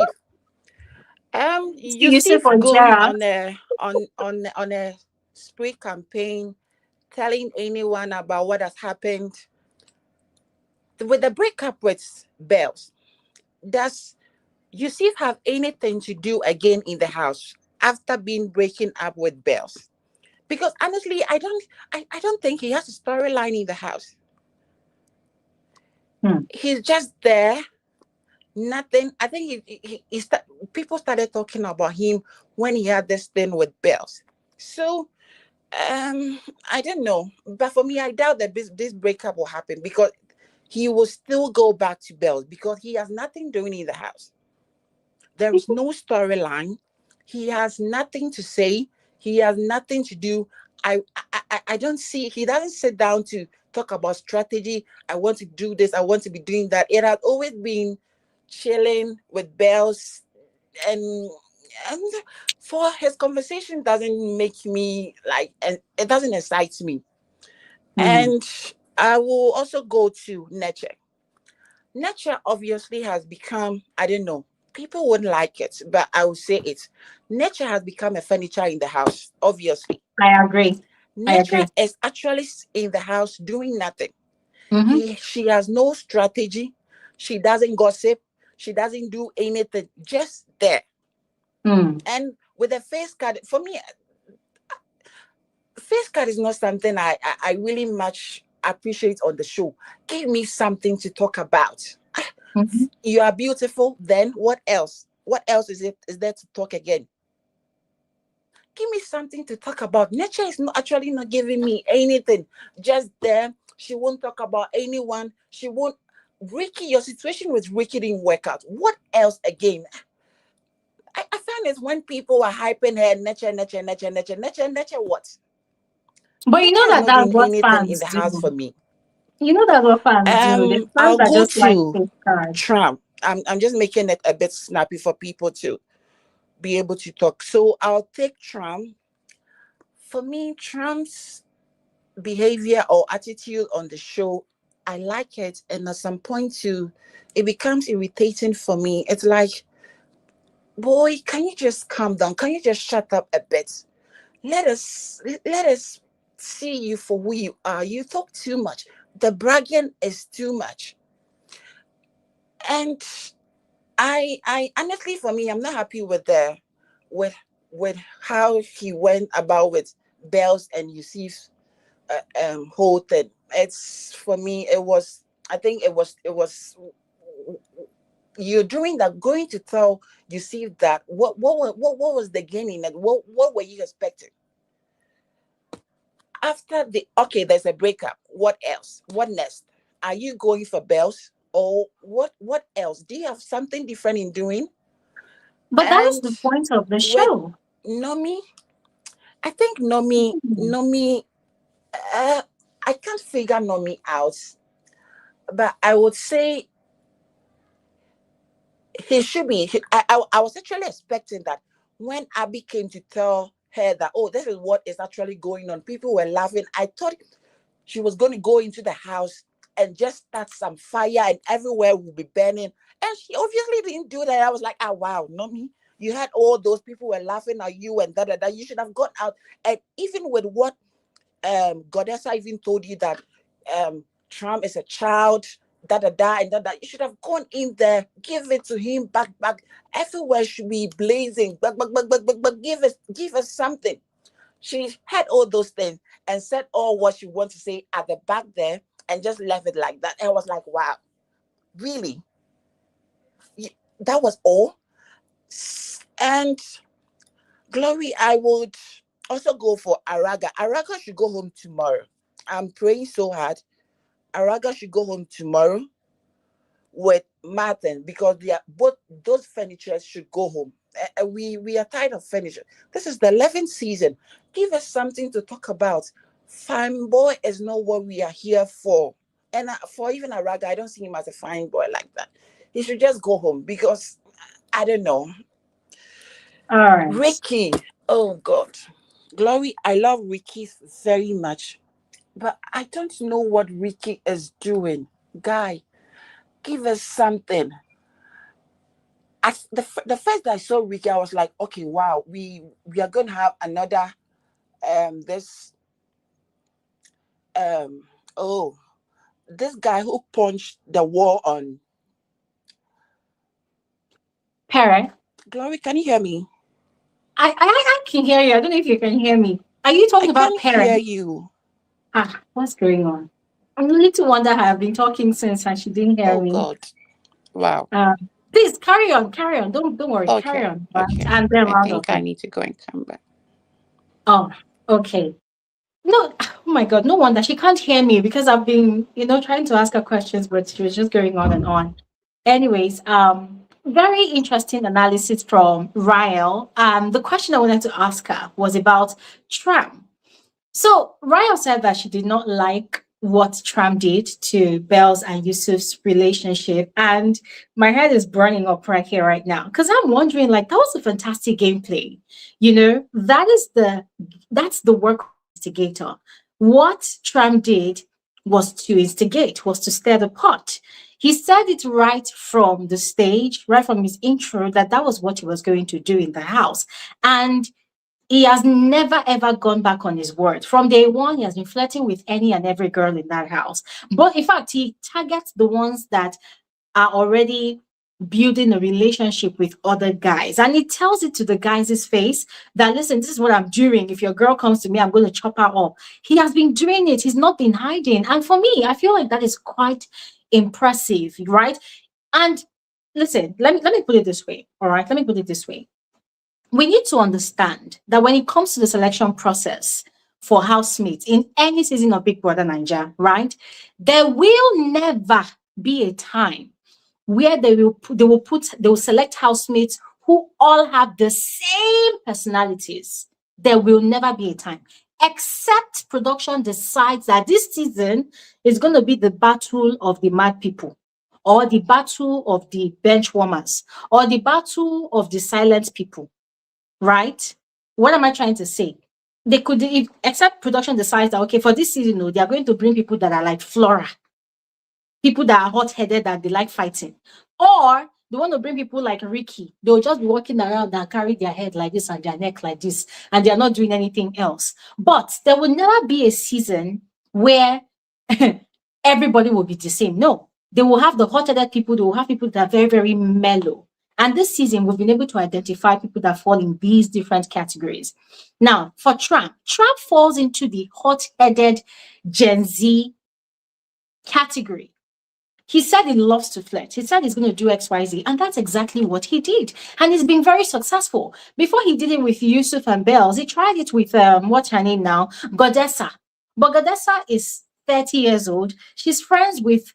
You say Yusuf for going Jara? on a spree campaign, telling anyone about what has happened with the breakup with Bells. Does Yusuf have anything to do again in the house after being breaking up with Bells? Because honestly, I don't think he has a storyline in the house. Hmm. He's just there. Nothing. I think people started talking about him when he had this thing with Bells. So I don't know. But for me, I doubt that this breakup will happen, because he will still go back to Bells, because he has nothing doing in the house. There is no storyline. He has nothing to say. He has nothing to do. I don't see. He doesn't sit down to talk about strategy. I want to do this. I want to be doing that. It has always been chilling with Bells, and for his conversation doesn't make me like, and it doesn't excite me. Hmm. And I will also go to Nature. Nature obviously has become, I don't know, people wouldn't like it, but I will say it. Nature has become a furniture in the house, obviously. I agree. I Nature agree. is actually in the house doing nothing. Mm-hmm. She has no strategy. She doesn't gossip. She doesn't do anything. Just there. Hmm. And with a face card, for me, face card is not something I really much appreciate on the show. Give me something to talk about. Mm-hmm. You are beautiful. Then what else? What else is there to talk again? Give me something to talk about. Nature is not actually not giving me anything. Just there. She won't talk about anyone. She won't. Ricky, your situation with Ricky didn't work out. What else again? I find it when people are hyping her, nature, what? But you Nature know is that not that's doing what anything in fans the house do. for me. You know that's what fans do. The fans I'll are go just like to fake cards. Tram. I'm just making it a bit snappy for people to be able to talk. So I'll take Tram. For me, Tram's behavior or attitude on the show, I like it. And at some point too, it becomes irritating for me. It's like, boy, can you just calm down? Can you just shut up a bit? Let us see you for who you are. You talk too much. The bragging is too much. And I honestly, for me, I'm not happy with with how he went about with Bells and Yusuf's whole thing. It's for me, it was. I think it was. You're doing that, going to tell Yusuf that what was the gain in it? What were you expecting? After the okay, there's a breakup. What else? What next? Are you going for Bells? Or what else? Do you have something different in doing? But that is And the point of the with show. Nomi, I think Nomi, uh, I can't figure Nomi out, but I would say he should be. I was actually expecting that when Abby came to tell her that, oh, this is what is actually going on. People were laughing. I thought she was going to go into the house and just start some fire and everywhere will be burning. And she obviously didn't do that. I was like, oh, wow, Nomi, you had all those people were laughing at you and that. You should have gone out. And even with what Goddessa even told you that Trump is a child, and that. You should have gone in there, give it to him, back. Everywhere should be blazing, but give us something. She had all those things and said all what she wanted to say at the back there and just left it like that. And I was like, wow, really? That was all? And Glory, I would also go for Araga. Araga should go home tomorrow. I'm praying so hard. Araga should go home tomorrow with Martin because they are both those furnitures should go home. We are tired of furniture. This is the 11th season. Give us something to talk about. Fine boy is not what we are here for. And for even Araga, I don't see him as a fine boy like that. He should just go home because I don't know. All right. Ricky, oh God. Glory, I love Ricky very much. But I don't know what Ricky is doing. Guy, give us something. The first I saw Ricky, I was like, okay, wow, we are going to have another this oh, this guy who punched the wall on Parent, Glory. Can you hear me? I can hear you. I don't know if you can hear me. Are you talking I about can't hear parent? you. What's going on? I'm really to wonder how I've been talking since and she didn't hear Oh me. God. Wow. Please carry on. Don't worry. Carry Okay. on. Right? Okay. And then I round think up. I need to go and come back. Oh, okay. No, oh my God, no wonder she can't hear me because I've been, trying to ask her questions, but she was just going on and on. Anyways, very interesting analysis from Rael. The question I wanted to ask her was about Tram. So Rael said that she did not like what Tram did to Belle's and Yusuf's relationship. And my head is burning up right here, right now. Because I'm wondering, like, that was a fantastic gameplay. That's the work of the instigator. What Tram did was to instigate, was to stir the pot. He said it right from the stage, right from his intro, that was what he was going to do in the house. And he has never ever gone back on his word. From day one, he has been flirting with any and every girl in that house. But in fact, he targets the ones that are already building a relationship with other guys. And he tells it to the guys' face that, listen, this is what I'm doing. If your girl comes to me, I'm going to chop her up. He has been doing it. He's not been hiding. And for me, I feel like that is quite impressive, right? And listen, let me put it this way. All right, let me put it this way. We need to understand that when it comes to the selection process for housemates in any season of Big Brother Naija, right, there will never be a time where they will select housemates who all have the same personalities. There will never be a time, except production decides that this season is going to be the battle of the mad people, or the battle of the bench warmers, or the battle of the silent people. Right? What am I trying to say? They could, except production decides that, okay, for this season, no, they are going to bring people that are like Flora, people that are hot-headed and they like fighting. Or they want to bring people like Ricky. They'll just be walking around and carry their head like this and their neck like this, and they're not doing anything else. But there will never be a season where everybody will be the same. No, they will have the hot-headed people. They will have people that are very, very mellow. And this season, we've been able to identify people that fall in these different categories. Now, for Tram falls into the hot-headed Gen Z category. He said he loves to flirt. He said he's going to do XYZ. And that's exactly what he did. And he's been very successful. Before he did it with Yusuf and Bells, he tried it with, what's her name now? Godessa. But Godessa is 30 years old. She's friends with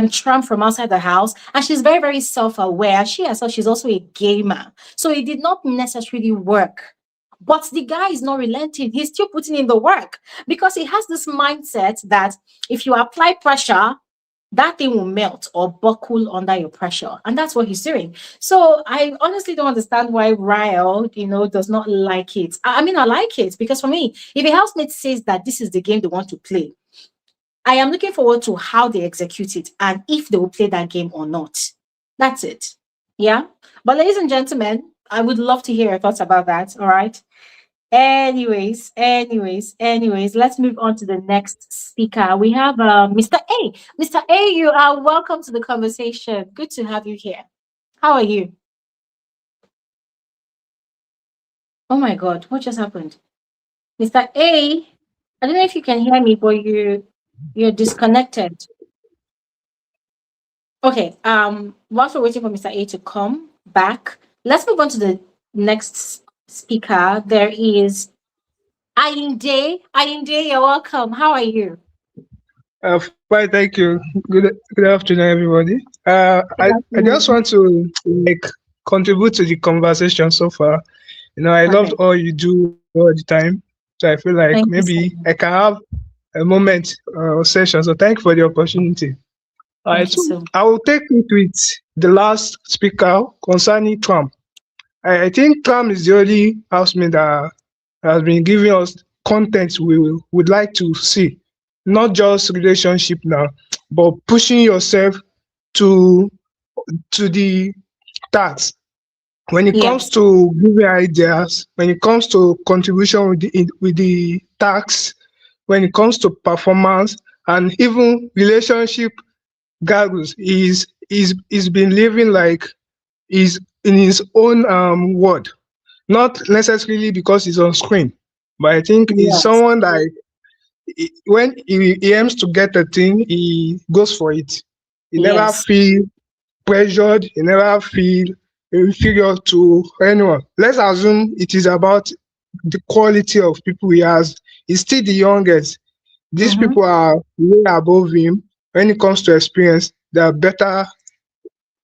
Tram from outside the house, and she's very, very self-aware. She herself, she's also a gamer. So it did not necessarily work. But the guy is not relenting. He's still putting in the work because he has this mindset that if you apply pressure, that thing will melt or buckle under your pressure. And that's what he's doing. So I honestly don't understand why Ryle, does not like it. I mean, I like it because for me, if a housemate says that this is the game they want to play, I am looking forward to how they execute it and if they will play that game or not. That's it. Yeah. But ladies and gentlemen, I would love to hear your thoughts about that. All right. Anyways, let's move on to the next speaker. We have Mr. A. Mr. A, you are welcome to the conversation. Good to have you here. How are you? Oh my God, what just happened? Mr. A, I don't know if you can hear me, but you're disconnected. Okay, whilst we're waiting for Mr. A to come back, let's move on to the next speaker. There is Ainde. Ainde, you're welcome. How are you? Fine, thank you. Good afternoon, everybody. Good I just afternoon. want to contribute to the conversation so far. I loved Okay. all you do all the time. So I feel like Thank you maybe so I much. can have a moment or session. So thank you for the opportunity. All right, Thank you so so much. I will take it with the last speaker concerning Tram. I think Tram is the only housemate that has been giving us content we would like to see, not just relationship now, but pushing yourself to the task. When it comes Yes. to giving ideas, when it comes to contribution with the tasks, when it comes to performance, and even relationship goggles, is been living like is in his own world, not necessarily because he's on screen, but I think he's Yes. someone that when he aims to get a thing, he goes for it. He never Yes. feel pressured, he never feel inferior to anyone. Let's assume it is about the quality of people he has. He's still the youngest. These Mm-hmm. people are way above him when it comes to experience. They are better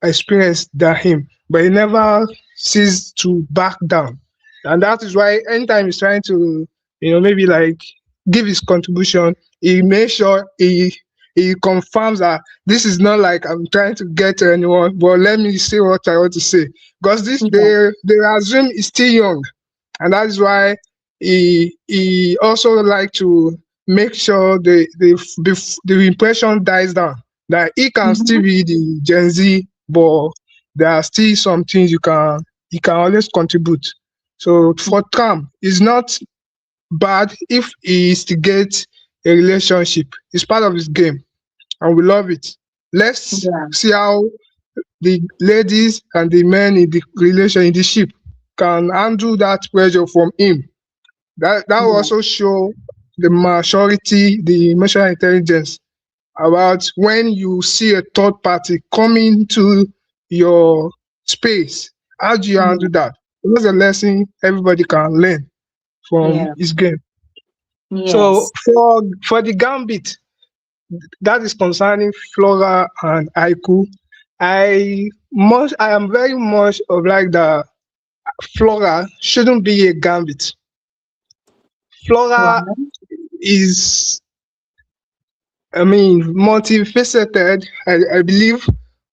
experienced than him, but he never ceased to back down. And that is why anytime he's trying to, maybe like give his contribution, he makes sure he confirms that this is not like I'm trying to get to anyone, but let me say what I want to say. Because this Yeah. they assume he's still young, and that is why he also like to make sure the impression dies down that he can still Mm-hmm. be the Gen Z, but there are still some things you can always contribute. So for Tram, it's not bad if he instigates a relationship. It's part of his game, and we love it. Let's Yeah. see how the ladies and the men in the relation in the ship can handle that pressure from him. That will Yeah. also show the maturity, the emotional intelligence about when you see a third party coming to your space. How do you Yeah. handle that? That's a lesson everybody can learn from Yeah. his game. So Yes. for the gambit, that is concerning Flora and Aiku. I am very much of like the Flora shouldn't be a gambit. Flora Wow. is, I mean, multifaceted, I believe,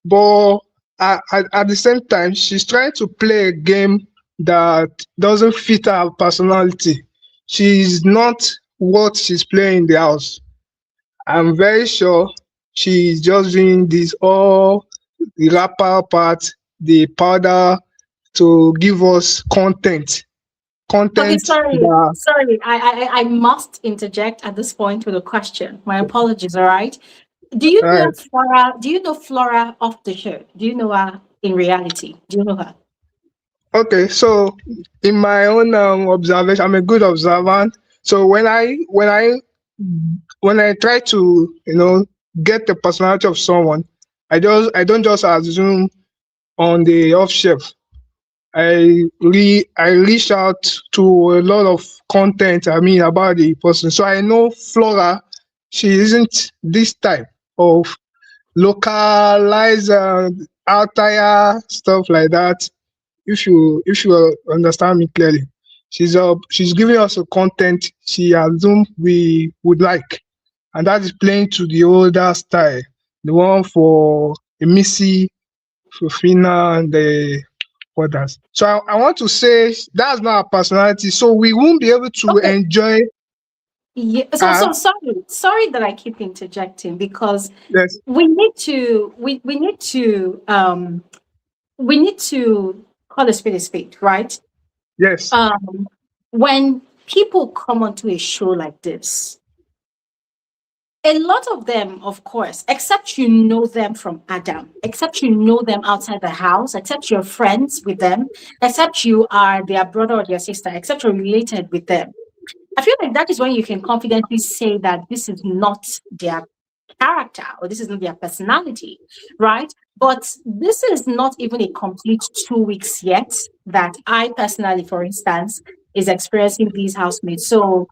but at the same time, she's trying to play a game that doesn't fit her personality. She's not what she's playing in the house. I'm very sure she's just doing this all the rapper part, the powder to give us Okay, content sorry. that Sorry. I must interject at this point with a question. My apologies, all right? Do you know right. Flora? Do you know Flora off the show? Do you know her in reality? Do you know her? Okay, so in my own observation, I'm a good observant. So when I try to get the personality of someone, I don't just assume on the off shelf. I reach out to a lot of content. I mean about the person. So I know Flora. She isn't this type of localized outlier stuff like that. If you understand me clearly, she's giving us a content she assumed we would like, and that is playing to the older style, the one for Emisi, Fufina, and the others. So I want to say that's not our personality, so we won't be able to Okay. enjoy Yeah. her. So sorry. Sorry that I keep interjecting because Yes, we need to call a spade, right? yes, Um, when people come onto a show like this, a lot of them, of course, except you know them from Adam, except you know them outside the house, except you're friends with them, except you are their brother or their sister, except you're related with them. I feel like that is when you can confidently say that this is not their character or this is not their personality, right? But this is not even a complete 2 weeks yet that I personally, for instance, is experiencing these housemates. So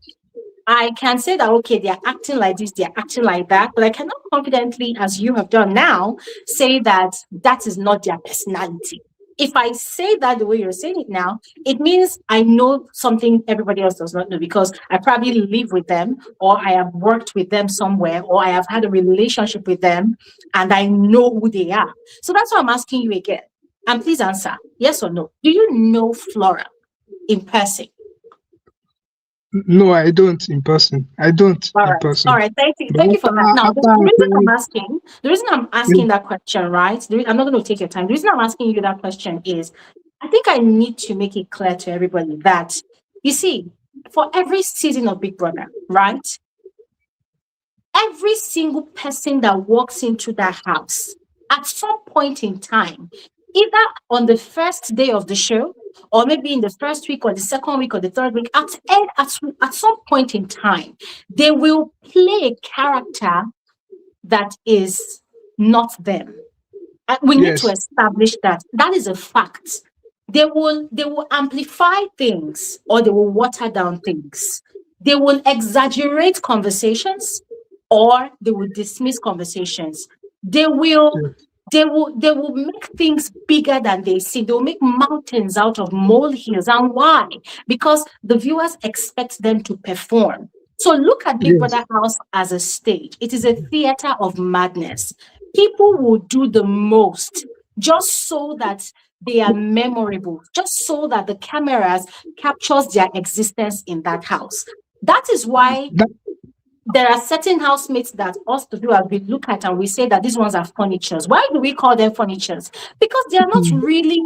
I can say that, okay, they are acting like this, they are acting like that, but I cannot confidently, as you have done now, say that that is not their personality. If I say that the way you're saying it now, it means I know something everybody else does not know because I probably live with them or I have worked with them somewhere or I have had a relationship with them and I know who they are. So that's why I'm asking you again. And please answer yes or no. Do you know Flora in person? No, I don't in person. I don't All in right. All person. right. Thank you. But Thank you for that. Now, after I heard, the reason I'm asking that question, right? I'm not going to take your time. The reason I'm asking you that question is I think I need to make it clear to everybody that, you see, for every season of Big Brother, right? Every single person that walks into that house at some point in time, either on the first day of the show, or maybe in the first week or the second week or the third week, at some point in time, they will play a character that is not them. And we need to yes, establish that. That is a fact. They will amplify things or they will water down things. They will exaggerate conversations or they will dismiss conversations. They will yes, they will make things bigger than they see. They'll make mountains out of molehills. And why? Because the viewers expect them to perform. So look at Big yes, Brother House as a stage. It is a theater of madness. People will do the most just so that they are memorable, just so that the cameras captures their existence in that house. That is why that, there are certain housemates that us to do as we look at and we say that these ones are furnitures. Why do we call them furnitures? Because they are not really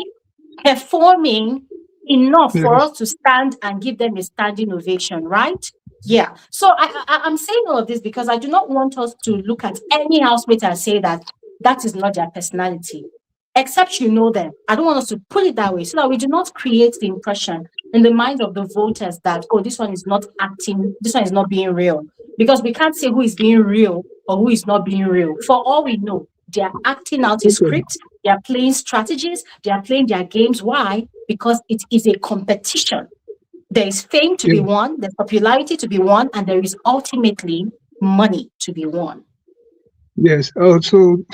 performing enough for yes, us to stand and give them a standing ovation, right? Yeah. So I'm saying all of this because I do not want us to look at any housemate and say that that is not their personality, except you know them. I don't want us to put it that way so that we do not create the impression in the mind of the voters that, oh, this one is not acting, this one is not being real. Because we can't say who is being real or who is not being real. For all we know, they are acting out a okay, script, they are playing strategies, they are playing their games. Why? Because it is a competition. There is fame to yeah, be won, there's popularity to be won, and there is ultimately money to be won. yes. So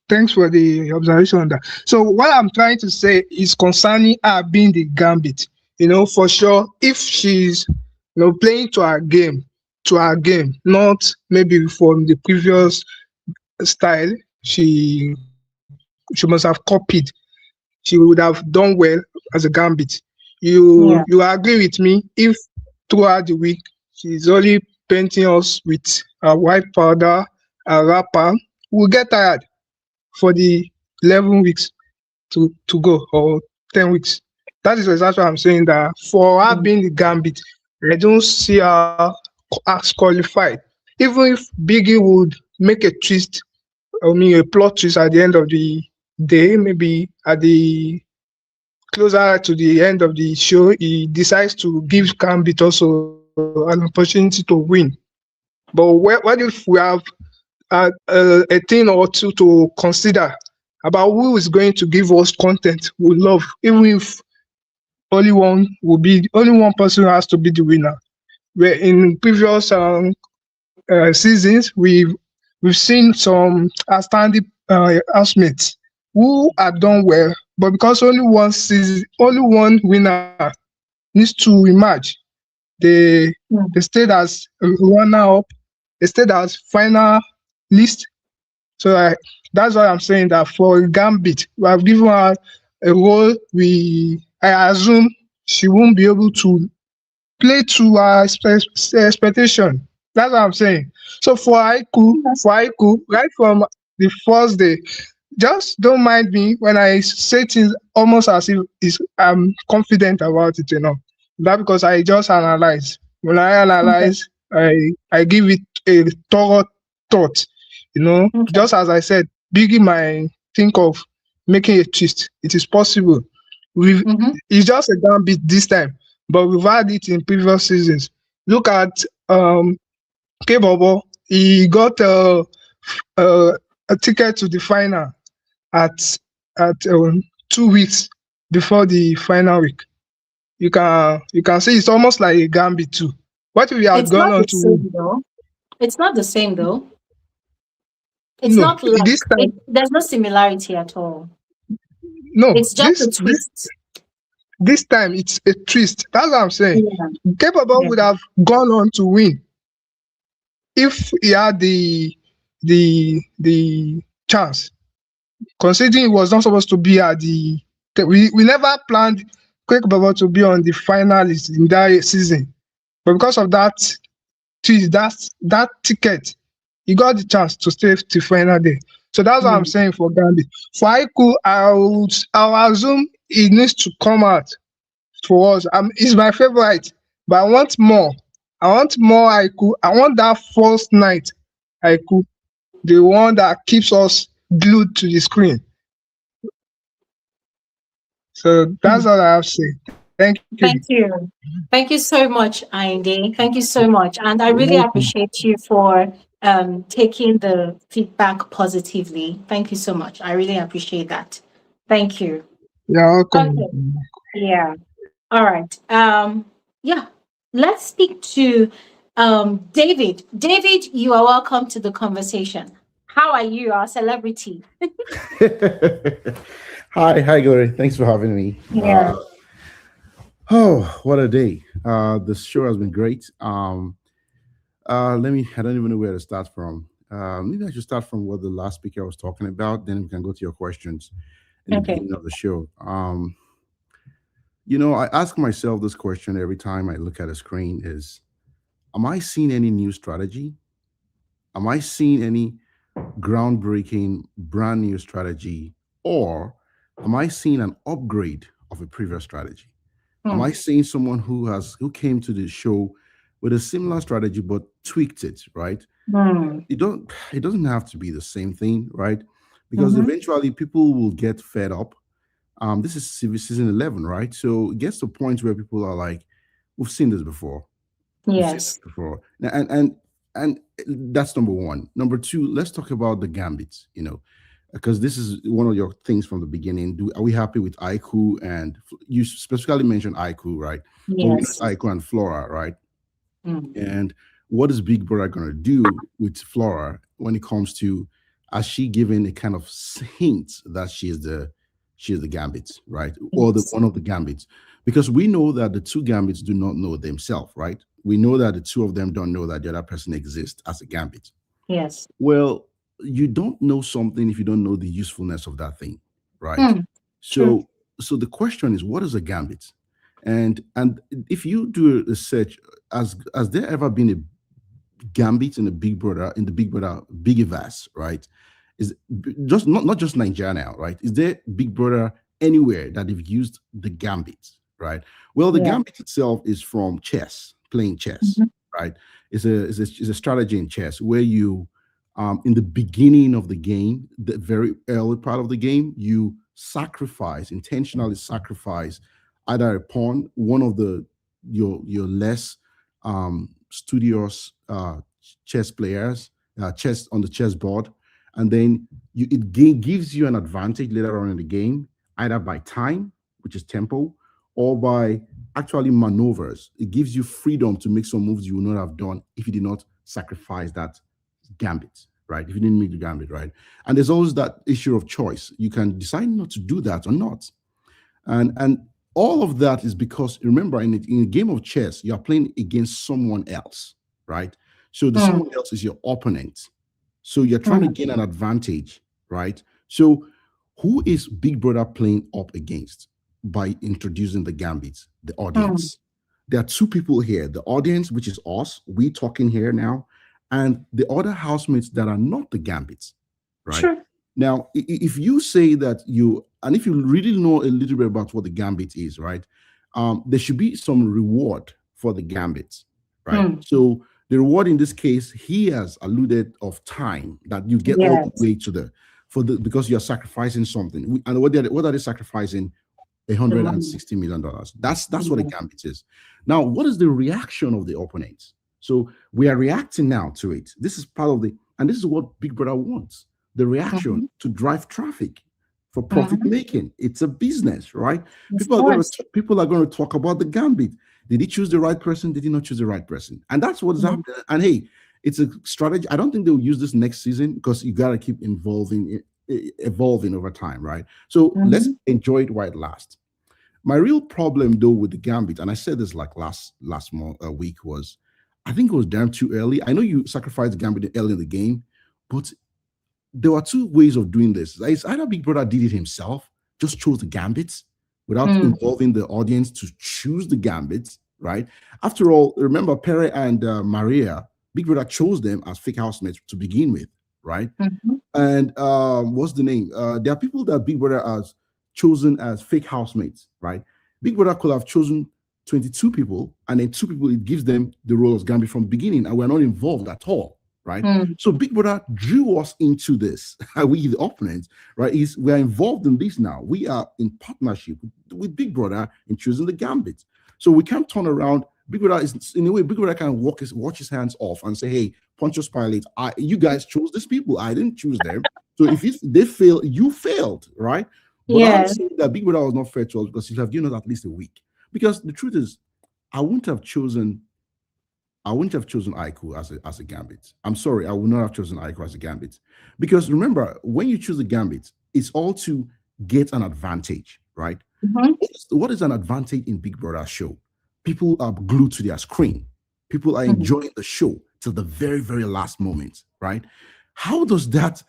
thanks for the observation on that. So what I'm trying to say is concerning her being the gambit. For sure, if she's playing to her game, not maybe from the previous style, she she must have copied. She would have done well as a gambit. Yeah. You agree with me if throughout the week she's only painting us with a white powder, a wrapper, we'll get tired for the 11 weeks to go or 10 weeks. That is exactly what I'm saying, that for her Mm. being the gambit, I don't see her as qualified. Even if Biggie would make a twist, a plot twist at the end of the day, maybe at the closer to the end of the show, he decides to give Gambit also an opportunity to win. But what if we have a thing or two to consider about who is going to give us content we love, even if only one person has to be the winner. Where in previous seasons, we've seen some outstanding housemates who have done well, but because only one winner needs to emerge. They Mm. they stayed as runner up, they stayed as final list. So that's why I'm saying that for Gambit, we have given her a role. I assume she won't be able to play to our expectation. That's what I'm saying. So for Haiku, right from the first day, just don't mind me when I say things almost as if I'm confident about it, That because I just analyze. When I Okay. analyze, I give it a thorough thought. Okay. Just as I said, Biggie might think of making a twist. It is possible. We've Mm-hmm. It's just a gambit this time, but we've had it in previous seasons. Look at Keivo. He got a ticket to the final, at 2 weeks before the final week. You can say it's almost like a gambit too. What if we had It's gone not on the to win? same though. It's not the same though. It's No, not like this time, there's no similarity at all. no, It's just a twist. this time it's a twist. That's what I'm saying. Yeah. Capable Yeah. would have gone on to win if he had the chance. Considering he was not supposed to be at we never planned Capable to be on the finalist in that season, but because of that twist, that ticket, he got the chance to stay to final day. So that's what I'm saying for Gambit. For Aiku, I'll assume he needs to come out for us. He's my favorite, but I want more. I want more Aiku. I want that first night Aiku, the one that keeps us glued to the screen. So that's all I have to say. Thank you. Thank you. Thank you so much, Ainde. Thank you so much. And I really appreciate you for taking the feedback positively. Thank you so much. I really appreciate that. Thank you. You're welcome. Okay. Yeah. All right. Yeah. Let's speak to David. David, you are welcome to the conversation. How are you, our celebrity? Hi, Glory. Thanks for having me. Yeah. Oh, what a day. The show has been great. I don't even know where to start from. Maybe I should start from what the last speaker was talking about, then we can go to your questions in the beginning of the show. I ask myself this question every time I look at a screen is, am I seeing any new strategy? Am I seeing any groundbreaking, brand new strategy? Or am I seeing an upgrade of a previous strategy? Am I seeing someone who came to the show with a similar strategy but tweaked it, right? It doesn't have to be the same thing, right? Because eventually people will get fed up. This is season 11, right? So it gets to a point where people are like, we've seen this before. Yes. And that's number one. Number two, let's talk about the gambits, because this is one of your things from the beginning. Are we happy with Aiku? And you specifically mentioned Aiku, right? Yes. Aiku and Flora, right? And what is Big Brother going to do with Flora when it comes to, has she given a kind of hint that she is the gambits, right? Or one of the gambits? Because we know that the two gambits do not know themselves, right? We know that the two of them don't know that the other person exists as a gambit. Yes. Well, you don't know something if you don't know the usefulness of that thing, right? So the question is, what is a gambit? And if you do a search, has there ever been a gambit in the Big Brother Bigiverse, right? Is just not just Nigeria now, right? Is there Big Brother anywhere that they've used the gambit, right? Well, the gambit itself is from chess, playing chess, right? It's a strategy in chess where you in the beginning of the game, the very early part of the game, you intentionally sacrifice either a pawn, one of your less studious chess players, chess on the chessboard, and then it gives you an advantage later on in the game, either by time, which is tempo, or by actually maneuvers. It gives you freedom to make some moves you would not have done if you did not sacrifice that gambit, right? If you didn't make the gambit, right? And there's always that issue of choice. You can decide not to do that or not. And all of that is because, remember, in a game of chess, you are playing against someone else, right? So the someone else is your opponent. So you're trying to gain an advantage, right? So who is Big Brother playing up against by introducing the gambits? The audience. There are two people here, the audience, which is us, we talking here now, and the other housemates that are not the gambits, right? Sure. Now, if you say that and if you really know a little bit about what the gambit is, right, there should be some reward for the gambits, right? So the reward in this case, he has alluded of time that you get all the way to because you're sacrificing something. And what are they sacrificing? $160 million. That's what a gambit is. Now, what is the reaction of the opponents? So we are reacting now to it. This is part of and this is what Big Brother wants. The reaction to drive traffic. for profit making. It's a business, right? Of People course. are going to talk about the gambit. Did he choose the right person? Did he not choose the right person? And that's what's happening. And hey, it's a strategy. I don't think they'll use this next season because you got to keep evolving over time, right? So let's enjoy it while it lasts. My real problem though with the gambit, and I said this like last week, was I think it was damn too early. I know you sacrificed the gambit early in the game, but there were two ways of doing this. It's either Big Brother did it himself, just chose the gambits without involving the audience to choose the gambits, right? After all, remember Pere and Maria, Big Brother chose them as fake housemates to begin with, right? And what's the name? There are people that Big Brother has chosen as fake housemates, right? Big Brother could have chosen 22 people, and then 2 people, it gives them the role as Gambit from the beginning, and we're not involved at all, right? So Big Brother drew us into this. We, the opponents, right? We are involved in this now. We are in partnership with Big Brother in choosing the Gambit. So we can't turn around. Big Brother is, in a way, Big Brother can wash his hands off and say, hey, Pontius Pilate, you guys chose these people. I didn't choose them. So if they fail, you failed, right? But I'm saying that Big Brother was not fair to us because he have given us at least a week. Because the truth is, I wouldn't have chosen Aiku as a gambit. I'm sorry, I would not have chosen Aiku as a gambit. Because remember, when you choose a gambit, it's all to get an advantage, right? What is an advantage in Big Brother show? People are glued to their screen. People are enjoying the show till the very, very last moment, right? How does that,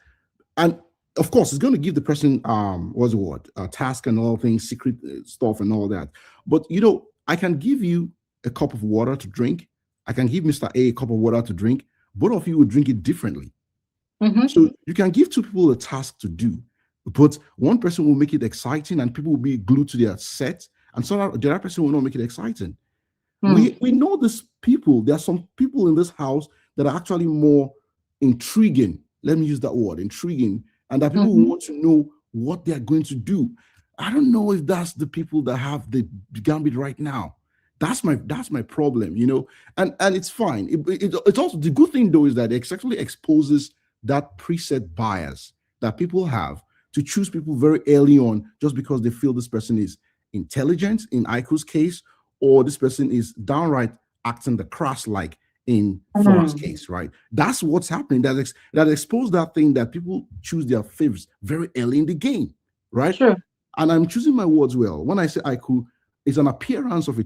and of course, it's going to give the person a task and all things, secret stuff and all that. But you know, I can give you a cup of water to drink. I can give Mr. A cup of water to drink. Both of you will drink it differently. So you can give 2 people a task to do, but one person will make it exciting and people will be glued to their set, and so the other person will not make it exciting. We know these people. There are some people in this house that are actually more intriguing. Let me use that word, intriguing. And that people want to know what they are going to do. I don't know if that's the people that have the gambit right now. That's my problem, you know. And it's fine. It's also the good thing though is that it actually exposes that preset bias that people have to choose people very early on just because they feel this person is intelligent in Aiku's case, or this person is downright acting the crass like in Flor's case, right? That's what's happening. That exposed that thing that people choose their favorites very early in the game, right? Sure. And I'm choosing my words well. When I say Aiku, it's an appearance of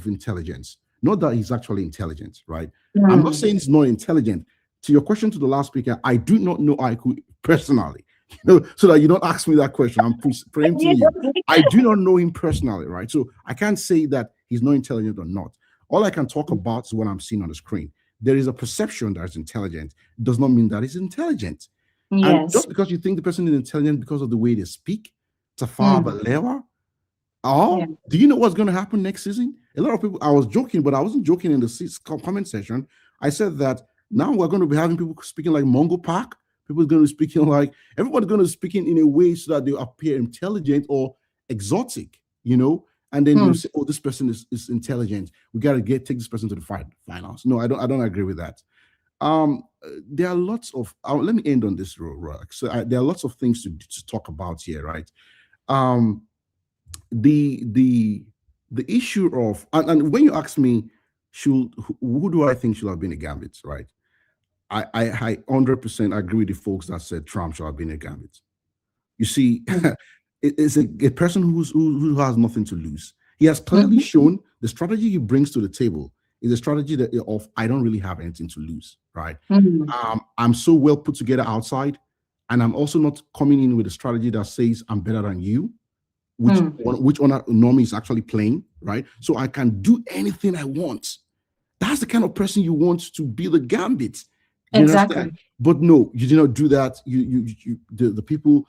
intelligence, not that he's actually intelligent, right? I'm not saying he's not intelligent. To your question to the last speaker, I do not know Aiku personally, you know, so that you don't ask me that question. I'm preempting you. I do not know him personally, right? So I can't say that he's not intelligent or not. All I can talk about is what I'm seeing on the screen. There is a perception that is intelligent. It does not mean that it's intelligent. And just because you think the person is intelligent because of the way they speak, Tafar Balewa, do you know what's going to happen next season? A lot of people, I was joking, but I wasn't joking in the comment section. I said that now we're going to be having people speaking like Mongo Park. People are going to be speaking like, everybody's going to be speaking in a way so that they appear intelligent or exotic, you know? And then you say, oh, this person is intelligent. We got to take this person to the finals. No, I don't agree with that. There are lots of, let me end on this, Rock. So there are lots of things to talk about here, right? The issue of, and when you ask me, who do I think should have been a Gambit, right? I 100% agree with the folks that said Tram should have been a Gambit. You see, it's a person who has nothing to lose. He has clearly shown the strategy he brings to the table is a strategy of I don't really have anything to lose, right? I'm so well put together outside, and I'm also not coming in with a strategy that says I'm better than you, which Normie is actually playing, right? So I can do anything I want. That's the kind of person you want to be the Gambit. Exactly. Understand? But no, you did not do that. The people,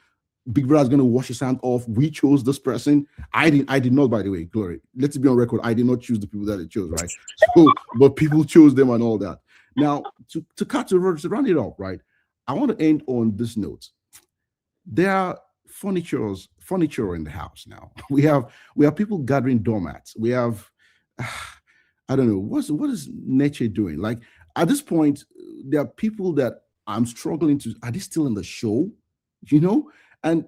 Big Brother is going to wash his hand off. We chose this person. I did not, by the way, Glory. Let's be on record. I did not choose the people that they chose, right? So, but people chose them and all that. Now, to round it up, right? I want to end on this note. There are furniture in the house now. We have people gathering doormats. We have, I don't know, what is nature doing? Like at this point, there are people that I'm struggling to. Are they still in the show? You know, and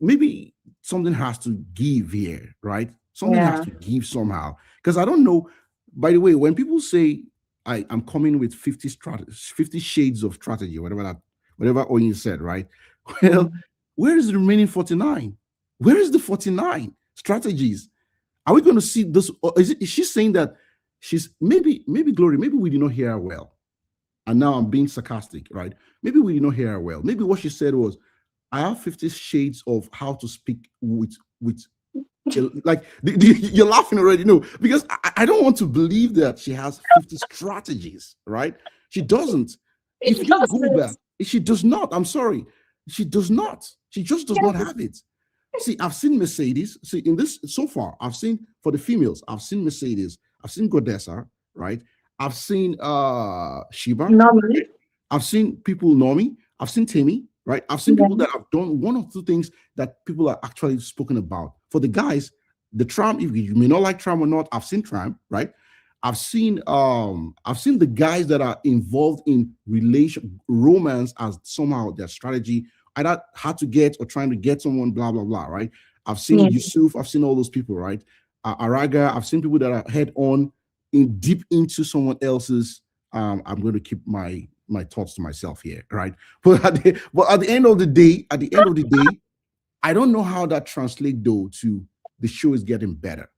maybe something has to give here, right? Something has Yeah. to give somehow. Because I don't know. By the way, when people say I'm coming with 50 shades of strategy, whatever Oyin said, right? Well, Mm. where is the remaining 49? Where is the 49 strategies? Are we going to see this? Or is she saying that she's maybe Glory? Maybe we did not hear her well, and now I'm being sarcastic, right? Maybe we did not hear her well. Maybe what she said was, "I have 50 shades of how to speak with." Like you're laughing already, no? Because I don't want to believe that she has 50 strategies, right? She doesn't. If It you go back, doesn't. she does not. I'm sorry, she does not. She just does not have it. See, I've seen Mercedes. See, in this so far, I've seen for the females, I've seen Mercedes, I've seen Godessa, right? I've seen Shiba, Normally. I've seen people know me, I've seen Timmy, right? I've seen Yeah. people that have done one or two things that people are actually spoken about. For the guys, the Tram, if you may not like Tram or not, I've seen Tram, right? I've seen the guys that are involved in romance as somehow their strategy, either hard to get or trying to get someone, blah blah blah, right? I've seen Yeah. Yusuf, I've seen all those people, right? Araga, I've seen people that are head on in deep into someone else's. I'm going to keep my thoughts to myself here, right? But at the end of the day, I don't know how that translates though to the show is getting better.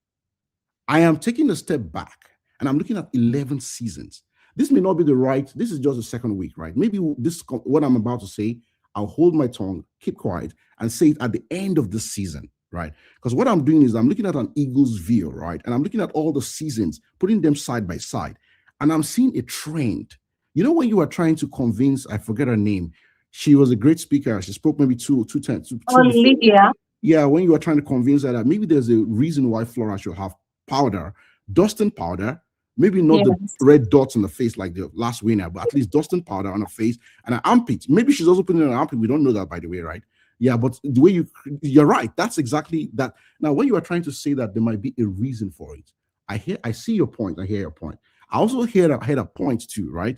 I am taking a step back and I'm looking at 11 seasons. This may not be the right, this is just the second week, right? Maybe what I'm about to say, I'll hold my tongue, keep quiet, and say it at the end of the season, right? Because what I'm doing is I'm looking at an eagle's view, right? And I'm looking at all the seasons, putting them side by side, and I'm seeing a trend. You know, when you are trying to convince, I forget her name, she was a great speaker. She spoke maybe two times. Olivia. Yeah, when you are trying to convince her that maybe there's a reason why Flora should have powder, dusting powder, maybe not the Yes. red dots on the face like the last winner, but at least dusting powder on her face and an armpit. Maybe she's also putting in an armpit. We don't know that, by the way, right? Yeah, but the way you're right. That's exactly that. Now, when you are trying to say that there might be a reason for it, I see your point. I hear your point. I also hear a point too, right?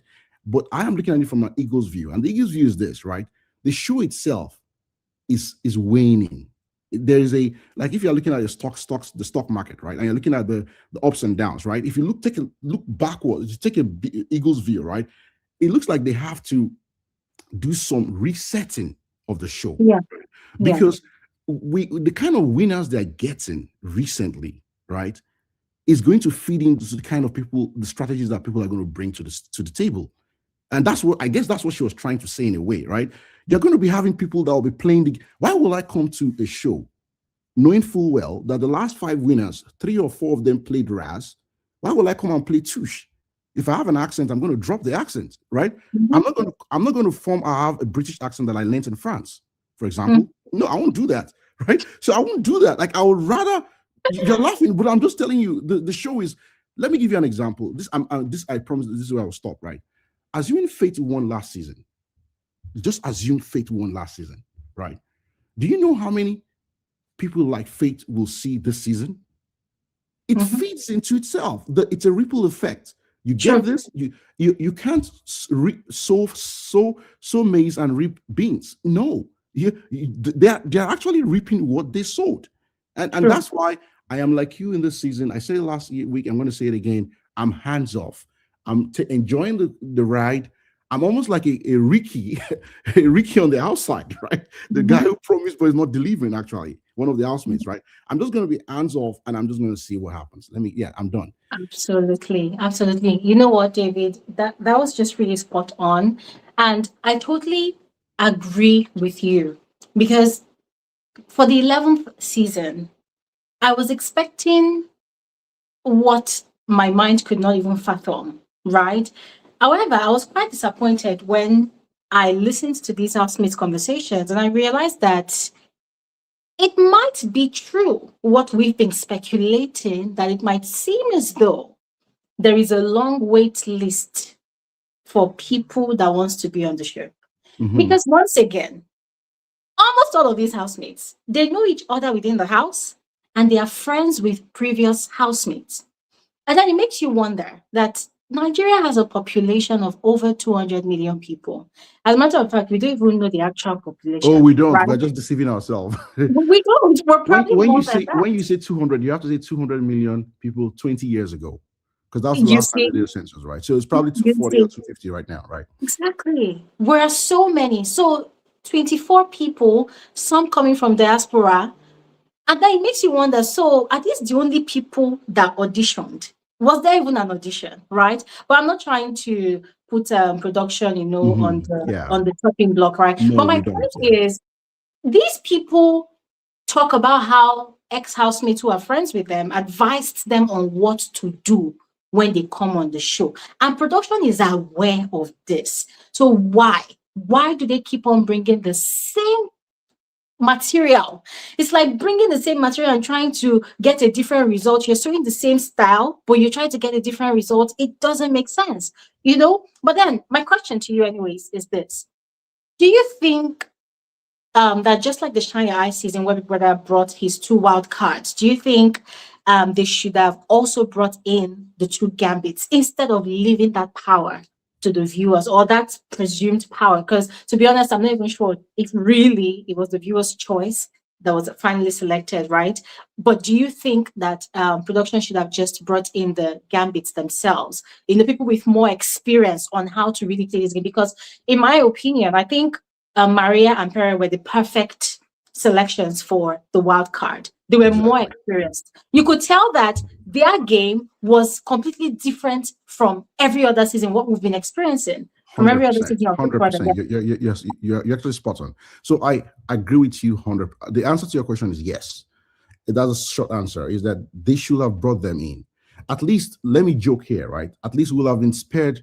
But I am looking at it from an eagle's view, and the eagle's view is this, right? The show itself is waning. There is a, like, if you're looking at the stock market, right, and you're looking at the ups and downs, right? If you take a look backwards, you take a eagle's view, right? It looks like they have to do some resetting of the show, Yeah. because the kind of winners they're getting recently, right, is going to feed into the kind of people, the strategies that people are going to bring to the table. And that's what she was trying to say in a way, right? You're going to be having people that will be playing why will I come to a show knowing full well that the last 5 winners, 3 or 4 of them played Raz? Why will I come and play Touche? If I have an accent, I'm going to drop the accent, right? Mm-hmm. I'm not going to have a British accent that I learned in France, for example. Mm-hmm. No, I won't do that, right? So I won't do that. Like, I would rather, you're laughing, but I'm just telling you, the show is, let me give you an example. I promise this is where I'll stop, right? Assuming Fate won last season, just assume Fate won last season, right? Do you know how many people like Fate will see this season? It feeds into itself. It's a ripple effect. You get this. You can't sow maize and reap beans. No, they're actually reaping what they sowed, and that's why I am like you in this season. I said last week, I'm going to say it again. I'm hands off. I'm enjoying the ride. I'm almost like a Ricky, a Ricky on the outside, right? The guy who promised but is not delivering, actually, one of the housemates, right? I'm just going to be hands off and I'm just going to see what happens. I'm done. Absolutely. You know what, David? That was just really spot on. And I totally agree with you, because for the 11th season, I was expecting what my mind could not even fathom, right? However, I was quite disappointed when I listened to these housemates conversations and I realized that it might be true what we've been speculating, that it might seem as though there is a long wait list for people that wants to be on the show. Because once again, almost all of these housemates, they know each other within the house and they are friends with previous housemates. And then it makes you wonder that Nigeria has a population of over 200 million people. As a matter of fact, we don't even know the actual population. Oh, we don't. Right? We're just deceiving ourselves. We don't. We're probably when more you than say that. when you say 200, you have to say 200 million people 20 years ago, because that's the You last time see, they did a census, right? So it's probably you 240 see. or 250 right now, right? Exactly. We're so many. So 24 people, some coming from diaspora. And then it makes you wonder, so are these the only people that auditioned? Was there even an audition, right? But I'm not trying to put production, on Yeah. the chopping block, right? No, But my we don't. point Yeah. is, these people talk about how ex-housemates who are friends with them advised them on what to do when they come on the show. And production is aware of this. So why? Why do they keep on bringing the same material? It's like bringing the same material and trying to get a different result. You're showing the same style, but you're trying to get a different result. It doesn't make sense, But then my question to you anyways is this. Do you think that just like the Shine Your Eye season where Big Brother brought his 2 wild cards, do you think they should have also brought in the 2 gambits instead of leaving that power to the viewers, or that presumed power? Because to be honest, I'm not even sure if really it was the viewer's choice that was finally selected, right? But do you think that production should have just brought in the gambits themselves, people with more experience on how to really play this game? Because in my opinion, I think Maria and Perry were the perfect selections for the wild card. They were more experienced. You could tell that their game was completely different from every other season, what we've been experiencing from every other 100%. season of Big Brother. 100%. Yes, you're actually spot on. So I agree with you 100. The answer to your question is yes. That's a short answer, is that they should have brought them in. At least, let me joke here, right? At least we'll have been spared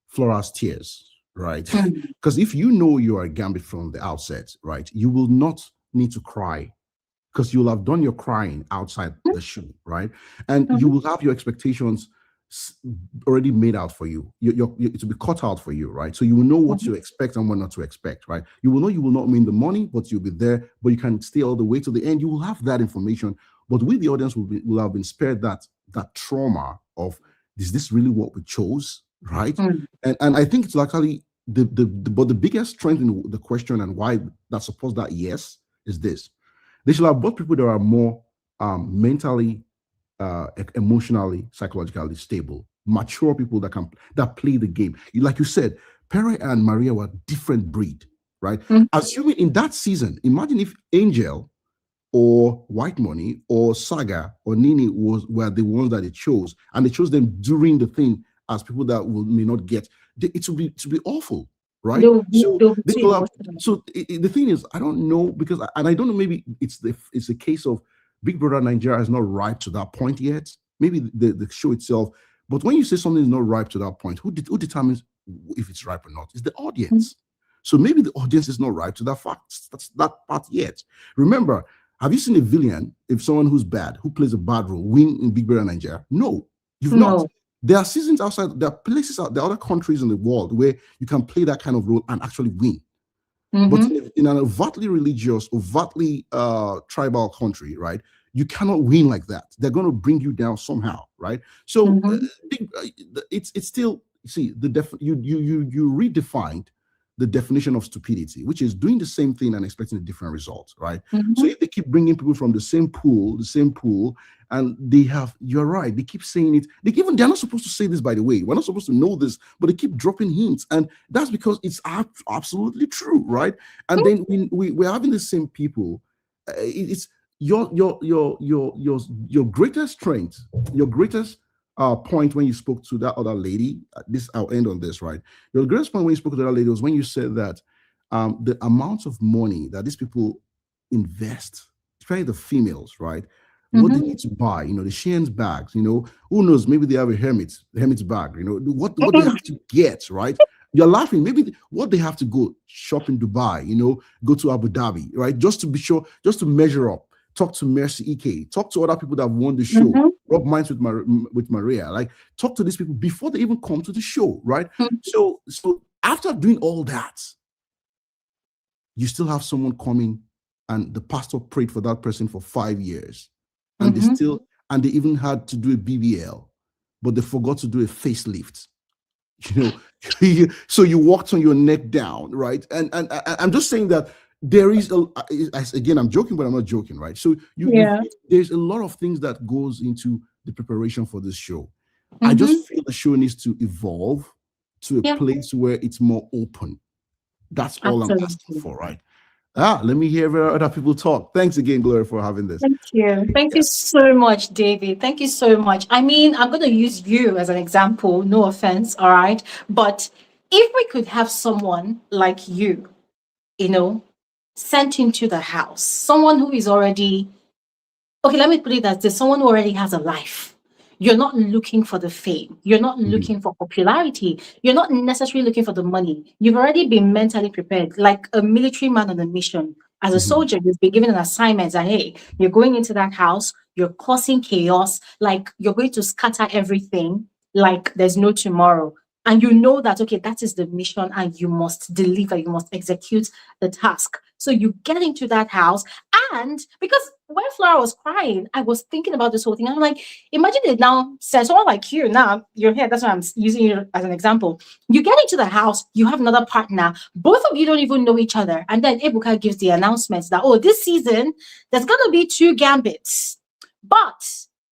Flora's tears, right? Because if you know you are a gambit from the outset, right, you will not need to cry, because you'll have done your crying outside the show, right? And you will have your expectations already made out for you. It will be cut out for you, right? So you will know what to expect and what not to expect, right? You will know you will not win the money, but you'll be there, but you can stay all the way to the end. You will have that information, but we, the audience, will have been spared that trauma of, is this really what we chose, right? And I think it's actually but the biggest strength in the question and why that supports that yes is this: they should have brought people that are more mentally, emotionally, psychologically stable, mature people that play the game. Like you said, Perry and Maria were different breed, right? Assuming in that season, imagine if Angel or White Money or Saga or Nini were the ones that they chose, and they chose them during the thing as people that may not get. It would be awful, right? So the thing is, I don't know, because I don't know, maybe it's the case of Big Brother Naija is not ripe to that point yet. Maybe the show itself. But when you say something is not ripe to that point, who determines if it's ripe or not? It's the audience. So maybe the audience is not ripe to that fact. That's that part yet. Remember, have you seen a villain, if someone who's bad, who plays a bad role, win in Big Brother Naija? No, you've not. There are seasons outside, there are places there are other countries in the world where you can play that kind of role and actually win. But in an overtly religious, overtly tribal country, right, you cannot win like that. They're going to bring you down somehow, right? So it's still, see, you redefined the definition of stupidity, which is doing the same thing and expecting a different result, right? So if they keep bringing people from the same pool, and you're right, they keep saying it. They're not supposed to say this, by the way. We're not supposed to know this, but they keep dropping hints, and that's because it's absolutely true, right? And then we're having the same people. It's your greatest strength, your greatest point when you spoke to that other lady. I'll end on this, right? Your greatest point when you spoke to that lady was when you said that the amount of money that these people invest, especially the females, right? What they need to buy, the Shein's bags, who knows, maybe they have a hermit's bag, what they have to get, right? You're laughing, maybe what they have to go shop in Dubai, go to Abu Dhabi, right? Just to be sure, just to measure up. Talk to Mercy Ike, talk to other people that have won the show, rub minds with Maria, like talk to these people before they even come to the show, right? So after doing all that, you still have someone coming, and the pastor prayed for that person for 5 years, and they even had to do a BBL, but they forgot to do a facelift. So you walked on your neck down, right? And I'm just saying that there is again, I'm joking, but I'm not joking, right? So there's a lot of things that goes into the preparation for this show. I just feel the show needs to evolve to a place where it's more open. That's all I'm asking for, right? Let me hear other people talk. Thanks again, Gloria, for having this. Thank you. Thank you so much, David. Thank you so much. I mean, I'm going to use you as an example. No offense, all right? But if we could have someone like you, sent into the house, someone who is already, okay, let me put it as this, someone who already has a life. You're not looking for the fame. You're not looking for popularity. You're not necessarily looking for the money. You've already been mentally prepared, like a military man on a mission. As a soldier, you've been given an assignment that, hey, you're going into that house, you're causing chaos, like you're going to scatter everything, like there's no tomorrow. And you know that, okay, that is the mission and you must deliver, you must execute the task. So you get into that house. And because when Flora was crying, I was thinking about this whole thing. I'm like, imagine it now says someone like you, now you're here. That's why I'm using you as an example. You get into the house, you have another partner. Both of you don't even know each other. And then Ebuka gives the announcements that, oh, this season, there's going to be 2 gambits. But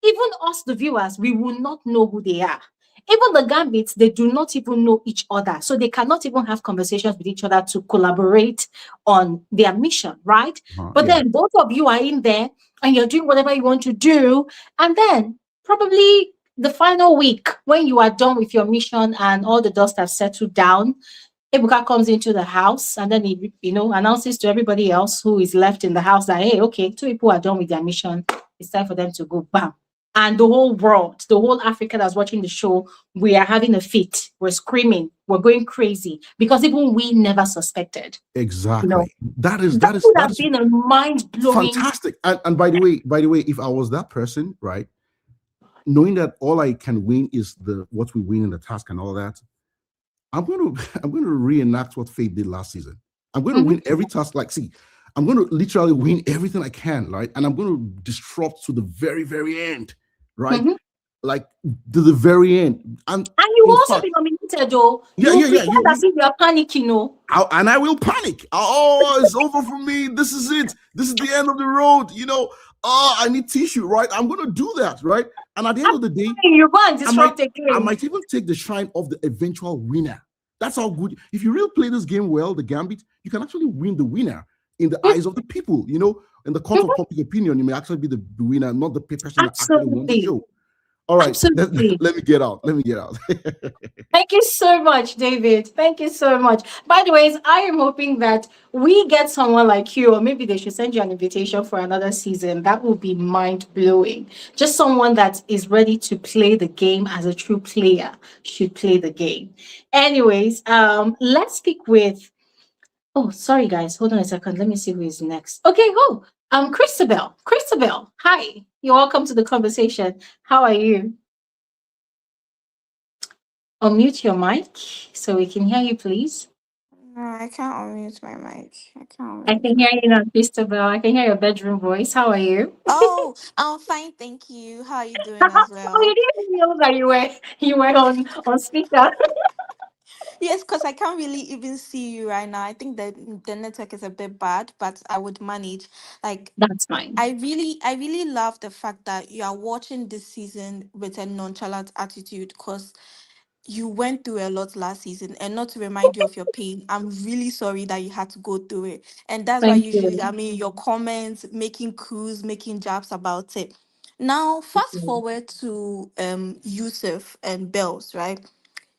even us, the viewers, we will not know who they are. Even the gambits, they do not even know each other. So they cannot even have conversations with each other to collaborate on their mission, right? But then both of you are in there and you're doing whatever you want to do. And then probably the final week, when you are done with your mission and all the dust has settled down, Ebuka comes into the house and then he, announces to everybody else who is left in the house that, hey, okay, 2 people are done with their mission. It's time for them to go. Bam. And the whole world, the whole Africa that's watching the show, we are having a fit. We're screaming. We're going crazy because even we never suspected. Exactly. That would have been a mind-blowing. Fantastic. And by the way, if I was that person, right, knowing that all I can win is what we win in the task and all that, I'm going to reenact what Faith did last season. I'm going to win every task. I'm going to literally win everything I can, right? And I'm going to disrupt to the very, very end. Right, like to the very end, and you will also be nominated, though. Yeah. As if you're panicking, and I will panic. Oh, it's over for me. This is it. This is the end of the road. I need tissue, right? I'm gonna do that, right? And at the end of the day, you're going to disrupt the game. I might even take the shine of the eventual winner. That's how good. If you really play this game well, the Gambit, you can actually win the winner in the eyes of the people. In the court of public opinion, you may actually be the winner, not the person that actually won the show. All right, let me get out. Thank you so much, David. Thank you so much. By the way, I am hoping that we get someone like you, or maybe they should send you an invitation for another season. That would be mind-blowing. Just someone that is ready to play the game as a true player should play the game. Anyways, let's speak with... Oh, sorry, guys. Hold on a second. Let me see who is next. Okay, Christabel. Christabel, hi. You're welcome to the conversation. How are you? Unmute your mic so we can hear you, please. No, I can't unmute my mic. I can hear you now, Christabel. I can hear your bedroom voice. How are you? Oh, I'm fine, thank you. How are you doing as well? Oh, you didn't know that you were on speaker. Yes, because I can't really even see you right now. I think that the network is a bit bad, but I would manage. That's fine. I really love the fact that you are watching this season with a nonchalant attitude, because you went through a lot last season, and not to remind you of your pain, I'm really sorry that you had to go through it. And that's why Thank you should, you. your comments, making crews, making jabs about it. Now, fast forward to Yusuf and Bells, right?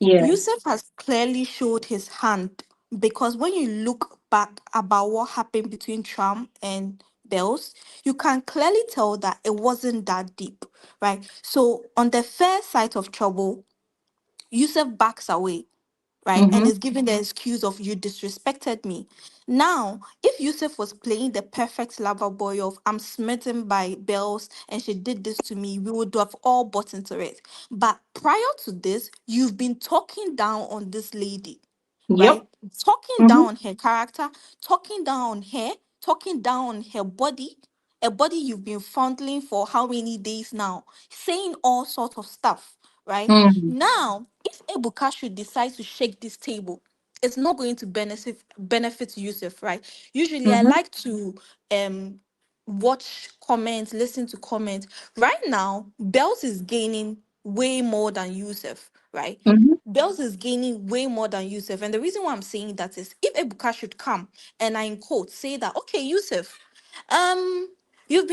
Yes. Yusuf has clearly showed his hand, because when you look back about what happened between Tram and Bells, you can clearly tell that it wasn't that deep, right? So on the fair side of trouble, Yusuf backs away, right? And is giving the excuse of you disrespected me. Now, if Yusuf was playing the perfect lover boy of I'm smitten by Bells and she did this to me, we would have all bought into it. But prior to this, you've been talking down on this lady, right? Yep. Talking down on her character, talking down on her, talking down on her body, a body you've been fondling for how many days now, saying all sorts of stuff, right? Mm. Now, if Ebuka should decide to shake this table, it's not going to benefit Yusuf, right? Usually I Mhm. like to um watch comments, listen to comments. Right now, Bells is gaining way more than Yusuf, right? Mhm. Bells is gaining way more than Yusuf. And the reason why I'm saying that is if Ebuka should come and I in quote say that, okay, Yusuf, um, you've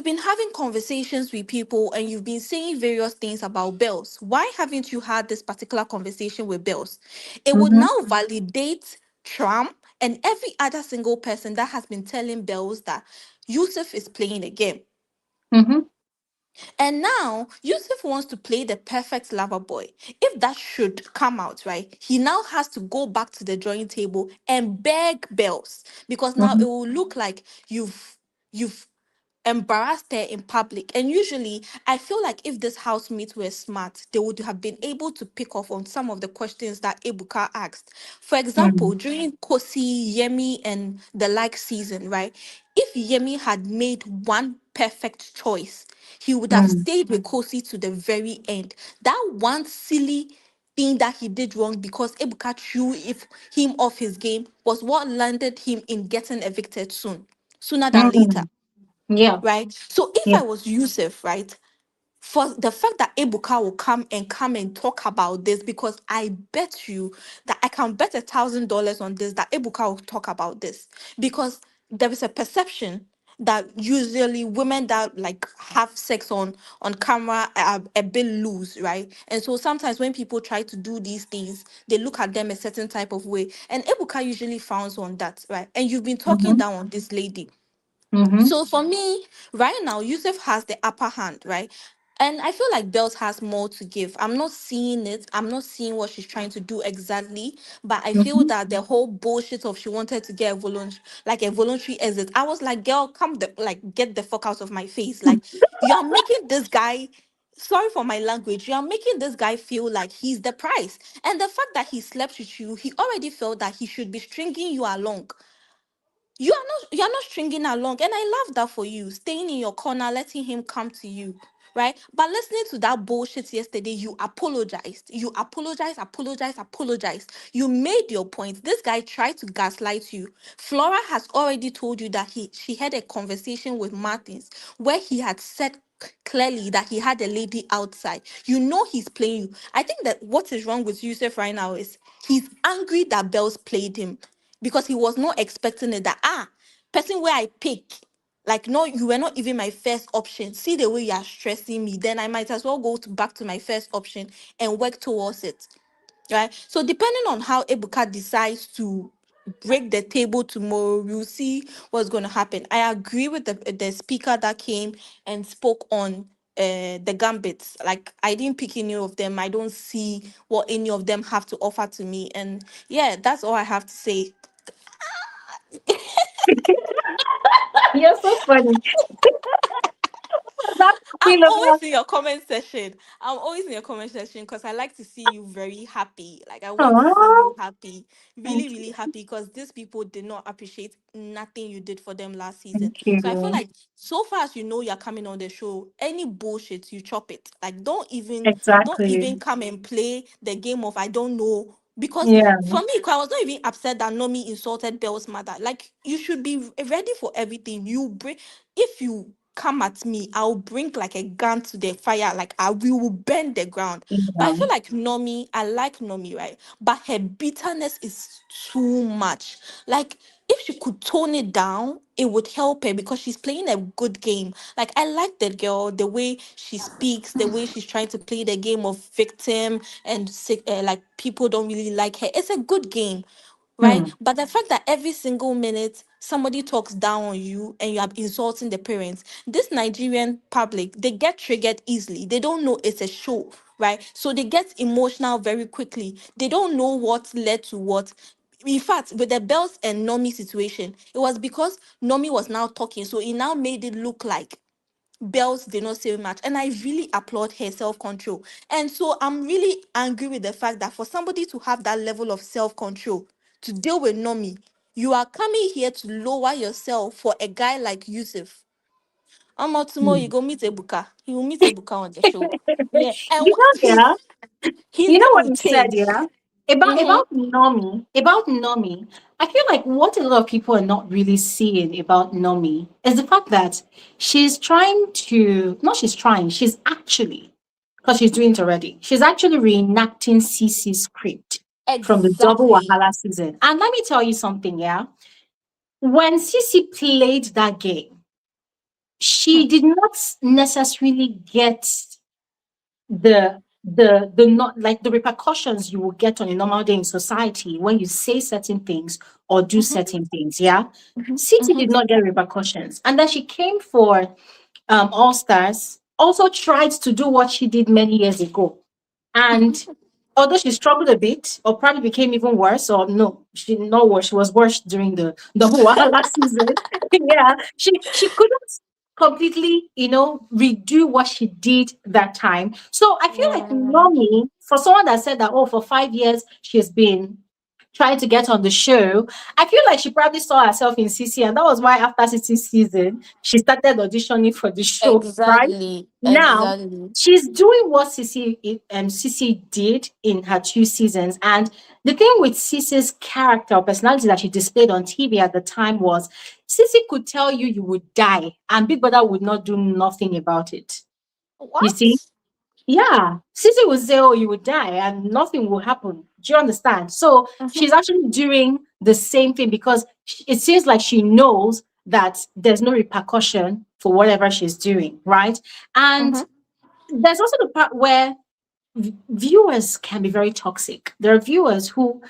been having conversations with people and you've been saying various things about Bells. Why haven't you had this particular conversation with Bells? It would Mhm. now validate Tram and every other single person that has been telling Bells that Yusuf is playing a game. Mhm. And now Yusuf wants to play the perfect lover boy. If that should come out, right, he now has to go back to the drawing table and beg Bells because now it Mhm. will look like you've embarrassed her in public. And usually, I feel like if this housemates were smart, they would have been able to pick off on some of the questions that Ebuka asked. For example, Mm. during Kosi, Yemi, and the like season, right? If Yemi had made one perfect choice, he would have Mm. stayed with Kosi to the very end. That one silly thing that he did wrong because Ebuka threw him off his game was what landed him in getting evicted sooner than later, Mm. Yeah. right? So if Yeah. I was Yusuf, right, for the fact that Ebuka will come and talk about this, because I bet you that I can bet $1,000 on this that Ebuka will talk about this, because there is a perception that usually women that like have sex on camera are a bit loose, right? And so sometimes when people try to do these things, they look at them a certain type of way, and Ebuka usually frowns on that, right? And you've been talking Mhm. down on this lady. Mhm. So for me, right now, Yusuf has the upper hand, right? And I feel like Bells has more to give. I'm not seeing it. I'm not seeing what she's trying to do exactly. But I feel Mhm. that the whole bullshit of she wanted to get a voluntary exit. I was like, girl, get the fuck out of my face. Like, you are making this guy. Sorry for my language. You are making this guy feel like he's the prize. And the fact that he slept with you, he already felt that he should be stringing you along. You're not stringing along, and I love that for you, staying in your corner, letting him come to you, right? But listening to that bullshit yesterday, you apologized. You made your point. This guy tried to gaslight you. Flora has already told you that she had a conversation with Martins where he had said clearly that he had a lady outside. You know he's playing you. I think that what is wrong with Yusuf right now is he's angry that Bells played him because he was not expecting it, that person where I pick, like, no, you were not even my first option. See the way you are stressing me, then I might as well go back to my first option and work towards it, right? So depending on how Ebuka decides to break the table tomorrow, we'll see what's going to happen. I agree with the speaker that came and spoke on the gambits. Like, I didn't pick any of them. I don't see what any of them have to offer to me, and yeah, that's all I have to say. You're so funny. That's I'm talking always about. in your comment section. I'm always in your comment section because I like to see you very happy. Like, I want to see you Oh, happy, really, thank really you. happy, because these people did not appreciate nothing you did for them last season. Thank So I feel you. like so far as you know you're coming on the show, any bullshit you chop it. Like, don't even Exactly. come and play the game of I don't know. Because Yeah. for me, I was not even upset that Nomi insulted Bell's mother. Like, you should be ready for everything. If you come at me, I'll bring like a gun to the fire, like I will bend the ground. But I Yeah. feel like Nomi, I like Nomi, right? But her bitterness is too much. Like, if she could tone it down, it would help her because she's playing a good game. Like, I like that girl, the way she speaks, the way she's trying to play the game of victim and like people don't really like her. It's a good game, right? Hmm. But the fact that every single minute somebody talks down on you and you are insulting the parents, this Nigerian public, they get triggered easily. They don't know it's a show, right? So they get emotional very quickly. They don't know what led to what. In fact, with the Bells and Nomi situation, it was because Nomi was now talking. So it now made it look like Bells did not say much. And I really applaud her self control. And so I'm really angry with the fact that for somebody to have that level of self control to deal with Nomi, you are coming here to lower yourself for a guy like Yusuf. Tomorrow you go meet Ebuka. He will meet Ebuka on the show. Yeah, and Yeah. his You name know what will you said, change. yeah? Mm-hmm. About Nomi, I feel like what a lot of people are not really seeing about Nomi is the fact that she's actually, because she's doing it already, she's actually reenacting Cece's script from the Double Exactly. Wahala season. And let me tell you something, yeah? When Cece played that game, Hmm. she did not necessarily get the not like the repercussions you will get on a normal day in society when you say certain things or do Mm-hmm. certain things. Yeah. Mm-hmm. City Mm-hmm. did not get repercussions. And then she came for All Stars, also tried to do what she did many years ago. And although she struggled a bit, or probably became even worse, or no, she not worse, she was worse during the whole last season. Yeah, she couldn't completely, redo what she did that time. So I feel like Yeah. Nomi, for someone that said that, oh, for 5 years she's been trying to get on the show, I feel like she probably saw herself in CC, and that was why after CC season, she started auditioning for the show, right? Exactly. Now, Exactly. she's doing what CC did in her 2 seasons. And the thing with CC's character or personality that she displayed on TV at the time was CC could tell you would die, and Big Brother would not do nothing about it. You see? What? Yeah, Sissy will say, "Oh, you will die," and nothing will happen. Do you understand? So Mm-hmm. she's actually doing the same thing because it seems like she knows that there's no repercussion for whatever she's doing, right? And Mm-hmm. there's also the part where viewers can be very toxic. There are viewers who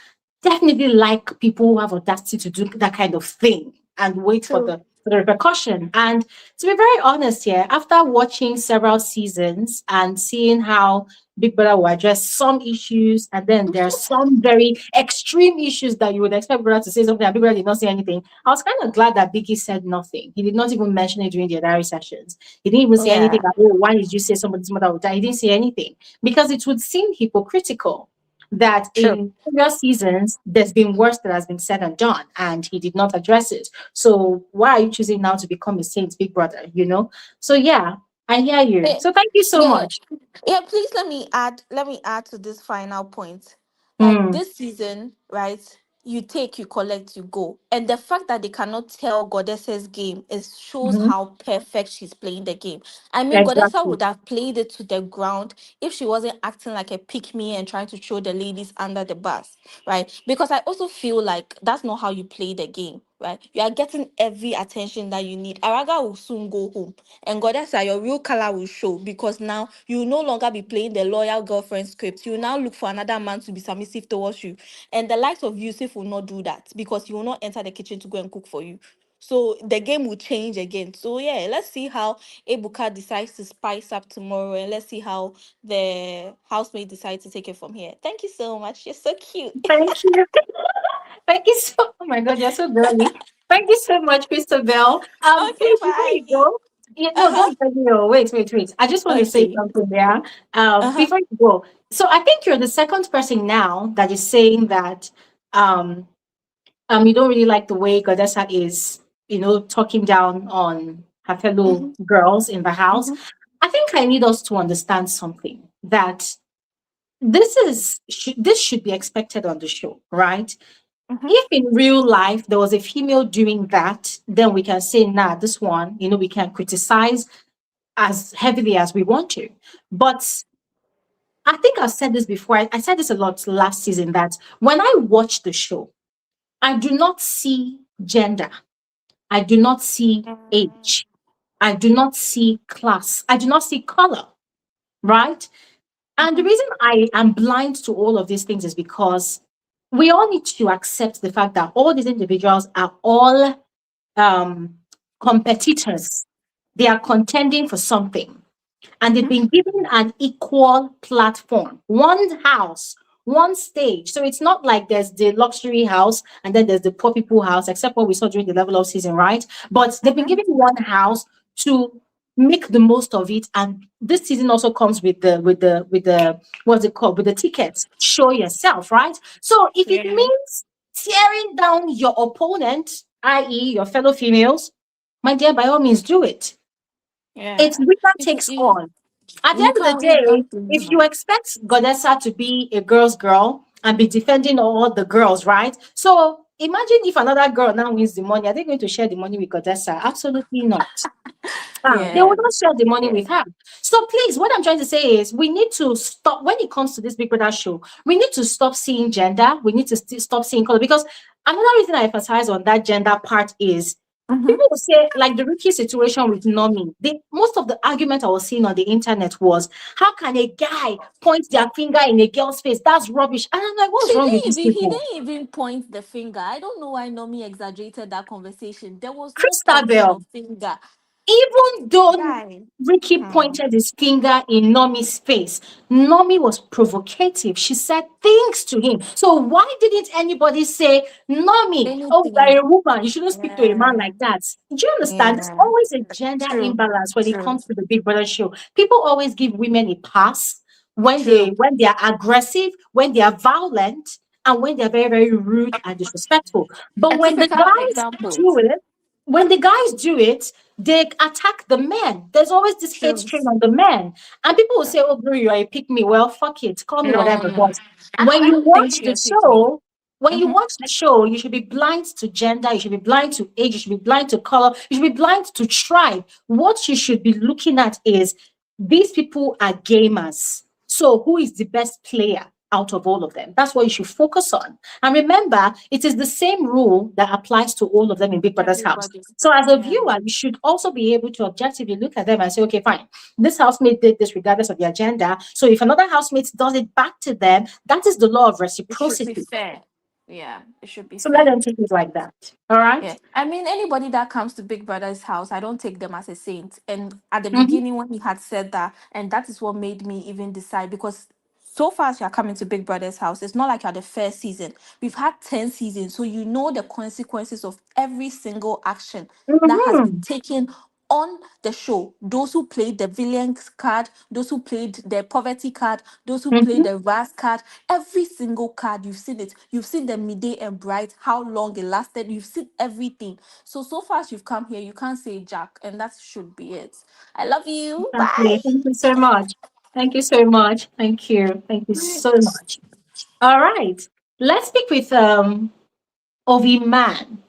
definitely like people who have audacity to do that kind of thing and wait for True. the repercussion. And to be very honest here, after watching several seasons and seeing how Big Brother will address some issues, and then there are some very extreme issues that you would expect Brother to say something, and Big Brother did not say anything. I was kind of glad that Biggie said nothing. He did not even mention it during the diary sessions. He didn't even say anything Yeah. about, oh, why did you say somebody's mother would die? He didn't say anything because it would seem hypocritical that True. in previous seasons there's been worse that has been said and done, and he did not address it. So why are you choosing now to become a saint, Big Brother? So yeah, I hear you. Eh, So thank you so yeah. much. Yeah, please let me add to this final point. Like Mm, this season, right? You collect, you go. And the fact that they cannot tell Goddess's game is shows mhm. how perfect she's playing the game. I mean, Goddessa Exactly. would have played it to the ground if she wasn't acting like a pick me and trying to throw the ladies under the bus, right? Because I also feel like that's not how you play the game, right? You are getting every attention that you need. Araga will soon go home, and Goddessa, your real color will show because now you will no longer be playing the loyal girlfriend script. You will now look for another man to be submissive towards you. And the likes of Yusuf will not do that because he will not enter the kitchen to go and cook for you. So the game will change again. So yeah, let's see how Ebuka decides to spice up tomorrow, and let's see how the housemate decides to take it from here. Thank you so much. You're so cute. Thank you. Thank you so. Oh my God, you're so girly. Thank you so much, Christabel. Okay, Please before bye. you go, no, Uh-huh. don't tell me. Oh, wait, wait, wait. I just want to say Okay. something there. Uh-huh. Before you go. So I think you're the second person now that is saying that um you don't really like the way Godessa is, talking down on her fellow Mm-hmm. girls in the house. Mm-hmm. I think I need us to understand something that this should be expected on the show, right? Mm-hmm. If in real life there was a female doing that, then we can say, nah, this one, we can criticize as heavily as we want to. But I think I've said this before. I said this a lot last season that when I watch the show, I do not see gender. I do not see age. I do not see class. I do not see color, right? And the Mm-hmm. reason I am blind to all of these things is because we all need to accept the fact that all these individuals are all um, competitors. They are contending for something, and they've Mm-hmm. been given an equal platform, one house, one stage. So it's not like there's the luxury house and then there's the poor people house, except what we saw during the level of season, right? But they've been Mm-hmm. given one house to make the most of it. And this season also comes with the what's it called? With the tickets. Show yourself, right? So if it Yeah. means tearing down your opponent, i.e., your fellow females, my dear, by all means do it. It's Yeah. winner You, takes you, all. At the you end of the can't win day, something. if you expect Godessa to be a girl's girl and be defending all the girls, right? So imagine if another girl now wins the money, are they going to share the money with Godessa? Absolutely not. They will Yeah. not share the money Yeah. with her. So please, what I'm trying to say is we need to stop when it comes to this Big Brother show. We need to stop seeing gender. We need to stop seeing color because another reason I emphasize on that gender part is Mm-hmm. people will say like the Ricky situation with Nomi. Most of the argument I was seeing on the internet was how can a guy point their finger in a girl's face? That's rubbish. And I'm like, what's wrong with these He people? didn't even point the finger. I don't know why Nomi exaggerated that conversation. There was no pointing Christabel, of finger. even though Guy. Ricky Hmm. pointed his finger in Nomi's face, Nomi was provocative. She said things to him. So why didn't anybody say, Nomi, oh, Anything. you're a woman, you shouldn't speak to a man Yeah. like that? Do you understand? There's Yeah. always a gender True. imbalance when it True. comes to the Big Brother show. People always give women a pass True. when they are aggressive, when they are violent, and when they're very, very rude and disrespectful. But A when the typical guys example. do it, when the guys do it, they attack the men. There's always this hate True. strain on the men. And people will say, oh, Guru, you are a pick me. Well, fuck it. Call me No, whatever. no. But when I you don't think watch the you pick me. show, you should be blind to gender, you should be blind to age, you should be blind to color, you should be blind to tribe. What you should be looking at is these people are gamers. So who is the best player out of all of them? That's what you should focus on. And remember, it is the same rule that applies to all of them in Big Brother's house. Everybody. So as a Yeah. viewer, you should also be able to objectively look at them and say, okay, fine, this housemate did this regardless of their gender. So if another housemate does it back to them, that is the law of It should be reciprocity. fair. Yeah. It should be So let fair. them take it like that. All right? Yeah, I mean, anybody that comes to Big Brother's house, I don't take them as a saint. And at the Mhm, beginning, when he had said that, and that is what made me even decide because so far as you're coming to Big Brother's house, it's not like you're the first season. We've had 10 seasons, so you know the consequences of every single action that has been mhm, taken on the show. Those who played the villains card, those who played the poverty card, those who played mhm. the ras card, every single card, you've seen it. You've seen the midday and bright, how long it lasted. You've seen everything. So far as you've come here, you can't say Jack, and that should be it. I love you. Exactly. Bye. Thank you so much. Thank you so much. Thank you. Thank you so much. All right. Let's speak with Ovi Man.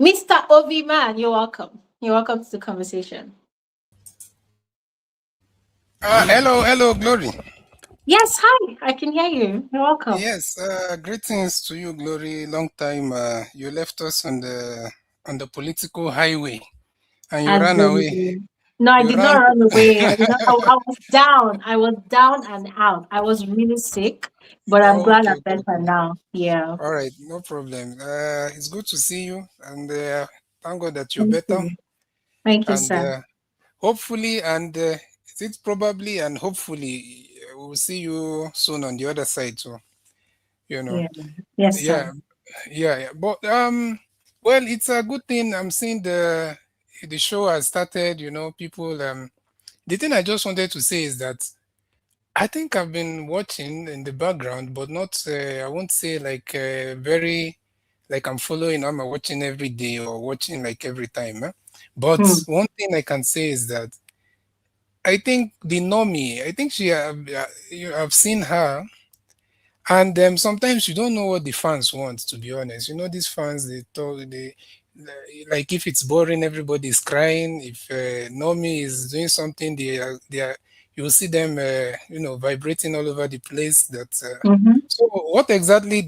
Mr. Ovi Man, you're welcome. You're welcome to the conversation. Hello, Glory. Yes, hi. I can hear you. You're welcome. Yes, greetings to you, Glory. Long time. You left us on the political highway, and you ran away. Absolutely. No, I You did ran. not run away. I was down. I was down and out. I was really sick, but I'm Oh, glad okay, I'm okay, better okay. now. Yeah. All right, no problem. It's good to see you, and thank God that you're Thank better. you. Thank you, And sir. hopefully, and is it probably, and hopefully, we'll see you soon on the other side too. You know. Yeah. Yes, sir. Yeah, yeah. But well, it's a good thing. I'm seeing the show has started. You know, people. The thing I just wanted to say is that I think I've been watching in the background, but not. I won't say like very like I'm following. I'm watching every day or watching like every time. Huh? But Hmm. one thing I can say is that I think the Nomi. I think I've seen her. And sometimes you don't know what the fans want, to be honest. You know, these fans, they talk, like if it's boring, everybody's crying. If Nomi is doing something, you'll see them, vibrating all over the place. Mm-hmm. So what exactly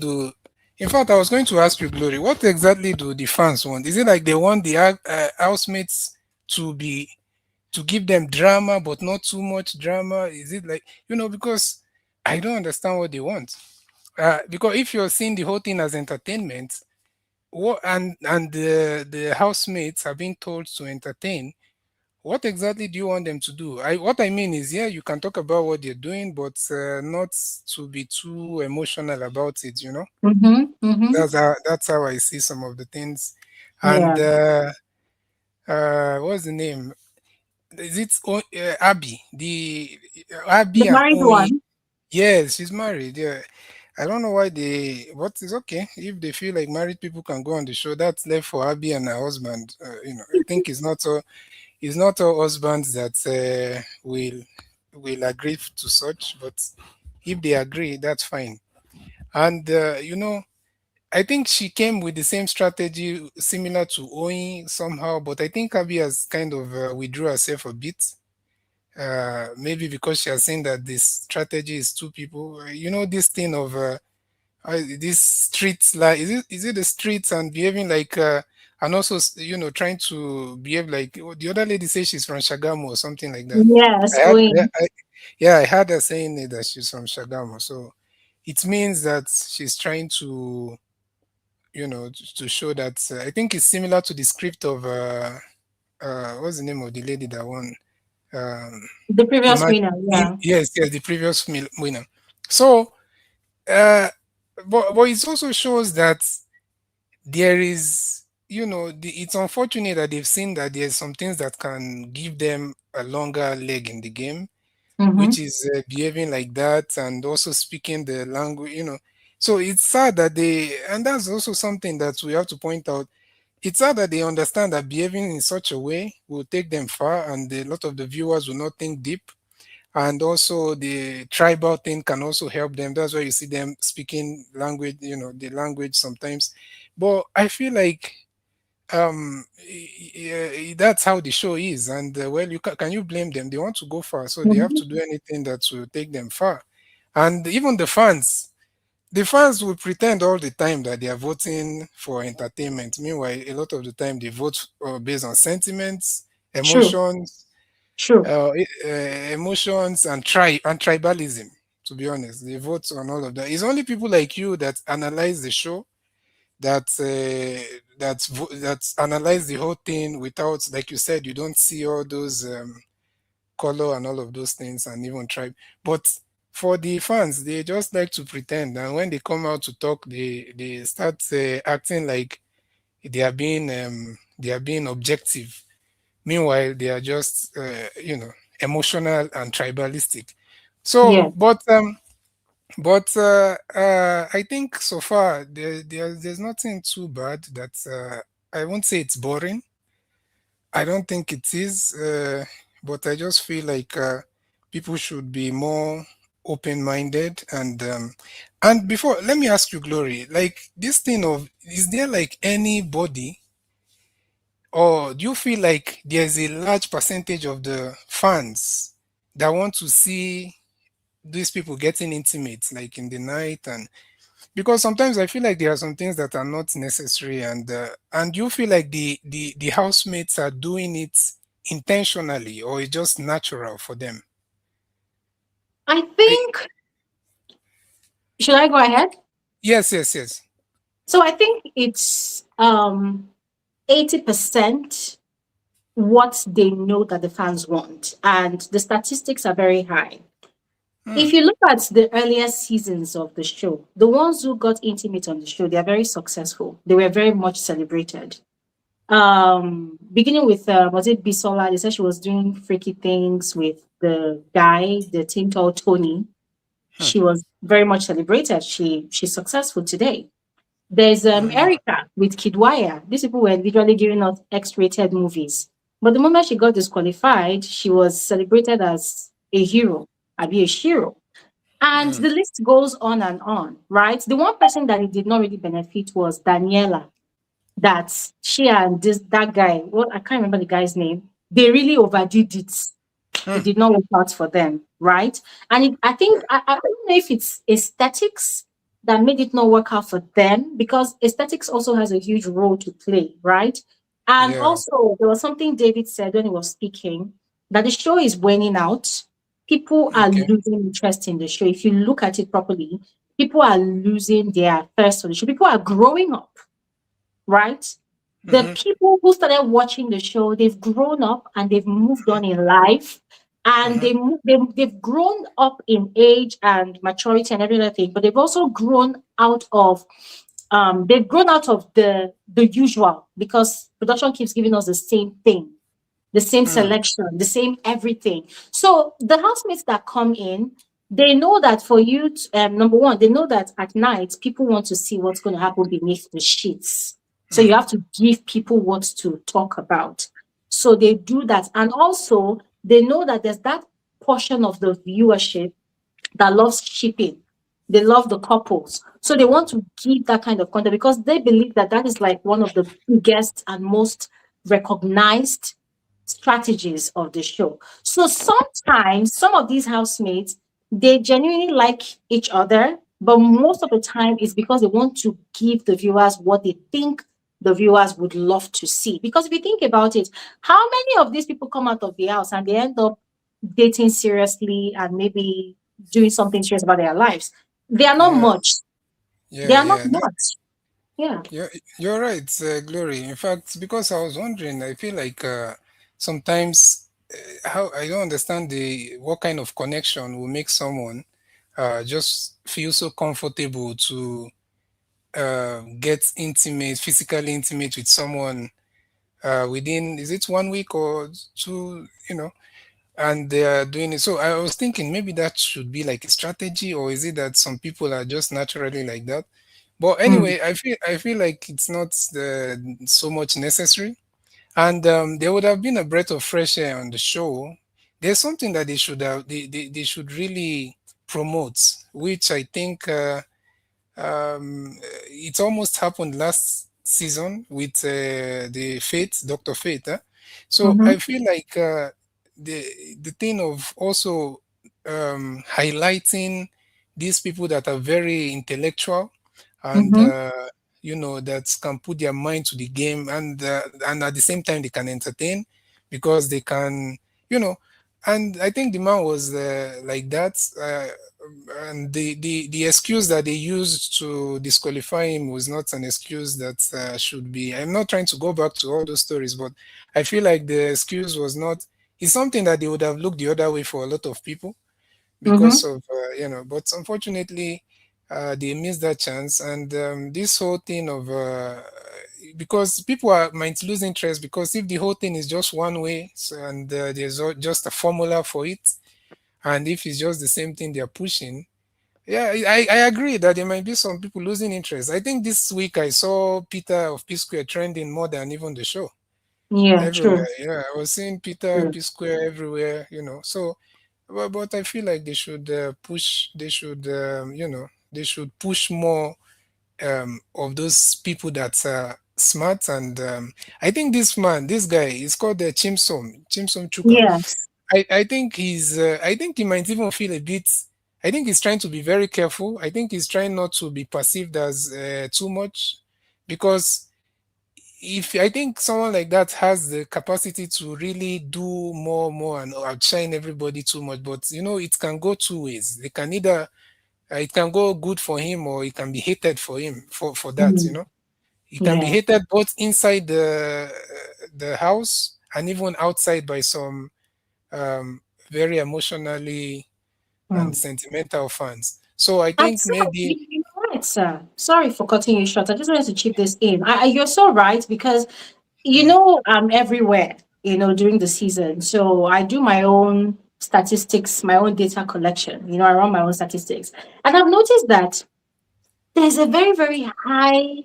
in fact, I was going to ask you, Glory, what exactly do the fans want? Is it like they want the housemates to be, to give them drama, but not too much drama? Is it like, because I don't understand what they want. Because if you're seeing the whole thing as entertainment, what and the housemates are being told to entertain, what exactly do you want them to do? What I mean is, yeah, you can talk about what they're doing, but not to be too emotional about it. Mm-hmm. Mm-hmm. That's how I see some of the things. Yeah. And what's the name? Is it Abby? The The Abby and married Oyin. one. Yes, she's married. Yeah. I don't know why but it's okay. If they feel like married people can go on the show, that's left for Abby and her husband. I think it's not so. it's not all husbands that will agree to such, but if they agree, that's fine. And I think she came with the same strategy similar to Oyin somehow, but I think Abby has kind of withdrew herself a bit. Maybe because she has seen that this strategy is two people. This thing of this streets, like is it the streets and behaving like and also trying to behave like the other lady says she's from Shagamu or something like that. Yes, I had Oyin. I heard her saying it, that she's from Shagamu, so it means that she's trying to to show that I think it's similar to the script of what's the name of the lady that won? The previous winner, yeah. Yes, the previous winner. So, but it also shows that there is, it's unfortunate that they've seen that there's some things that can give them a longer leg in the game, which is behaving like that and also speaking the language, So it's sad that and that's also something that we have to point out. It's sad that they understand that behaving in such a way will take them far, and a lot of the viewers will not think deep. And also the tribal thing can also help them. That's why you see them speaking language, the language sometimes. But I feel like that's how the show is, and well, can you blame them? They want to go far, so they have to do anything that will take them far. And even the fans will pretend all the time that they are voting for entertainment. Meanwhile, a lot of the time they vote based on sentiments, emotions, emotions, and tribalism. To be honest, they vote on all of that. It's only people like you that analyze the show, that analyze the whole thing without, like you said, you don't see all those color and all of those things, and even tribe. But for the fans, they just like to pretend, and when they come out to talk, they start acting like they are being objective. Meanwhile, they are just emotional and tribalistic. So, I think so far there's nothing too bad. That I won't say it's boring. I don't think it is, but I just feel like people should be more open-minded. And before, let me ask you, Glory, like this thing of, is there like anybody, or do you feel like there's a large percentage of the fans that want to see these people getting intimate, like in the night? And because sometimes I feel like there are some things that are not necessary, and you feel like the housemates are doing it intentionally, or it's just natural for them? I think, should I go ahead? Yes. So I think it's 80% what they know that the fans want, and the statistics are very high. If you look at the earlier seasons of the show, the ones who got intimate on the show, they are very successful. They were very much celebrated. Beginning with was it Bisola? They said she was doing freaky things with the guy, the team called Tony. She was very much celebrated. She's successful today. There's Erica with Kidwaya. These people were literally giving us X-rated movies. But the moment she got disqualified, she was celebrated as a hero, a hero. And the list goes on, right? The one person that it did not really benefit was Daniela. That she and that guy, well, I can't remember the guy's name, they really overdid it. It did not work out for them, right? And I think, I don't know if it's aesthetics that made it not work out for them, because aesthetics also has a huge role to play, right? And also, there was something David said when he was speaking, that the show is waning out. People are losing interest in the show. If you look at it properly, people are losing their thirst for the show. People are growing up, right? The people who started watching the show, they've grown up and they've moved on in life, and they've grown up in age and maturity and every other thing, but they've also grown out of the usual, because production keeps giving us the same thing, the same selection, the same everything. So the housemates that come in, they know that for you, number one, they know that at night people want to see what's going to happen beneath the sheets. So you have to give people what to talk about. So they do that. And also, they know that there's that portion of the viewership that loves shipping. They love the couples. So they want to give that kind of content because they believe that that is like one of the biggest and most recognized strategies of the show. So sometimes some of these housemates, they genuinely like each other, but most of the time it's because they want to give the viewers what they think the viewers would love to see. Because if you think about it, how many of these people come out of the house and they end up dating seriously and maybe doing something serious about their lives? They are not Yeah, much. They yeah, are not yeah. much. Yeah. You're right, Glory. In fact, because I was wondering, I feel like sometimes how I don't understand the what kind of connection will make someone just feel so comfortable to get intimate, physically intimate with someone within, is it 1 week or two, and they are doing it. So I was thinking maybe that should be like a strategy, or is it that some people are just naturally like that? But Mm. anyway, I feel like it's not so much necessary, and there would have been a breath of fresh air on the show. There's something that they should have they should really promote, which I think it almost happened last season with the Fate, Dr. Fate. So Mm-hmm. I feel like the thing of also highlighting these people that are very intellectual and Mm-hmm. that can put their mind to the game, and at the same time they can entertain because they can you know and I think the man was like that. And the excuse that they used to disqualify him was not an excuse that should be. I'm not trying to go back to all those stories, but I feel like the excuse was not. It's something that they would have looked the other way for a lot of people Mm-hmm. because of But unfortunately, they missed that chance, and this whole thing of because people might lose interest because if the whole thing is just one way, and there's just a formula for it, and if it's just the same thing they're pushing, yeah, I agree that there might be some people losing interest. I think this week I saw Peter of P Square trending more than even the show Yeah, everywhere. true. Yeah, I was seeing Peter True. P Square everywhere. So, but I feel like they should push. They should, they should push more of those people that are smart. And I think this guy, is called Chimsom Chuka. Yes. I think I think he might even feel a bit. I think he's trying to be very careful. I think he's trying not to be perceived as too much, because if I think someone like that has the capacity to really do more and outshine everybody too much, but it can go two ways. They can either it can go good for him, or it can be hated for him for that. Mm. It can be Yeah. hated both inside the house and even outside by some very emotionally and Mm. sentimental fans. So I And think so maybe. you're right, sir. Sorry for cutting you short. I just wanted to chip this in. You're so right because Mm, I'm everywhere, during the season. So I do my own statistics, my own data collection. I run my own statistics. And I've noticed that there's a very, very high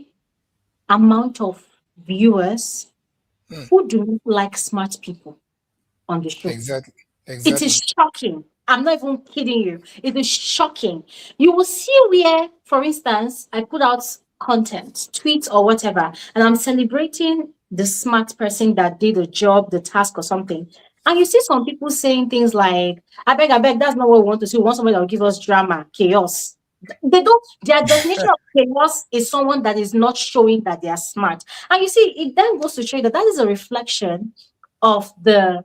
amount of viewers mm, who do not like smart people on the show. exactly, It is exactly. shocking. I'm not even kidding you. It is shocking. You will see where, for instance, I put out content, tweets or whatever, and I'm celebrating the smart person that did the job, the task or something. And you see some people saying things like, I beg, that's not what we want to see. We want somebody that will give us drama, chaos. They don't, their definition of chaos is someone that is not showing that they are smart. And you see, it then goes to show you that that is a reflection of the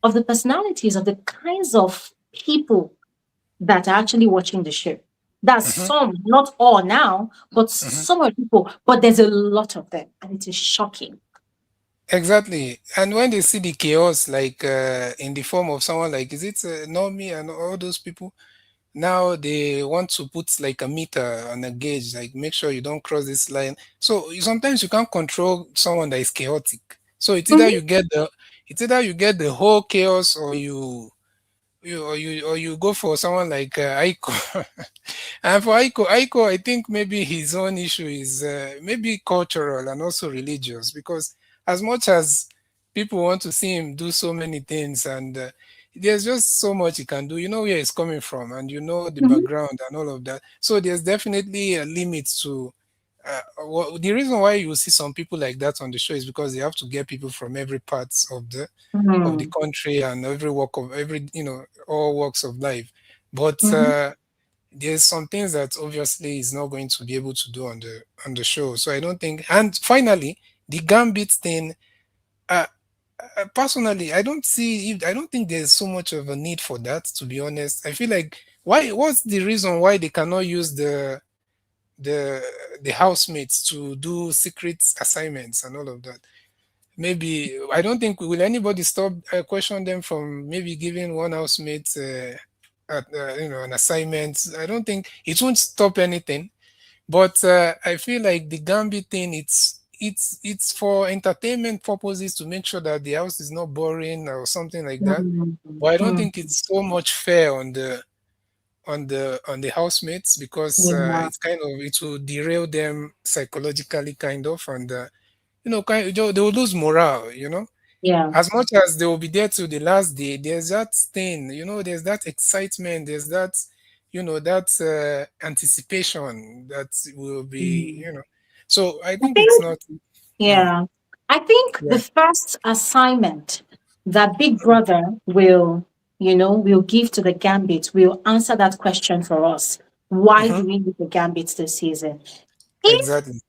personalities of the kinds of people that are actually watching the show. That's Mhm, some, not all now, but mhm. some of the people, but there's a lot of them, and it is shocking. Exactly. And when they see the chaos, like in the form of someone like, is it Nomi and all those people? Now they want to put like a meter on a gauge, like make sure you don't cross this line. So sometimes you can't control someone that is chaotic. So Mhm. it's either you get the whole chaos, or you go for someone like Aiko. And for Aiko, I think maybe his own issue is maybe cultural and also religious, because as much as people want to see him do so many things, and there's just so much he can do. You know where he's coming from, and you know the background and all of that. So there's definitely a limit to. The reason why you see some people like that on the show is because they have to get people from every part of the country and every all walks of life. But there's some things that obviously is not going to be able to do on the show. So I don't think. And finally, the Gambit thing. Personally, I don't think there's so much of a need for that, to be honest. I feel like what's the reason why they cannot use the housemates to do secret assignments and all of that? Maybe I don't think will anybody stop question them from maybe giving one housemate an assignment. I don't think it won't stop anything. But I feel like the Gambit thing, it's for entertainment purposes to make sure that the house is not boring or something like that. But I don't think it's so much fair on the housemates, because it will derail them psychologically, kind of, and they will lose morale. Yeah. As much as they will be there till the last day, there's that thing. There's that excitement. There's that that anticipation that will be. So I think it's not. Yeah. I think the first assignment that Big Brother will give to the Gambit will answer that question for us. Why do we need the Gambits this season? Exactly.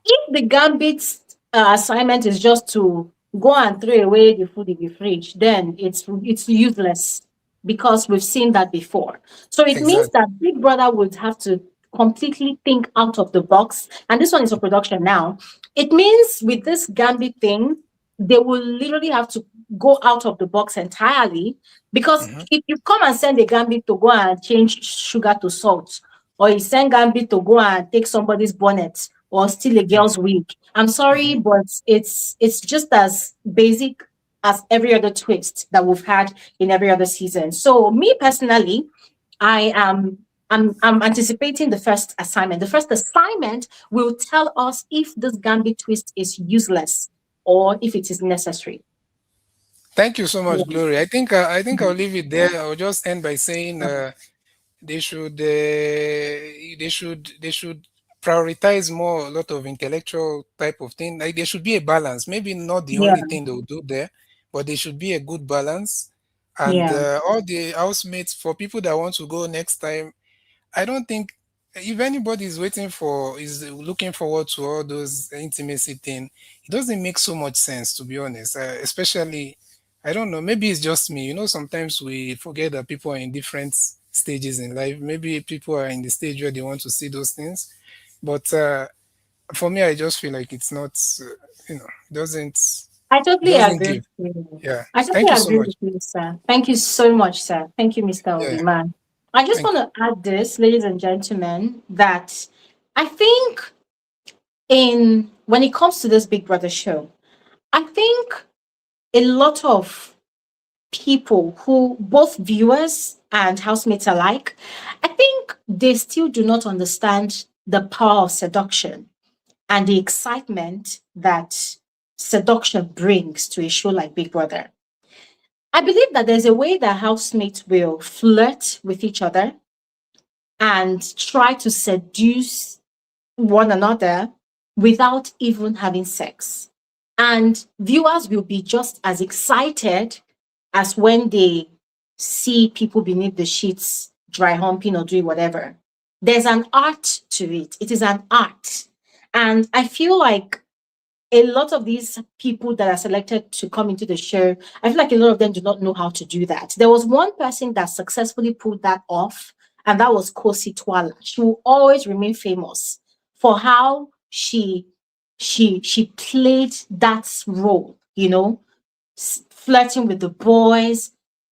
If the Gambit's assignment is just to go and throw away the food in the fridge, then it's useless, because we've seen that before. So it means that Big Brother would have to completely think out of the box. And this one is for production now. It means with this Gambit thing, they will literally have to go out of the box entirely, because if you come and send a Gambit to go and change sugar to salt, or you send Gambit to go and take somebody's bonnet or steal a girl's wig, I'm sorry, but it's just as basic as every other twist that we've had in every other season. So me personally, I'm anticipating the first assignment. The first assignment will tell us if this Gambit twist is useless or if it is necessary. Thank you so much, Glory. I think I'll leave it there. I'll just end by saying they should prioritize more a lot of intellectual type of thing. Like there should be a balance. Maybe not the only thing they'll do there, but there should be a good balance. And all the housemates, for people that want to go next time, I don't think if anybody is looking forward to all those intimacy thing, it doesn't make so much sense, to be honest. Especially, I don't know, maybe it's just me. Sometimes we forget that people are in different stages in life. Maybe people are in the stage where they want to see those things. But for me, I just feel like it's not, doesn't. I totally agree. Yeah. I totally agree with you, sir. Thank you so much, sir. Thank you, Mr. Obiman. I just want to add this, ladies and gentlemen, that I think when it comes to this Big Brother show, I think a lot of people who, both viewers and housemates alike, I think they still do not understand the power of seduction and the excitement that seduction brings to a show like Big Brother. I believe that there's a way that housemates will flirt with each other and try to seduce one another without even having sex. And viewers will be just as excited as when they see people beneath the sheets dry humping or doing whatever. There's an art to it. It is an art. And I feel like a lot of these people that are selected to come into the show, I feel like a lot of them do not know how to do that. There was one person that successfully pulled that off, and that was Kosi Twala. She will always remain famous for how she played that role, flirting with the boys,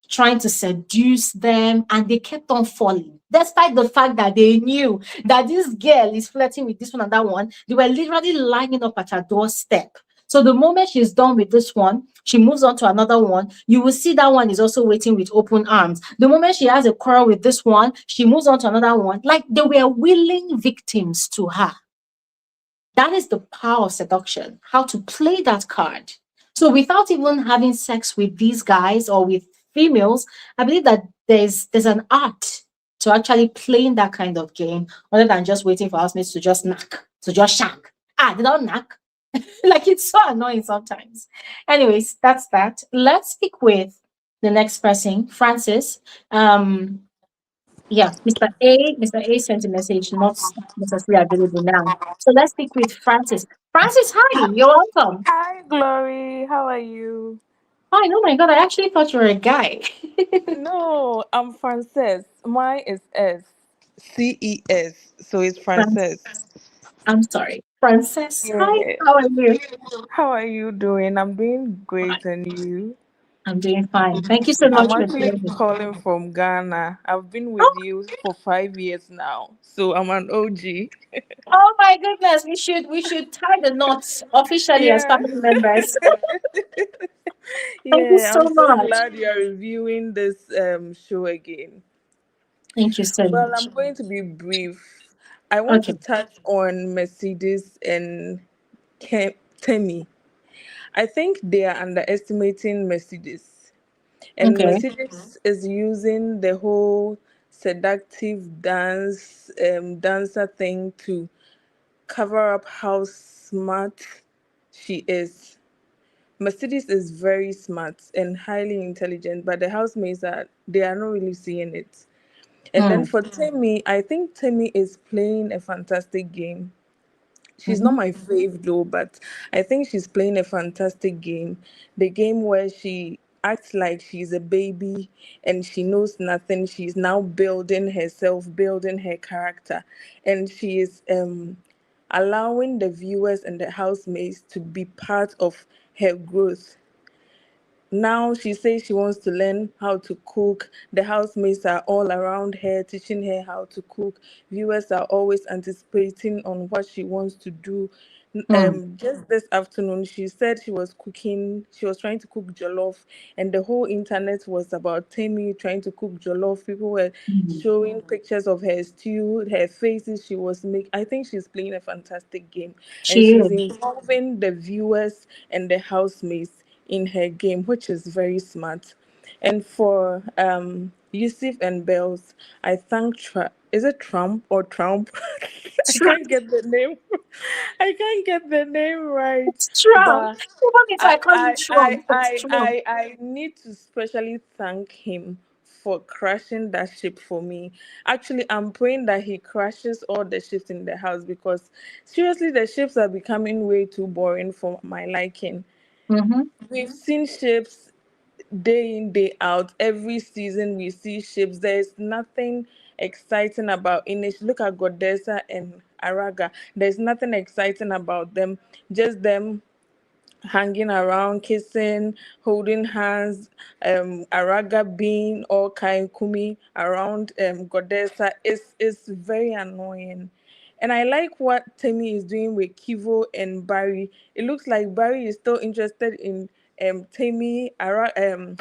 trying to seduce them, and they kept on falling. Despite the fact that they knew that this girl is flirting with this one and that one, they were literally lining up at her doorstep. So the moment she's done with this one, she moves on to another one. You will see that one is also waiting with open arms. The moment she has a quarrel with this one, she moves on to another one. Like they were willing victims to her. That is the power of seduction, how to play that card. So without even having sex with these guys or with females, I believe that there's an art to actually playing that kind of game other than just waiting for housemates to just knock, to just shank. They don't knock. Like it's so annoying sometimes. Anyways, that's that. Let's speak with the next person, Francis. Um, yeah, Mr. A sent a message, not necessarily available now. So let's speak with Francis. Francis, hi, you're welcome. Hi, Glory. How are you? Hi, oh my god, I actually thought you were a guy. No, I'm Frances. Mine is CES, so it's Frances. I'm sorry. Francis, hi, Yeah. how are you? How are you doing? I'm doing great, and you? I'm doing fine. Thank you so I'm much for actually joining. calling from Ghana. I've been with Oh, you for 5 years now, so I'm an OG. oh my goodness, we should tie the knots officially as Yeah. family members. Thank you Yeah, so I'm so much. glad you're reviewing this show again. Thank you so Well, much. I'm going to be brief. I want to Okay. touch on Mercedes and Temi. I think they are underestimating Mercedes. And Okay. Mercedes is using the whole seductive dancer thing to cover up how smart she is. Mercedes is very smart and highly intelligent, but the housemates are not really seeing it. And then Mm. for Temi, I think Temi is playing a fantastic game. She's not Mm-hmm. my fave though, but I think she's playing a fantastic game. The game where she acts like she's a baby and she knows nothing. She's now building herself, building her character, and she is allowing the viewers and the housemates to be part of her growth. Now she says she wants to learn how to cook. The housemates are all around her, teaching her how to cook. Viewers are always anticipating on what she wants to do. Mm. Just this afternoon, she said she was cooking, she was trying to cook jollof, and the whole internet was about Tammy trying to cook jollof. People were Mm. showing pictures of her stew, her faces she was making. I think she's playing a fantastic game, and She she's is. involving the viewers and the housemates in her game, which is very smart. And for Yusuf and Bells, I thank is it Trump or Trump? I Trump. can't get the name. I can't get the name right. It's Trump. But Even if I call you Trump, it's Trump. I need to specially thank him for crashing that ship for me. Actually, I'm praying that he crashes all the ships in the house because seriously, the ships are becoming way too boring for my liking. Mm-hmm. We've seen ships day in, day out. Every season we see ships. There's nothing exciting about Inish. Look at Godessa and Araga. There's nothing exciting about them. Just them hanging around, kissing, holding hands, Araga being all kind kumi around Godessa is very annoying. And I like what Temi is doing with Kivo and Barry. It looks like Barry is still interested in Temi. Kivo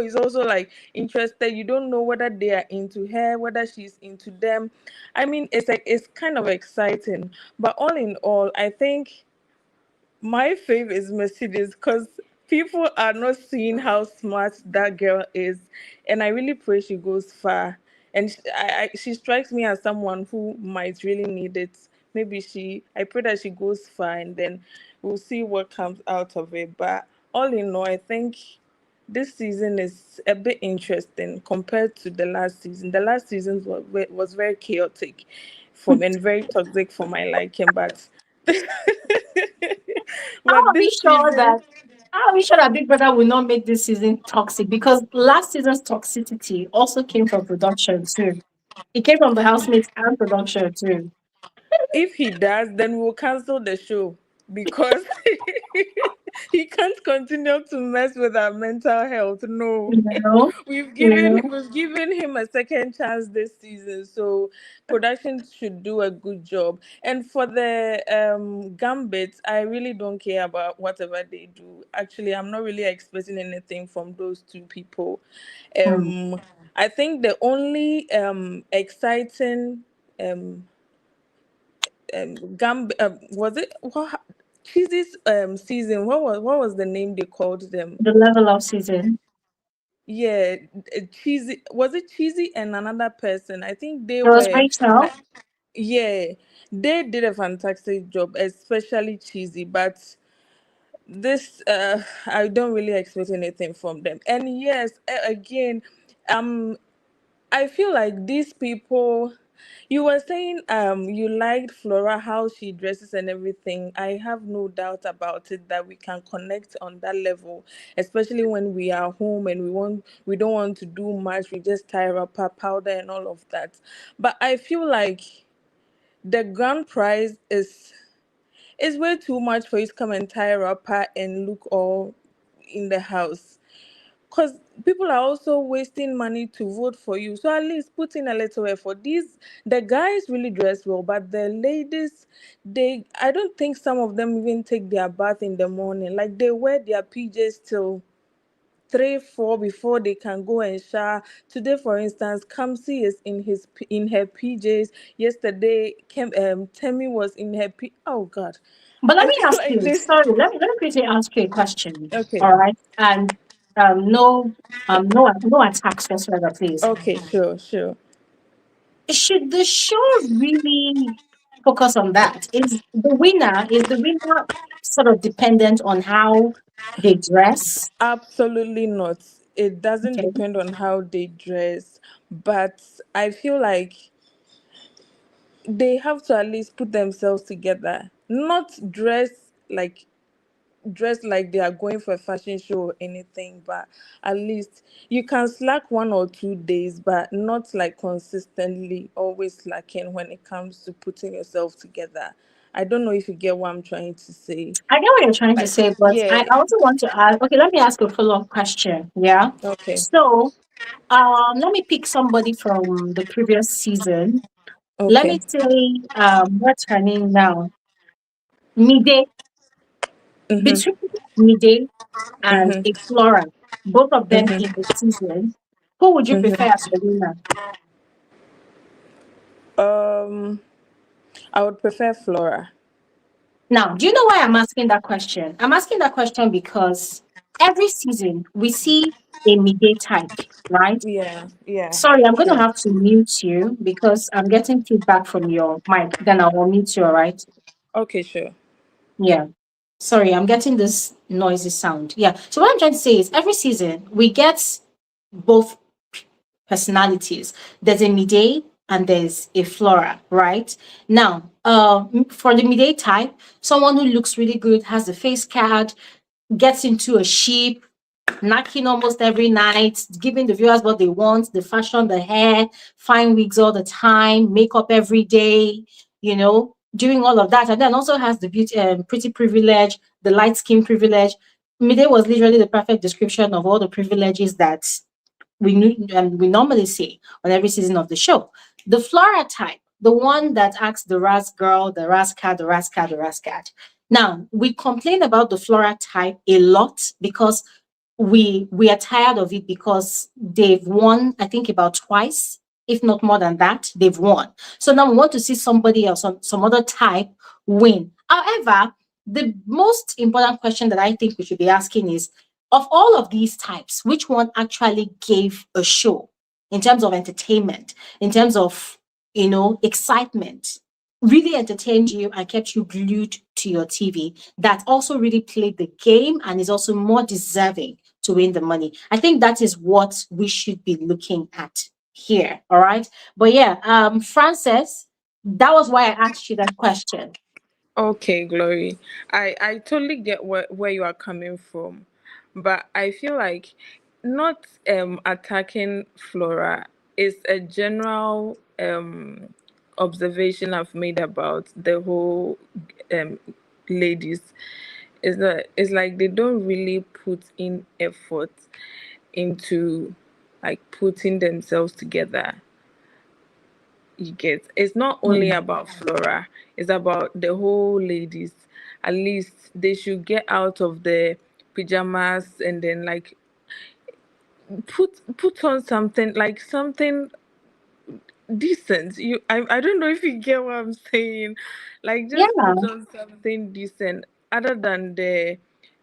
is also like interested. You don't know whether they are into her, whether she's into them. I mean, it's like it's kind of exciting. But all in all, I think my fave is Mercedes because people are not seeing how smart that girl is, and I really pray she goes far. And she strikes me as someone who might really need it. Maybe I pray that she goes far, and then we'll see what comes out of it. But all in all, I think this season is a bit interesting compared to the last season. The last season was very chaotic for me and very toxic for my liking, but How but are we this sure season, that how are we sure that Big Brother will not make this season toxic? Because last season's toxicity also came from production too. It came from the housemates and production too. if he does, then we'll cancel the show because he can't continue to mess with our mental health. No. You know? You know? We've given him a second chance this season, so production should do a good job. And for the gambits, I really don't care about whatever they do. Actually, I'm not really expecting anything from those two people. Mm. um I think the only exciting um was it what? Cheesy's season. What was the name they called them? The level of season. Yeah, Cheesy, was it Cheesy and another person? I think they It was were Rachel. like, yeah, they did a fantastic job, especially Cheesy. But this, I don't really expect anything from them. And yes, again, um, I feel like these people. You were saying you liked Flora, how she dresses and everything. I have no doubt about it that we can connect on that level, especially when we are home and we don't want to do much. We just tie up our powder and all of that. But I feel like the grand prize is way too much for you to come and tie a wrapper and look all in the house. Because people are also wasting money to vote for you. So at least put in a little effort. The guys really dress well, but the ladies, I don't think some of them even take their bath in the morning. Like they wear their PJs till 3, 4 before they can go and shower. Today, for instance, Kamsi is in her PJs. Yesterday, Temi was in her Oh God. But let I me feel ask like you, this. sorry, let me quickly ask you a question. Okay. All right. And no attacks whatsoever, please. Okay, sure. Should the show really focus on that? Is the winner sort of dependent on how they dress? Absolutely not. It doesn't Okay. depend on how they dress, but I feel like they have to at least put themselves together. Not dress like they are going for a fashion show or anything, but at least you can slack 1 or 2 days, but not like consistently always slacking when it comes to putting yourself together. I don't know if you get what I'm trying to say. I get what you're trying to Like, say, but yeah, I also want to ask, okay, let me ask a follow-up question. Yeah. okay, So, let me pick somebody from the previous season. Let me okay. say, what's her name now? Mide. Mm-hmm, Between Mide and mm-hmm, a Flora, both of them in mm-hmm, the season, who would you prefer mm-hmm. as the winner? Um, I would prefer Flora. Now, do you know why I'm asking that question? I'm asking that question because every season we see a Mide type, right? Yeah, Sorry, I'm going to true. have to mute you because I'm getting feedback from your mic. Then I will mute you, all right? Okay, sure. Yeah. Sorry, I'm getting this noisy sound. Yeah. So what I'm trying to say is every season we get both personalities. There's a Mide and there's a Flora, right? Now, for the Mide type, someone who looks really good, has the face card, gets into a ship, knocking almost every night, giving the viewers what they want, the fashion, the hair, fine wigs all the time, makeup every day, doing all of that. And then also has the beauty, pretty privilege, the light skin privilege. Mide was literally the perfect description of all the privileges that we normally see on every season of the show. The Flora type, the one that acts the Ras girl, the Ras cat, the Ras cat, the Ras cat. Now, we complain about the Flora type a lot because we are tired of it because they've won, I think, about twice, if not more than that. They've won. So now we want to see somebody else, some other type win. However, the most important question that I think we should be asking is, of all of these types, which one actually gave a show in terms of entertainment, in terms of, excitement, really entertained you and kept you glued to your TV, that also really played the game and is also more deserving to win the money? I think that is what we should be looking at here. All right. But yeah, Frances, that was why I asked you that question. Okay, Glory. I totally get where you are coming from, but I feel like not attacking Flora is a general observation I've made about the whole um ladies. Is that it's like they don't really put in effort into like putting themselves together. You get, it's not only Hmm. about Flora, it's about the whole ladies. At least they should get out of the pajamas and then like put on something, like something decent. I don't know if you get what I'm saying. Like just Yeah. put on something decent. other than the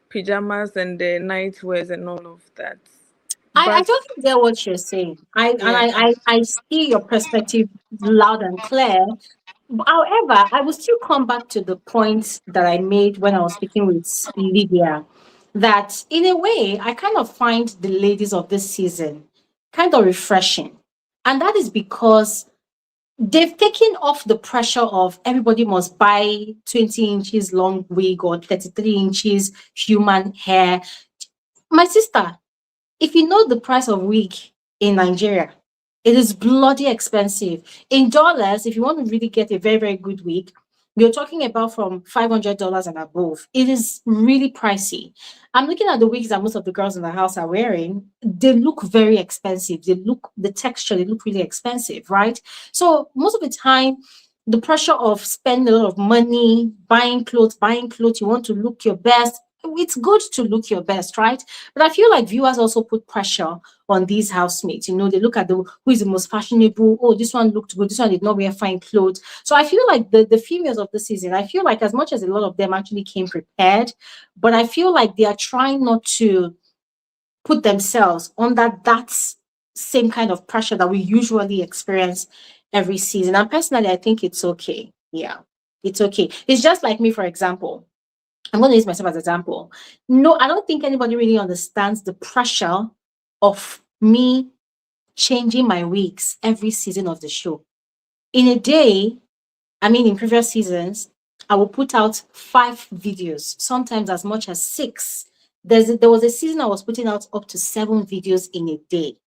pajamas and the nightwears and all of that. I But totally get what you're saying. yeah, I see your perspective loud and clear. However, I will still come back to the point that I made when I was speaking with Lydia, that in a way, I kind of find the ladies of this season kind of refreshing. And that is because they've taken off the pressure of everybody must buy 20 inches long wig or 33 inches human hair. My sister, if you know the price of wig in Nigeria, it is bloody expensive. In dollars, if you want to really get a very, very good wig, you're talking about from $500 and above. It is really pricey. I'm looking at the wigs that most of the girls in the house are wearing. They look very expensive. The texture, they look really expensive, right? So most of the time, the pressure of spending a lot of money, buying clothes, you want to look your best. It's good to look your best, right? But I feel like viewers also put pressure on these housemates. You know, they look at who is the most fashionable. Oh, this one looked good. This one did not wear fine clothes. So I feel like the females of the season, I feel like as much as a lot of them actually came prepared, but I feel like they are trying not to put themselves under that same kind of pressure that we usually experience every season. And personally, I think it's okay. Yeah, it's okay. It's just like me, for example. I'm going to use myself as an example. No, I don't think anybody really understands the pressure of me changing my wigs every season of the show. In a day, in previous seasons, I will put out 5 videos, sometimes as much as 6. There was a season I was putting out up to 7 videos in a day.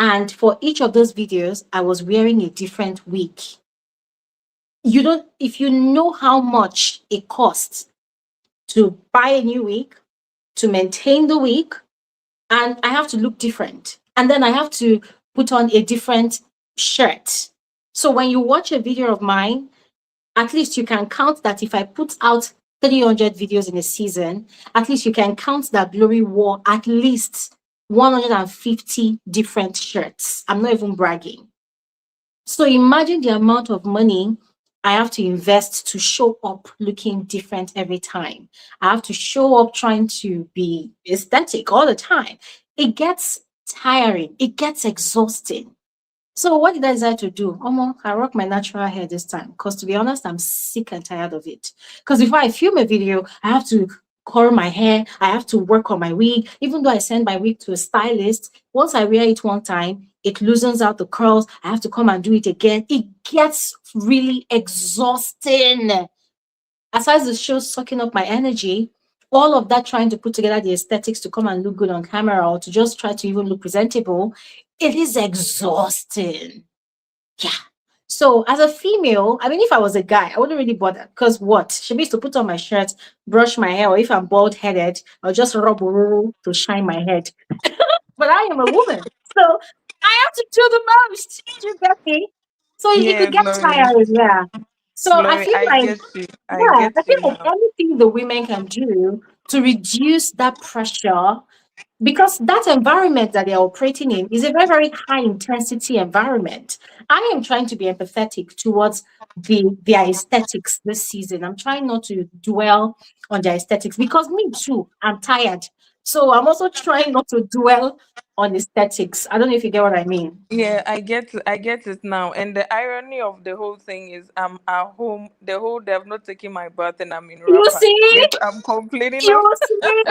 And for each of those videos, I was wearing a different wig. If you know how much it costs to buy a new wig, to maintain the wig, and I have to look different. And then I have to put on a different shirt. So when you watch a video of mine, at least you can count that if I put out 300 videos in a season, at least you can count that Glory wore at least 150 different shirts. I'm not even bragging. So imagine the amount of money I have to invest to show up looking different every time. I have to show up trying to be aesthetic all the time. It gets tiring. It gets exhausting. So what did I decide to do? I rock my natural hair this time because, to be honest, I'm sick and tired of it. Because before I film a video, I have to curl my hair. I have to work on my wig. Even though I send my wig to a stylist, once I wear it one time, it loosens out the curls. I have to come and do it again. It gets really exhausting. As far as the show's sucking up my energy, all of that trying to put together the aesthetics to come and look good on camera or to just try to even look presentable, it is exhausting. Yeah. So as a female, if I was a guy, I wouldn't really bother because what? She needs to put on my shirt, brush my hair, or if I'm bald headed, I'll just rub to shine my head. But I am a woman, so I have to do the most. Do you get me? So it yeah, could get Glory. tiring, yeah. So I Glory, feel I like, get you. I yeah, get I feel you like now. anything the women can do to reduce that pressure, because that environment that they're operating in is a very, very high intensity environment. I am trying to be empathetic towards their aesthetics this season. I'm trying not to dwell on their aesthetics because me too, I'm tired. So I'm also trying not to dwell on aesthetics. I don't know if you get what I mean. Yeah, I get it now. And the irony of the whole thing is I'm at home the whole day. I've not taken my bath and I'm in You wrappers. see? Yet I'm complaining You of see?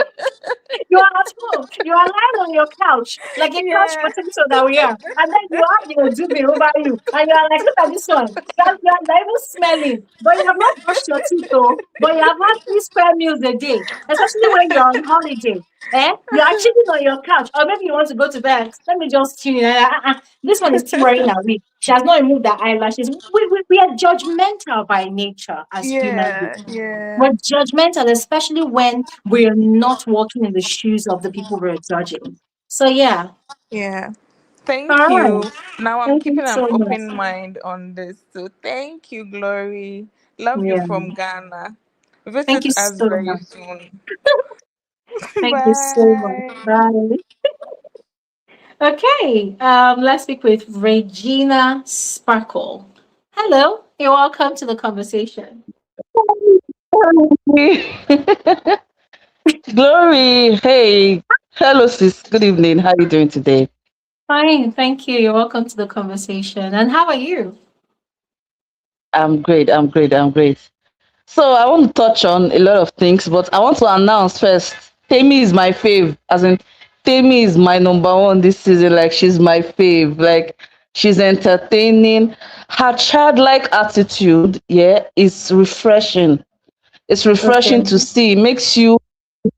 You are at home. You are lying on your couch like a couch yeah. potato that we are. And then you have your doobie over you. And you are like, look at this one. You are even smelling. But you have not brushed your teeth, though. But you have had 3 square meals a day. Especially when you're on holiday. You are chilling on your couch. Or maybe you want to go to bed. Let me just chill. This one is still wearing her wig. She has not removed her eyelashes. We are judgmental by nature as human beings. Yeah, yeah, We're judgmental, especially when we're not walking in the shoes of the people we're judging. So yeah. yeah. All Thank right. you. Now I'm Thank you keeping an so much. open mind on this. So thank you, Glory. Love you Yeah. from Ghana. Thank Visit you us so very much. soon. Thank you so much. Bye. Bye. Okay. Let's speak with Regina Sparkle. Hello. You're welcome to the conversation. Glory. Hey. Hello, sis. Good evening. How are you doing today? Fine, thank you. You're welcome to the conversation. And how are you? I'm great. I'm great. I'm great. So I want to touch on a lot of things, but I want to announce first. Temi is my fave. As in, Temi is my number one this season. Like she's my fave. Like she's entertaining. Her childlike attitude, yeah, is refreshing. It's refreshing to Okay. see. It makes you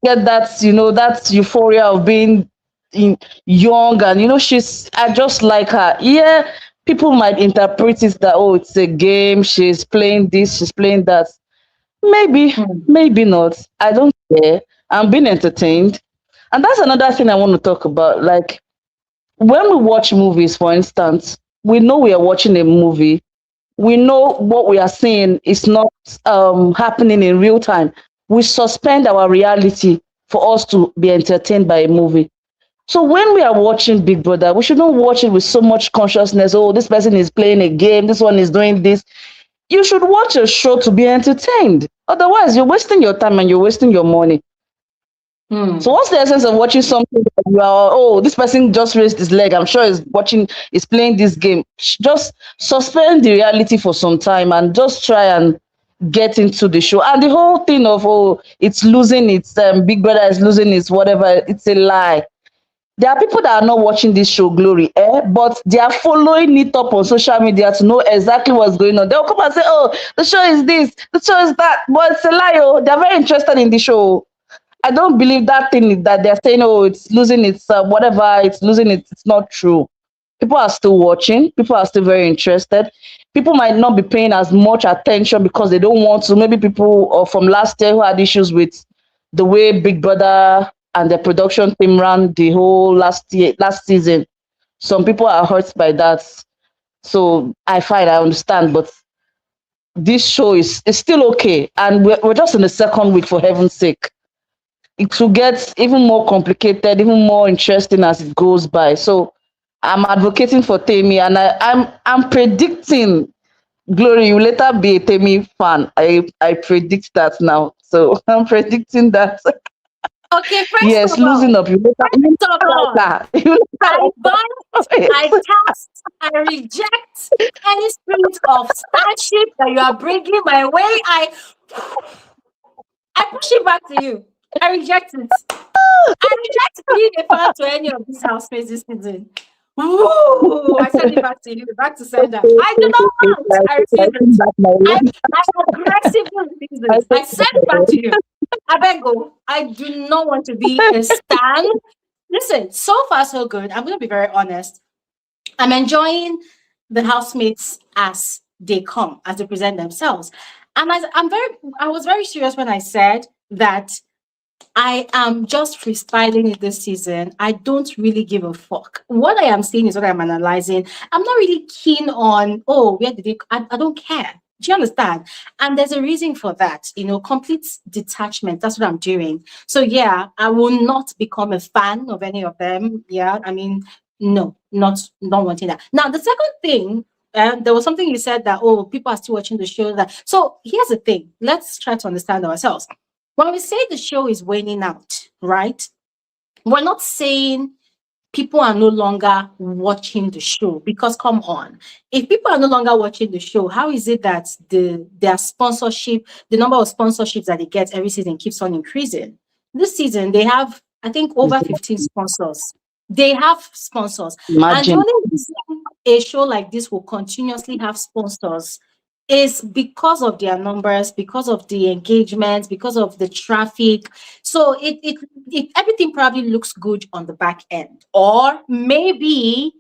get that, that euphoria of being in, young, and she's, I just like her. Yeah, people might interpret it that, oh, it's a game, she's playing this, she's playing that. Maybe, Hmm. maybe not. I don't care. I'm being entertained. And that's another thing I want to talk about. Like when we watch movies, for instance, we know we are watching a movie. We know what we are seeing is not happening in real time. We suspend our reality for us to be entertained by a movie. So when we are watching Big Brother, we should not watch it with so much consciousness. Oh, this person is playing a game. This one is doing this. You should watch a show to be entertained. Otherwise, you're wasting your time and you're wasting your money. So Hmm. what's the essence of watching something that you are, oh, this person just raised his leg, I'm sure is playing this game. Just suspend the reality for some time and just try and get into the show. And the whole thing of, oh, it's losing its Big Brother is losing its whatever, it's a lie. There are people that are not watching this show, Glory, but they are following it up on social media to know exactly what's going on. They'll come and say, oh, the show is this, the show is that, but it's a lie. Oh, they're very interested in the show. I don't believe that thing that they're saying, oh, it's losing its whatever, it's losing it. It's not true. People are still watching. People are still very interested. People might not be paying as much attention because they don't want to. Maybe people from last year who had issues with the way Big Brother and the production team ran the whole last season. Some people are hurt by that. So I understand, but this show is still okay. And we're just in the second week, for heaven's sake. It will get even more complicated, even more interesting as it goes by. So I'm advocating for Temi, and I'm predicting, Glory, you will later be a Temi fan. I predict that now. So I'm predicting that. Okay, first Yes, of losing all, up. You later, you first of later all, like her. You later I like bind, her. Yes. I cast, I reject any spirit of starship that you are bringing my way. I push it back to you. I reject it. I reject being a fan to any of these housemates this season. Ooh, I send it back to you, back to sender. I do not want. I refuse it. I, I aggressively refuse it. I send it back to you. I beg go. I do not want to be a stan. Listen, so far so good. I'm going to be very honest. I'm enjoying the housemates as they come, as they present themselves. And I was very serious when I said that I am just freestyling it this season. I don't really give a fuck. What I am seeing is what I'm analyzing. I'm not really keen on, oh, where did it? I don't care. Do you understand? And there's a reason for that, complete detachment. That's what I'm doing. So, yeah, I will not become a fan of any of them. Yeah, I mean, no, not wanting that. Now, the second thing, there was something you said that, oh, people are still watching the show. So, here's the thing. Let's try to understand ourselves. When we say the show is waning out, right? We're not saying people are no longer watching the show, because come on, if people are no longer watching the show, how is it that their sponsorship, the number of sponsorships that they get every season keeps on increasing? This season they have, I think, over 15 sponsors. They have sponsors, and the Imagine. only reason a show like this will continuously have sponsors is because of their numbers, because of the engagement, because of the traffic. So it everything probably looks good on the back end. Or maybe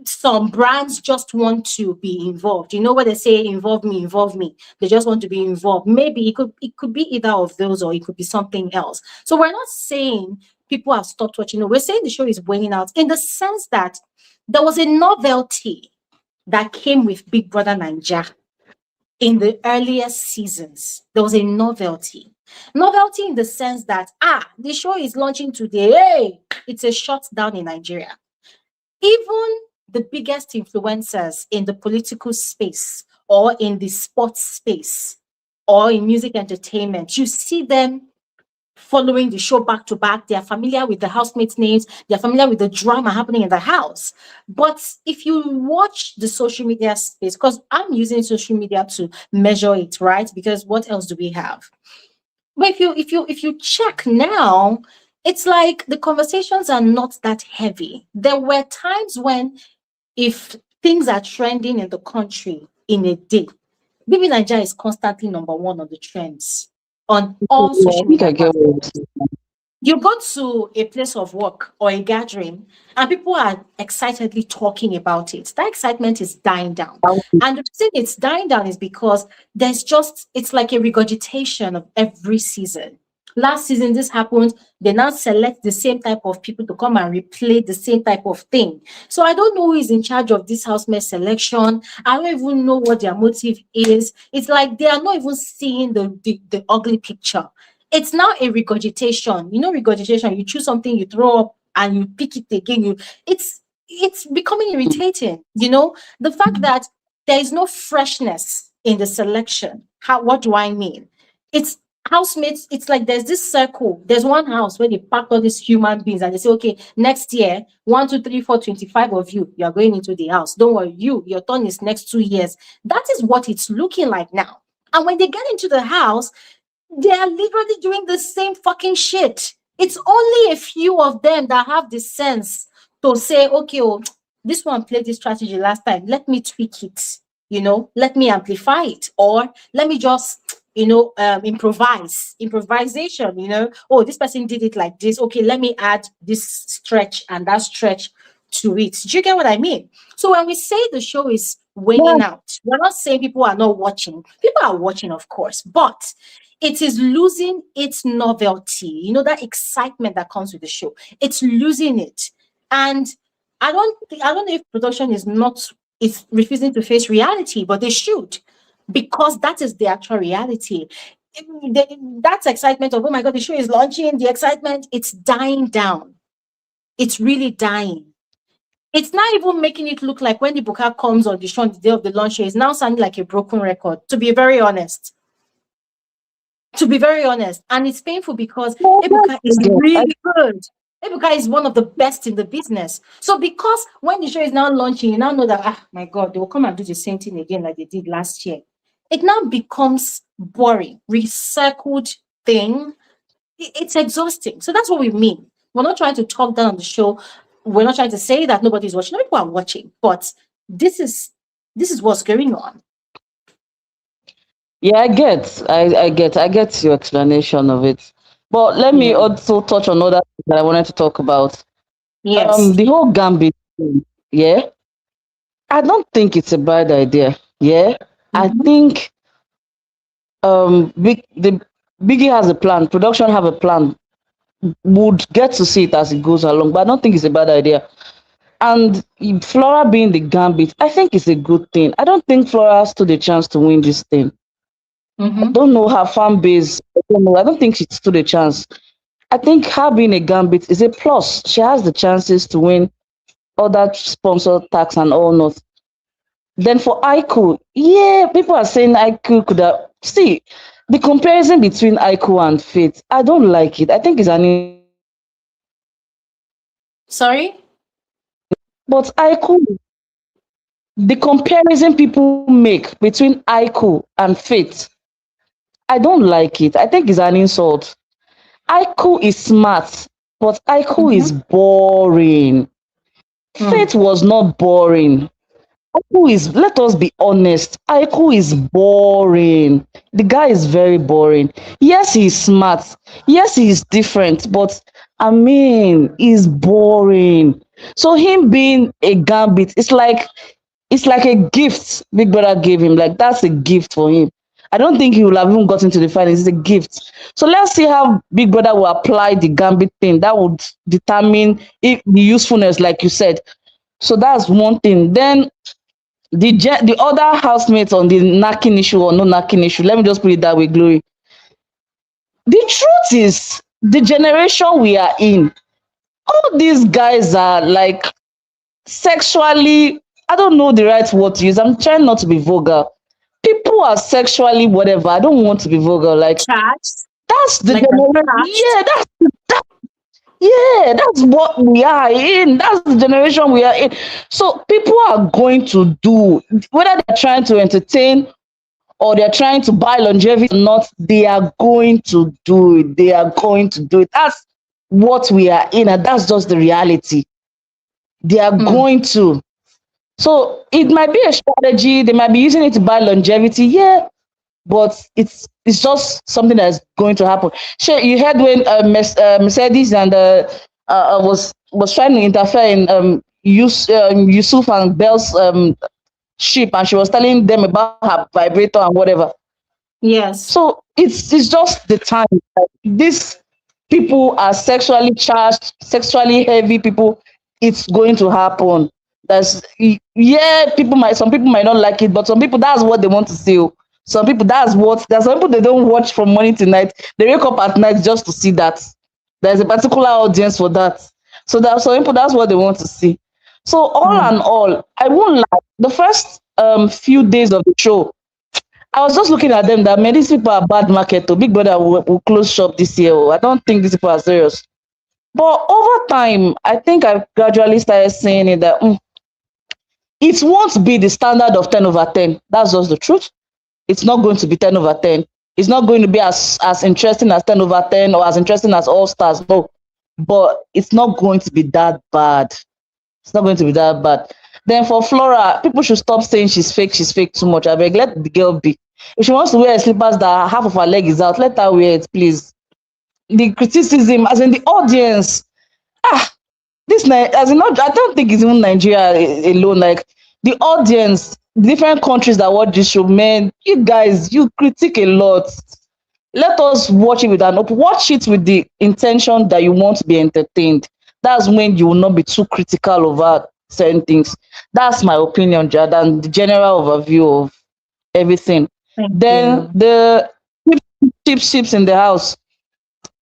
some brands just want to be involved. You know what they say, involve me, involve me. They just want to be involved. Maybe it could be either of those, or it could be something else. So we're not saying people have stopped watching. No, we're saying the show is waning out in the sense that there was a novelty that came with Big Brother Naija in the earliest seasons. There was a novelty. Novelty in the sense that, the show is launching today. Hey, it's a shutdown in Nigeria. Even the biggest influencers in the political space or in the sports space or in music entertainment, you see them following the show back to back. They are familiar with the housemates' names. They are familiar with the drama happening in the house. But if you watch the social media space, because I'm using social media to measure it, right? Because what else do we have? But if you check now, it's like the conversations are not that heavy. There were times when if things are trending in the country in a day, Bbnaija is constantly number one on the trends on all Yeah, I social think media I get what platforms. You go to a place of work or a gathering, and people are excitedly talking about it. That excitement is dying down. you're And the reason it's dying down is because it's like a regurgitation of every season. Last season, this happened. They now select the same type of people to come and replay the same type of thing. So I don't know who is in charge of this housemate selection. I don't even know what their motive is. It's like they are not even seeing the ugly picture. It's now a regurgitation. You know, regurgitation, you choose something, you throw up and you pick it again. It's becoming irritating, you know? The fact that there is no freshness in the selection. What do I mean? It's housemates, it's like there's this circle. There's one house where they pack all these human beings and they say, okay, next year, 1, 2, 3, 4, 25 of you, you are going into the house. Don't worry, your turn is next 2 years. That is what it's looking like now. And when they get into the house, they are literally doing the same fucking shit. It's only a few of them that have the sense to say, okay, oh, this one played this strategy last time. Let me tweak it, let me amplify it, or let me just, improvise. Improvisation, oh, this person did it like this. Okay, let me add this stretch and that stretch to it. Do you get what I mean? So when we say the show is waning out, we're not saying people are not watching. People are watching, of course, but it is losing its novelty, that excitement that comes with the show. It's losing it. And I don't know if production is refusing to face reality, but they should, because that is the actual reality. That excitement of, oh my God, the show is launching, the excitement, it's dying down. It's really dying. It's not even making it look like when the Buka comes on the show on the day of the launch, it's now sounding like a broken record, to be very honest. And it's painful because Ebuka is really good. Ebuka is one of the best in the business. So because when the show is now launching, you now know that, my God, they will come and do the same thing again like they did last year. It now becomes boring, recycled thing. It's exhausting. So that's what we mean. We're not trying to talk down on the show. We're not trying to say that nobody's watching. No, people are watching, but this is what's going on. Yeah, I get your explanation of it. But let me also touch on other things that I wanted to talk about. Yes. The whole Gambit thing, yeah. I don't think it's a bad idea. Yeah. I think Biggie has a plan, production have a plan, would get to see it as it goes along, but I don't think it's a bad idea. And Flora being the Gambit, I think it's a good thing. I don't think Flora stood a chance to win this thing. I don't know her fan base. I don't think she stood a chance. I think her being a Gambit is a plus. She has the chances to win other sponsor tax and all not. Then for Aiku, yeah, people are saying Aiku could have. See, the comparison between Aiku and Faith, I don't like it. I think it's an. Sorry? But Aiku, the comparison people make between Aiku and Faith, I don't like it. I think it's an insult. Aiku is smart, but Aiku is boring. Faith was not boring. Aiku is, let us be honest, Aiku is boring. The guy is very boring. Yes, he's smart. Yes, he's different, but I mean, he's boring. So him being a Gambit, it's like a gift Big Brother gave him. Like, that's a gift for him. I don't think he will have even gotten to the finals. It's a gift. So let's see how Big Brother will apply the Gambit thing. That would determine if the usefulness, like you said. So that's one thing. Then the other housemates on the knacking issue or no knacking issue, let me just put it that way, Glory. The truth is, the generation we are in, all these guys are like sexually, I don't know the right word to use. I'm trying not to be vulgar. People people are sexually whatever. I don't want to be vulgar. Like Charged, that's the like the generation. charged. Yeah, that's what we are in. That's the generation we are in. So people are going to do, whether they're trying to entertain or they're trying to buy longevity or not, they are going to do it. They are going to do it. That's what we are in, and that's just the reality. They are going to. So it might be a strategy. They might be using it to buy longevity. Yeah, but it's just something that's going to happen. Sure, you heard when Mercedes and was trying to interfere in Yusuf and Bell's ship, and she was telling them about her vibrator and whatever. Yes. So it's just the time. Like, these people are sexually charged, sexually heavy people. It's going to happen. That's some people might not like it, but some people that's what they want to see. Oh. Some people there's some people they don't watch from morning to night. They wake up at night just to see that. There's a particular audience for that. So that some people that's what they want to see. So all and all, I won't lie. The first few days of the show, I was just looking at them that man, these people are bad market. Oh, Big Brother will close shop this year. Oh. I don't think these people are serious. But over time, I think I gradually started saying it that it won't be the standard of 10 over 10. That's just the truth. It's not going to be 10 over 10. It's not going to be as interesting as 10 over 10 or as interesting as All Stars. No. But it's not going to be that bad. It's not going to be that bad. Then for Flora, people should stop saying she's fake too much. I beg, let the girl be. If she wants to wear slippers that half of her leg is out, let her wear it, please. The criticism, as in the audience, this as in not, I don't think it's even Nigeria alone. Like the audience, different countries that watch this show, man, you guys, you critique a lot. Let us watch it with watch it with the intention that you want to be entertained. That's when you will not be too critical over certain things. That's my opinion, Jordan. The general overview of everything. Then the ships in the house.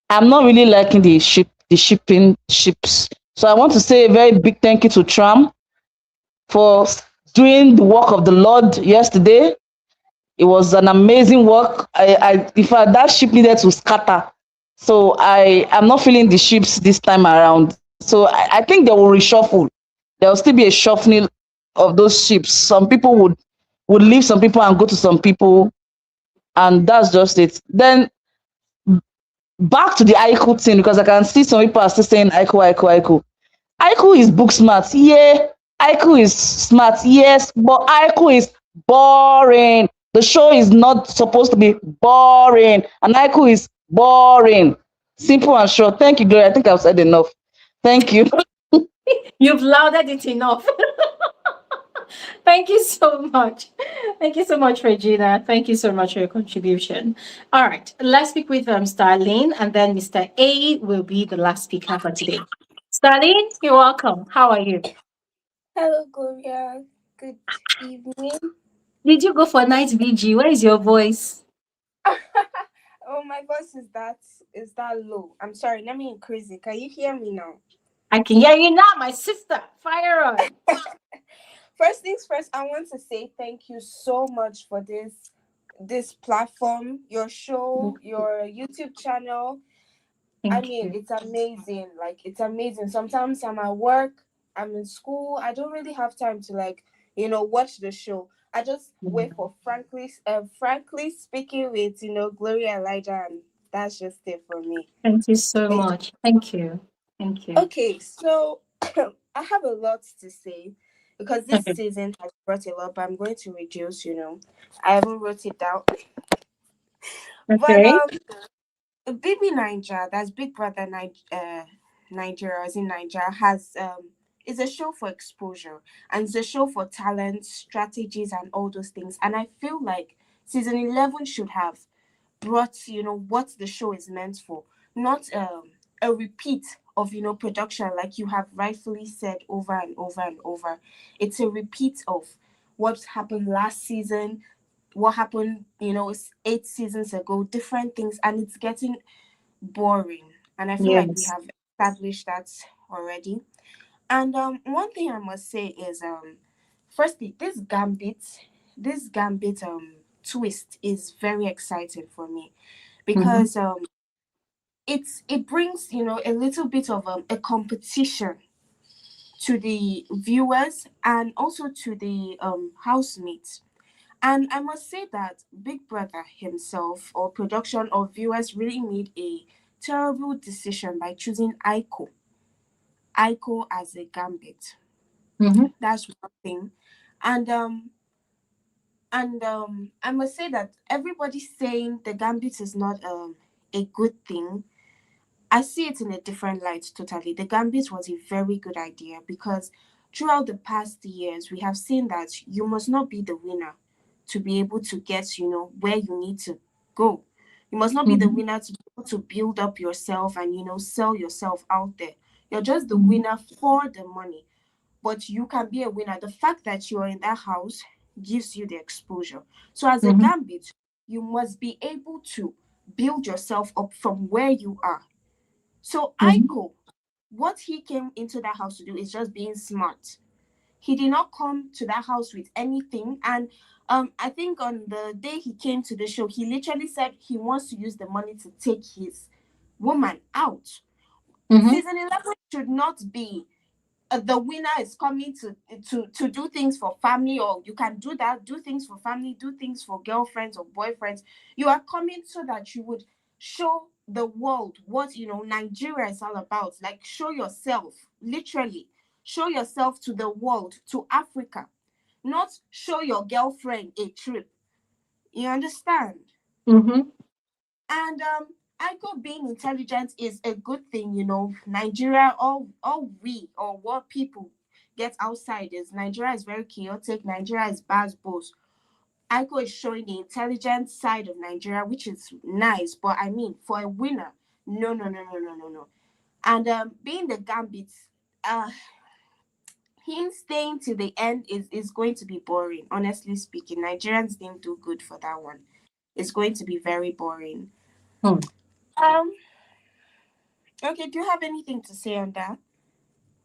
I'm not really liking the shipping ships. So I want to say a very big thank you to Tram for doing the work of the Lord yesterday. It was an amazing work. In fact, that ship needed to scatter. So I am not feeling the ships this time around. So I think they will reshuffle. There will still be a shuffling of those ships. Some people would leave some people and go to some people. And that's just it. Then back to the Aiku thing, because I can see some people are still saying Aiku. Aiku is book smart. Yeah. Aiku is smart. Yes. But Aiku is boring. The show is not supposed to be boring. And Aiku is boring. Simple and short. Thank you, Gloria. I think I've said enough. Thank you. You've lauded it enough. Thank you so much. Thank you so much, Regina. Thank you so much for your contribution. All right, let's speak with Starlene, and then Mr. A will be the last speaker for today. Starlene, you're welcome. How are you? Hello, Gloria. Good evening. Did you go for night VG? Where is your voice? Oh, my voice is that low. I'm sorry. Let me increase it. Can you hear me now? I can hear you now, my sister. Fire on. First things first, I want to say thank you so much for this platform, your show, your YouTube channel. It's amazing. Like, it's amazing. Sometimes I'm at work, I'm in school. I don't really have time to watch the show. I just wait for frankly speaking with Gloria Elijah, and that's just it for me. Thank you so much. Thank you. Okay, so I have a lot to say because this season has brought a lot, but I'm going to reduce. I haven't wrote it down. Okay. But Bbnaija, that's Big Brother Naija, as in Nigeria, has is a show for exposure, and it's a show for talent, strategies, and all those things. And I feel like season 11 should have brought what the show is meant for, not a repeat of production, like you have rightfully said over and over and over. It's a repeat of what happened last season, what happened 8 seasons ago, different things, and it's getting boring. And I feel like we have established that already. And one thing I must say is firstly, this gambit twist is very exciting for me Mm-hmm. because it brings a little bit of a competition to the viewers and also to the housemates. And I must say that Big Brother himself or production or viewers really made a terrible decision by choosing Aiko as a gambit. Mm-hmm. That's one thing. And I must say that everybody's saying the gambit is not a good thing. I see it in a different light totally. The gambit was a very good idea because throughout the past years we have seen that you must not be the winner to be able to get, where you need to go. You must not be the Mm-hmm. winner to be able to build up yourself and, sell yourself out there. You're just the winner for the money, but you can be a winner. The fact that you're in that house gives you the exposure. So as a Mm-hmm. gambit, you must be able to build yourself up from where you are. So Mm-hmm. Aiko, what he came into that house to do is just being smart. He did not come to that house with anything. And I think on the day he came to the show, he literally said he wants to use the money to take his woman out. Mm-hmm. Season 11 should not be the winner is coming to do things for family, or you can do that, do things for family, do things for girlfriends or boyfriends. You are coming so that you would show the world what Nigeria is all about. Like, show yourself, literally show yourself to the world, to Africa, not show your girlfriend a trip. You understand? Mm-hmm. And Aiko being intelligent is a good thing. Nigeria, all we or what people get outside is Nigeria is very chaotic. Nigeria is bad boss. Aiko is showing the intelligent side of Nigeria, which is nice. But I mean, for a winner, no, no, no, no, no, no, no. And being the gambits, him staying to the end is going to be boring. Honestly speaking, Nigerians didn't do good for that one. It's going to be very boring. Hmm. Um. Okay. Do you have anything to say on that?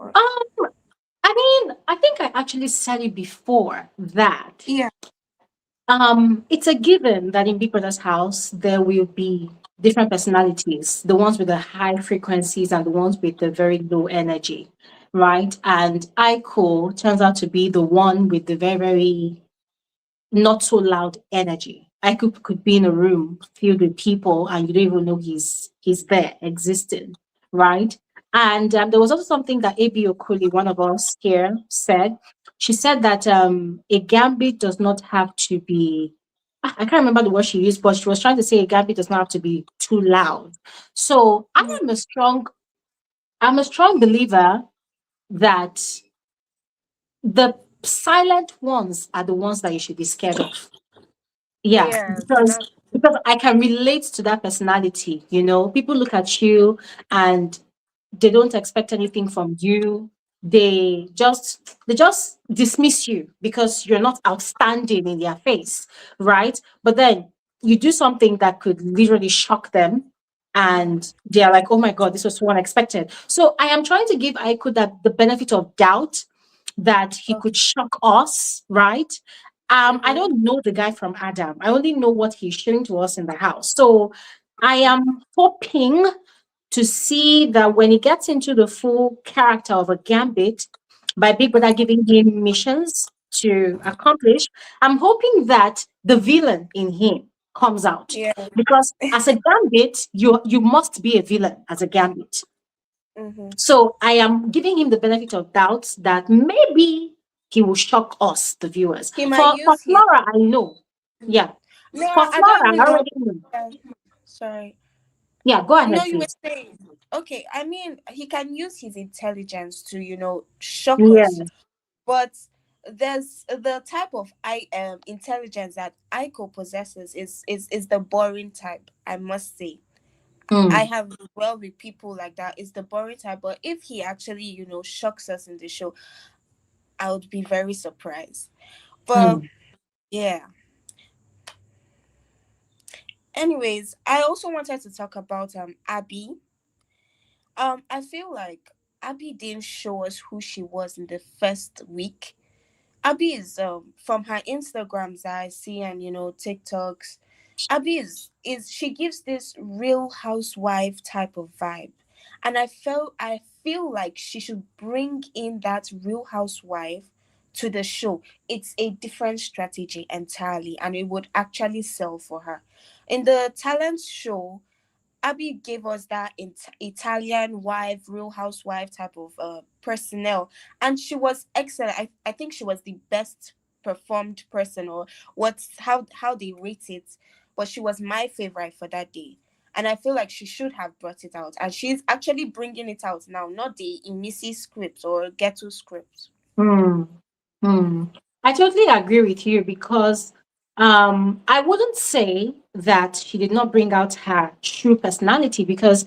Or I mean, I think I actually said it before that yeah. it's a given that in Big Brother's house there will be different personalities, the ones with the high frequencies and the ones with the very low energy, right? And Aiko turns out to be the one with the very, very not so loud energy. I could be in a room filled with people and you don't even know he's there existing, right? And there was also something that AB Okuli, one of us here, said. She said that a gambit does not have to be. I can't remember the word she used, but she was trying to say a gambit does not have to be too loud. So Mm, I'm a strong believer that the silent ones are the ones that you should be scared of. Yeah, yes. because I can relate to that personality. People look at you and they don't expect anything from you. They just dismiss you because you're not outstanding in their face, right? But then you do something that could literally shock them, and they are like, "Oh my god, this was so unexpected." So I am trying to give Aiko that the benefit of doubt that he Okay. could shock us, right? I Mm-hmm. don't know the guy from Adam. I only know what he's showing to us in the house. So I am hoping to see that when he gets into the full character of a gambit, by Big Brother giving him missions to accomplish, I'm hoping that the villain in him comes out. Yeah. Because as a gambit, you must be a villain as a gambit. Mm-hmm. So I am giving him the benefit of doubt that maybe he will shock us, the viewers. He might For use his. Flora, I know. Yeah. No, For I don't Flora, even I know. already know. uh, Sorry. Yeah, go No, ahead, you were please. saying. Okay. I mean, he can use his intelligence to, shock Yeah. us. But there's the type of intelligence that Aiko possesses is the boring type, I must say. I Mm, have well with people like that. It's the boring type. But if he actually, shocks us in the show, I would be very surprised. But mm, yeah. Anyways, I also wanted to talk about Abby. I feel like Abby didn't show us who she was in the first week. Abby is from her Instagrams that I see and TikToks. Abby is she gives this real housewife type of vibe, and I feel like she should bring in that real housewife to the show. It's a different strategy entirely, and it would actually sell for her. In the talent show, Abby gave us that Italian wife, real housewife type of personnel, and she was excellent. I think she was the best performed person, or what's how they rate it, but she was my favorite for that day. And I feel like she should have brought it out, and she's actually bringing it out now, not the Imisi script or ghetto script. Hmm. Hmm. I totally agree with you because I wouldn't say that she did not bring out her true personality because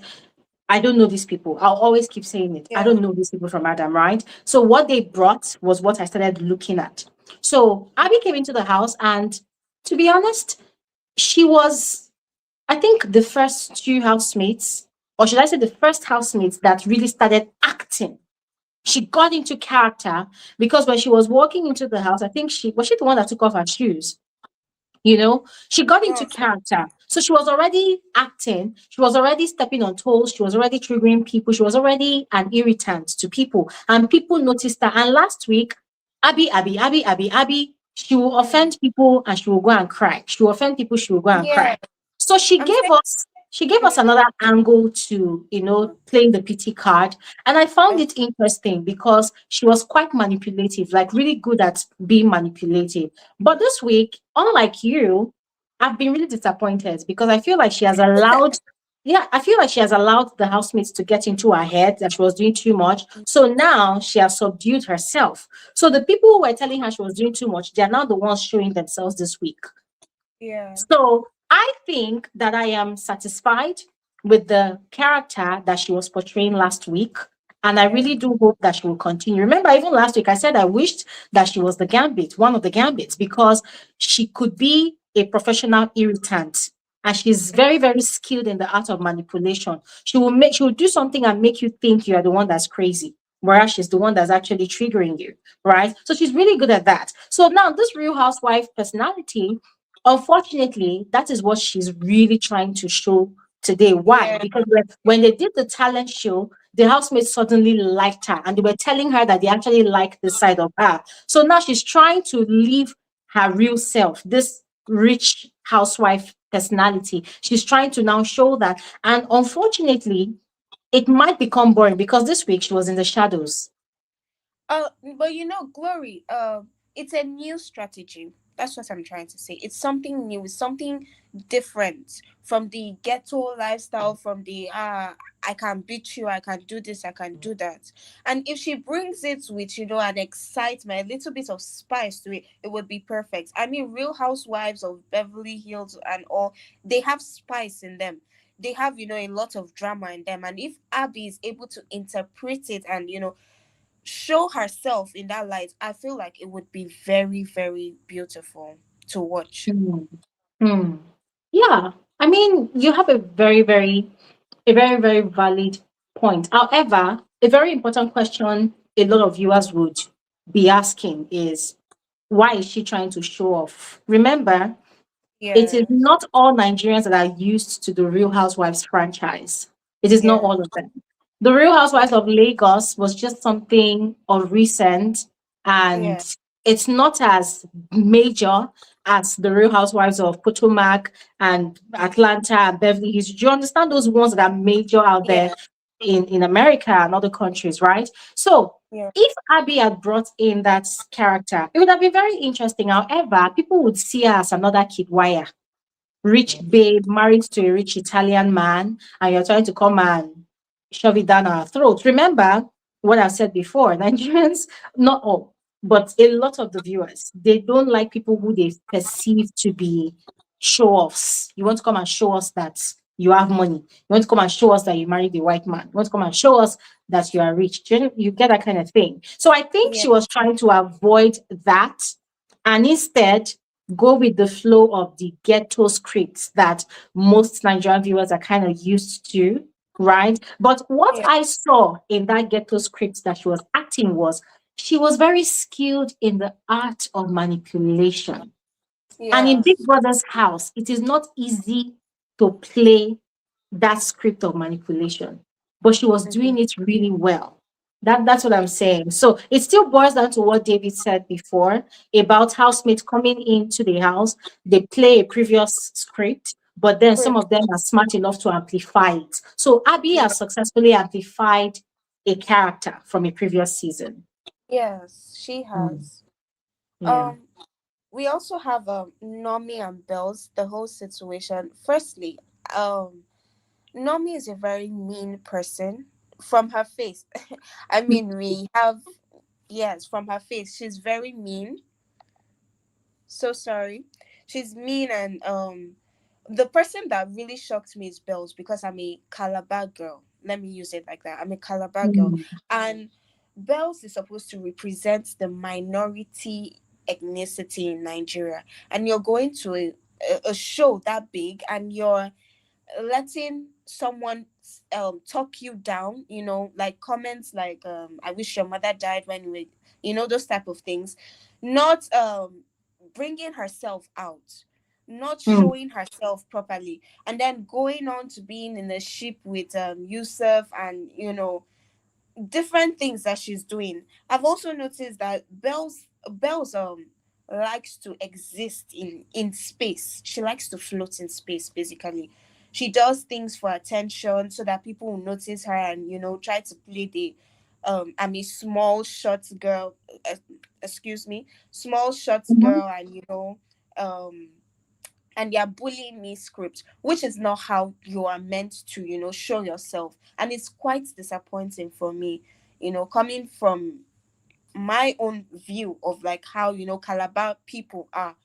I don't know these people. I'll always keep saying it. I Yeah. don't know these people from Adam, right? So what they brought was what I started looking at. So Abby came into the house, and to be honest, she was, I think, the first two housemates, or should I say the first housemates that really started acting. She got into character because when she was walking into the house, I think she the one that took off her shoes. She got into Oh, character. So she was already acting, she was already stepping on toes, she was already triggering people, she was already an irritant to people, and people noticed her. And last week, Abby, she will offend people and she will go and cry. She will offend people, she will go and cry. yeah. So she I'm gave saying. us she gave us Mm, another angle to, playing the pity card. And I found oh, it interesting because she was quite manipulative, like really good at being manipulative. But this week, unlike you, I've been really disappointed because I feel like she has allowed, yeah, I feel like she has allowed the housemates to get into her head that she was doing too much. So now she has subdued herself. So the people who were telling her she was doing too much, they are now the ones showing themselves this week. yeah. So I think that I am satisfied with the character that she was portraying last week. And I Yeah. really do hope that she will continue. Remember, even last week, I said I wished that she was the gambit, one of the gambits, because she could be a professional irritant. And she's very, very skilled in the art of manipulation. She will do something and make you think you are the one that's crazy, whereas she's the one that's actually triggering you, right? So she's really good at that. So now this real housewife personality, unfortunately, that is what she's really trying to show today. Why? Yeah. Because when they did the talent show, the housemates suddenly liked her and they were telling her that they actually like this side of her. So now she's trying to live her real self, this rich housewife personality. She's trying to now show that. And unfortunately, it might become boring because this week she was in the shadows. But Glory, it's a new strategy. That's what I'm trying to say. It's something new, it's something different from the ghetto lifestyle, from the I can beat you, I can do this, I can do that. And if she brings it with, an excitement, a little bit of spice to it, it would be perfect. I mean, Real Housewives of Beverly Hills and all, they have spice in them. They have, a lot of drama in them. And if Abby is able to interpret it and, show herself in that light, I feel like it would be very, very beautiful to watch. Hmm. Hmm. Yeah. I mean, you have a very, very valid point. However, a very important question a lot of viewers would be asking is why is she trying to show off? Remember, it is Yeah, not all Nigerians that are used to the Real Housewives franchise. It is not yeah, all of them. The Real Housewives of Lagos was just something of recent, and yeah, it's not as major as the Real Housewives of Potomac and Atlanta and Beverly Hills. Do you understand those ones that are major out there yeah, in America and other countries, right? So yeah, if Abby had brought in that character, it would have been very interesting. However, people would see her as another kid wire, rich babe married to a rich Italian man, and you're trying to come and shove it down our throats. Remember what I've said before, Nigerians, not all, but a lot of the viewers, they don't like people who they perceive to be show offs. You want to come and show us that you have money. You want to come and show us that you married a white man. You want to come and show us that you are rich. You get that kind of thing. So I think yeah, she was trying to avoid that and instead go with the flow of the ghetto scripts that most Nigerian viewers are kind of used to, right? But what yeah, I saw in that ghetto script that she was acting was she was very skilled in the art of manipulation. And in Yes. Big Brother's house, it is not easy to play that script of manipulation, but she was Mhm. doing it really well. That's what I'm saying. So it still boils down to what David said before about housemates coming into the house. They play a previous script, but then some of them are smart enough to amplify it. So Abby Yeah. has successfully amplified a character from a previous season. Yes, she Mm, has. yeah. Um, we also have Nomi and Bells, the whole situation. Firstly, Nomi is a very mean person from her face. I mean, we have, yes, from her face, she's very mean. So sorry. She's mean, and the person that really shocked me is Bells, because I'm a Calabar girl. Let me use it like that. I'm a Calabar girl. Mm, And Bells is supposed to represent the minority ethnicity in Nigeria. And you're going to a show that big, and you're letting someone talk you down, like comments like I wish your mother died when you were, those type of things, not bringing herself out, not mm, showing herself properly, and then going on to being in a ship with Yusuf, and different things that she's doing. I've also noticed that Bells likes to exist in space. She likes to float in space, basically. She does things for attention so that people will notice her, and try to play the I'm a small short girl, uh, excuse me, small short mhm, girl, and um and they're bullying me script, which is not how you are meant to show yourself. And it's quite disappointing for me, coming from my own view of like how Calabar people are,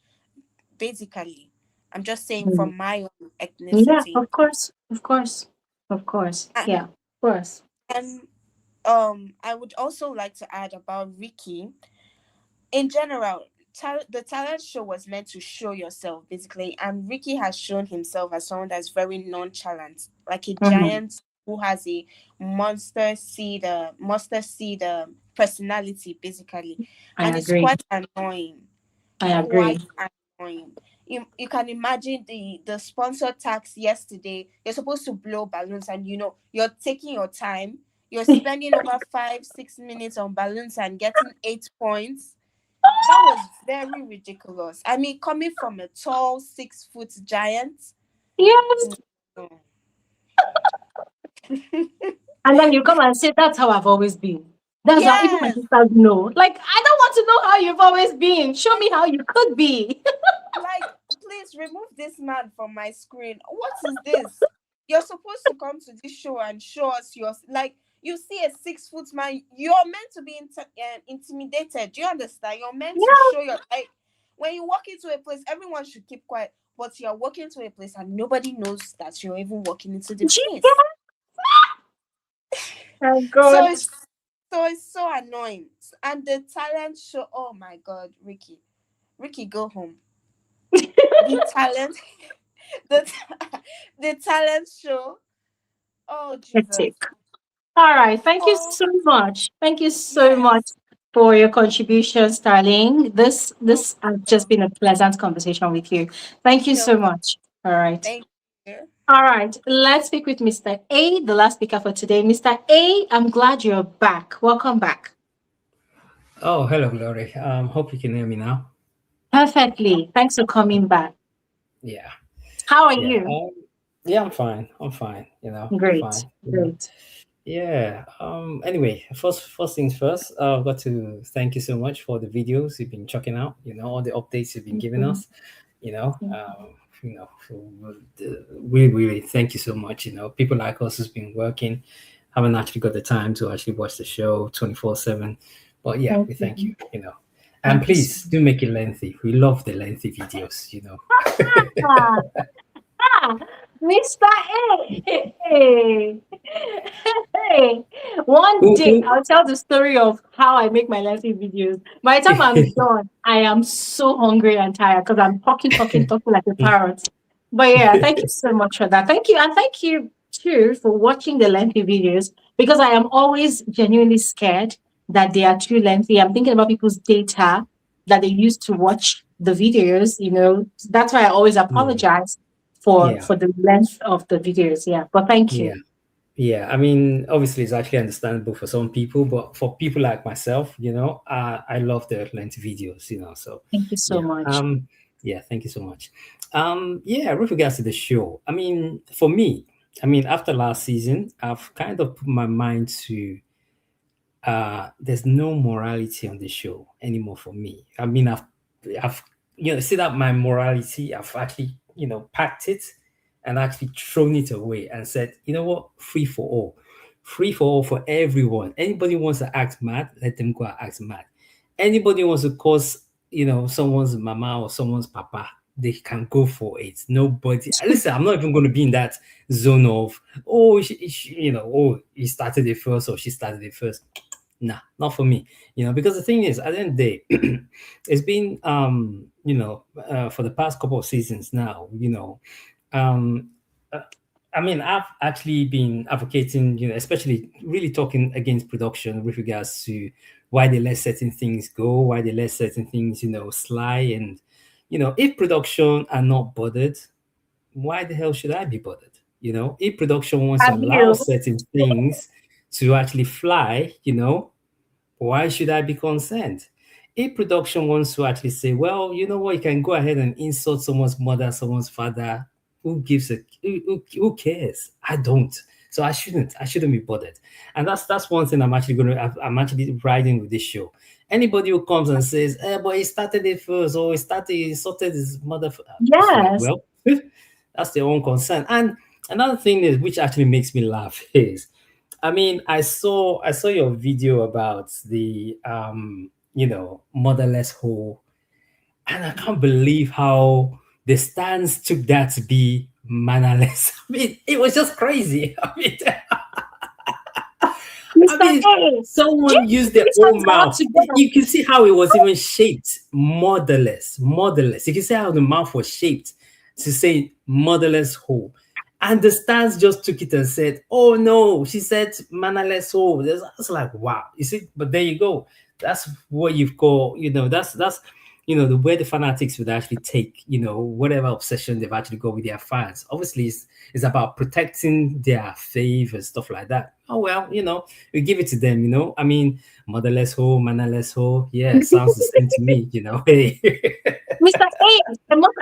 basically. I'm just saying mm. from my own Yeah, ethnicity. of course, of course, of course. and, Yeah, of course. and I would also like to add about Ricky. In general, the talent show was meant to show yourself, basically, and Ricky has shown himself as someone that's very nonchalant, like a Mhm. giant who has a monster seed personality, basically. And I it's agree. quite annoying, I quite agree. annoying. You can imagine the sponsor tax yesterday. You're supposed to blow balloons, and you're taking your time. You're spending over 5-6 minutes on balloons and getting 8 points. That was very ridiculous. I mean, coming from a tall 6 foot giant. Yes. No. And then you come and say, that's how I've always been. That's how even my Yes, sisters know. Like, I don't want to know how you've always been. Show me how you could be. like, please remove this man from my screen. What is this? You're supposed to come to this show and show us your, like, you see a 6 foot man, you're meant to be intimidated. Do you understand? You're meant to Yeah. show your, like, when you walk into a place, everyone should keep quiet. But you're walking to a place and nobody knows that you're even walking into the place. Oh, So God. it's so annoying. And the talent show, oh my god, Ricky, go home. The talent, the the talent show. Oh Jesus. Hectic. All right. Thank you Oh so much. Thank you so much yes. for your contributions, darling. This No this has just problem. been a pleasant conversation with you. Thank you No so problem. much. All right. Thank you. All right. Let's speak with Mr. A, the last speaker for today. Mr. A, I'm glad you're back. Welcome back. Oh, hello, Glory. Hope you can hear me now. Perfectly. Thanks for coming back. Yeah, How are yeah, you? yeah. I'm fine. I'm fine. I'm Great. fine. Great. Yeah. Anyway, first things first. I've got to thank you so much for the videos you've been checking out. All the updates you've been giving Mhm. us. Really, thank you so much. People like us who's been working, haven't actually got the time to actually watch the show 24/7. But yeah, Thank we thank you. you. And Thank you so please do make it lengthy. We love the lengthy videos. much. Ah, Mr. A. Hey. Hey. One Who, day who, I'll tell the story of how I make my lessons videos. By the time I'm done, I am so hungry and tired because I'm talking like a parrot. But yeah, thank you so much for that. Thank you. And thank you too for watching the lengthy videos because I am always genuinely scared that they are too lengthy. I'm thinking about people's data that they use to watch the videos, you know. That's why I always apologize for Yeah. the length of the videos. Yeah. But thank Yeah. you. Yeah, I mean, obviously, it's actually understandable for some people, but for people like myself, I love the length videos, So Thank you so yeah, much. yeah, thank you so much. Yeah, with regards to the show, I mean, for me, after last season, I've kind of put my mind to there's no morality on the show anymore for me. I mean, I've see that my morality, I've actually, packed it and actually thrown it away and said, you know what, free for all for everyone. Anybody wants to act mad, let them go and act mad. Anybody wants to cause, someone's mama or someone's papa, they can go for it. Nobody, listen, I'm not even going to be in that zone of, oh, oh, he started it first or she started it first. Nah, not for me. Because the thing is, at the end of the day, it's been for the past couple of seasons now, um I've actually been advocating, especially really talking against production with regards to why they let certain things go, why they let certain things, slide. And, if production are not bothered, why the hell should I be bothered? If production wants to Have allow you? certain things to actually fly, why should I be concerned? If production wants to actually say, well, you know what, you can go ahead and insult someone's mother, someone's father, who cares? I don't. So I shouldn't be bothered. And that's one thing I'm actually riding with this show. Anybody who comes and says, but he started it first, or he insulted his mother, it's like, Yes. well, that's their own concern. And another thing is, which actually makes me laugh, is I saw your video about the motherless hole, and I can't believe how the stands took that to be mannerless. It was just crazy. Mr. A, Someone used their this has own got mouth. to go. You can see how it was even shaped. Motherless. You can see how the mouth was shaped to say motherless hole. And the stars just took it and said, oh no, she said mannerless hole. It's like, wow. You see, but there you go. That's what you've got, that's the way the fanatics would actually take, whatever obsession they've actually got with their fans. Obviously, it's about protecting their faith and stuff like that. Oh, well, we give it to them, motherless hoe, mannerless hoe. Yeah, sounds the same to me, Hey. Mr. A,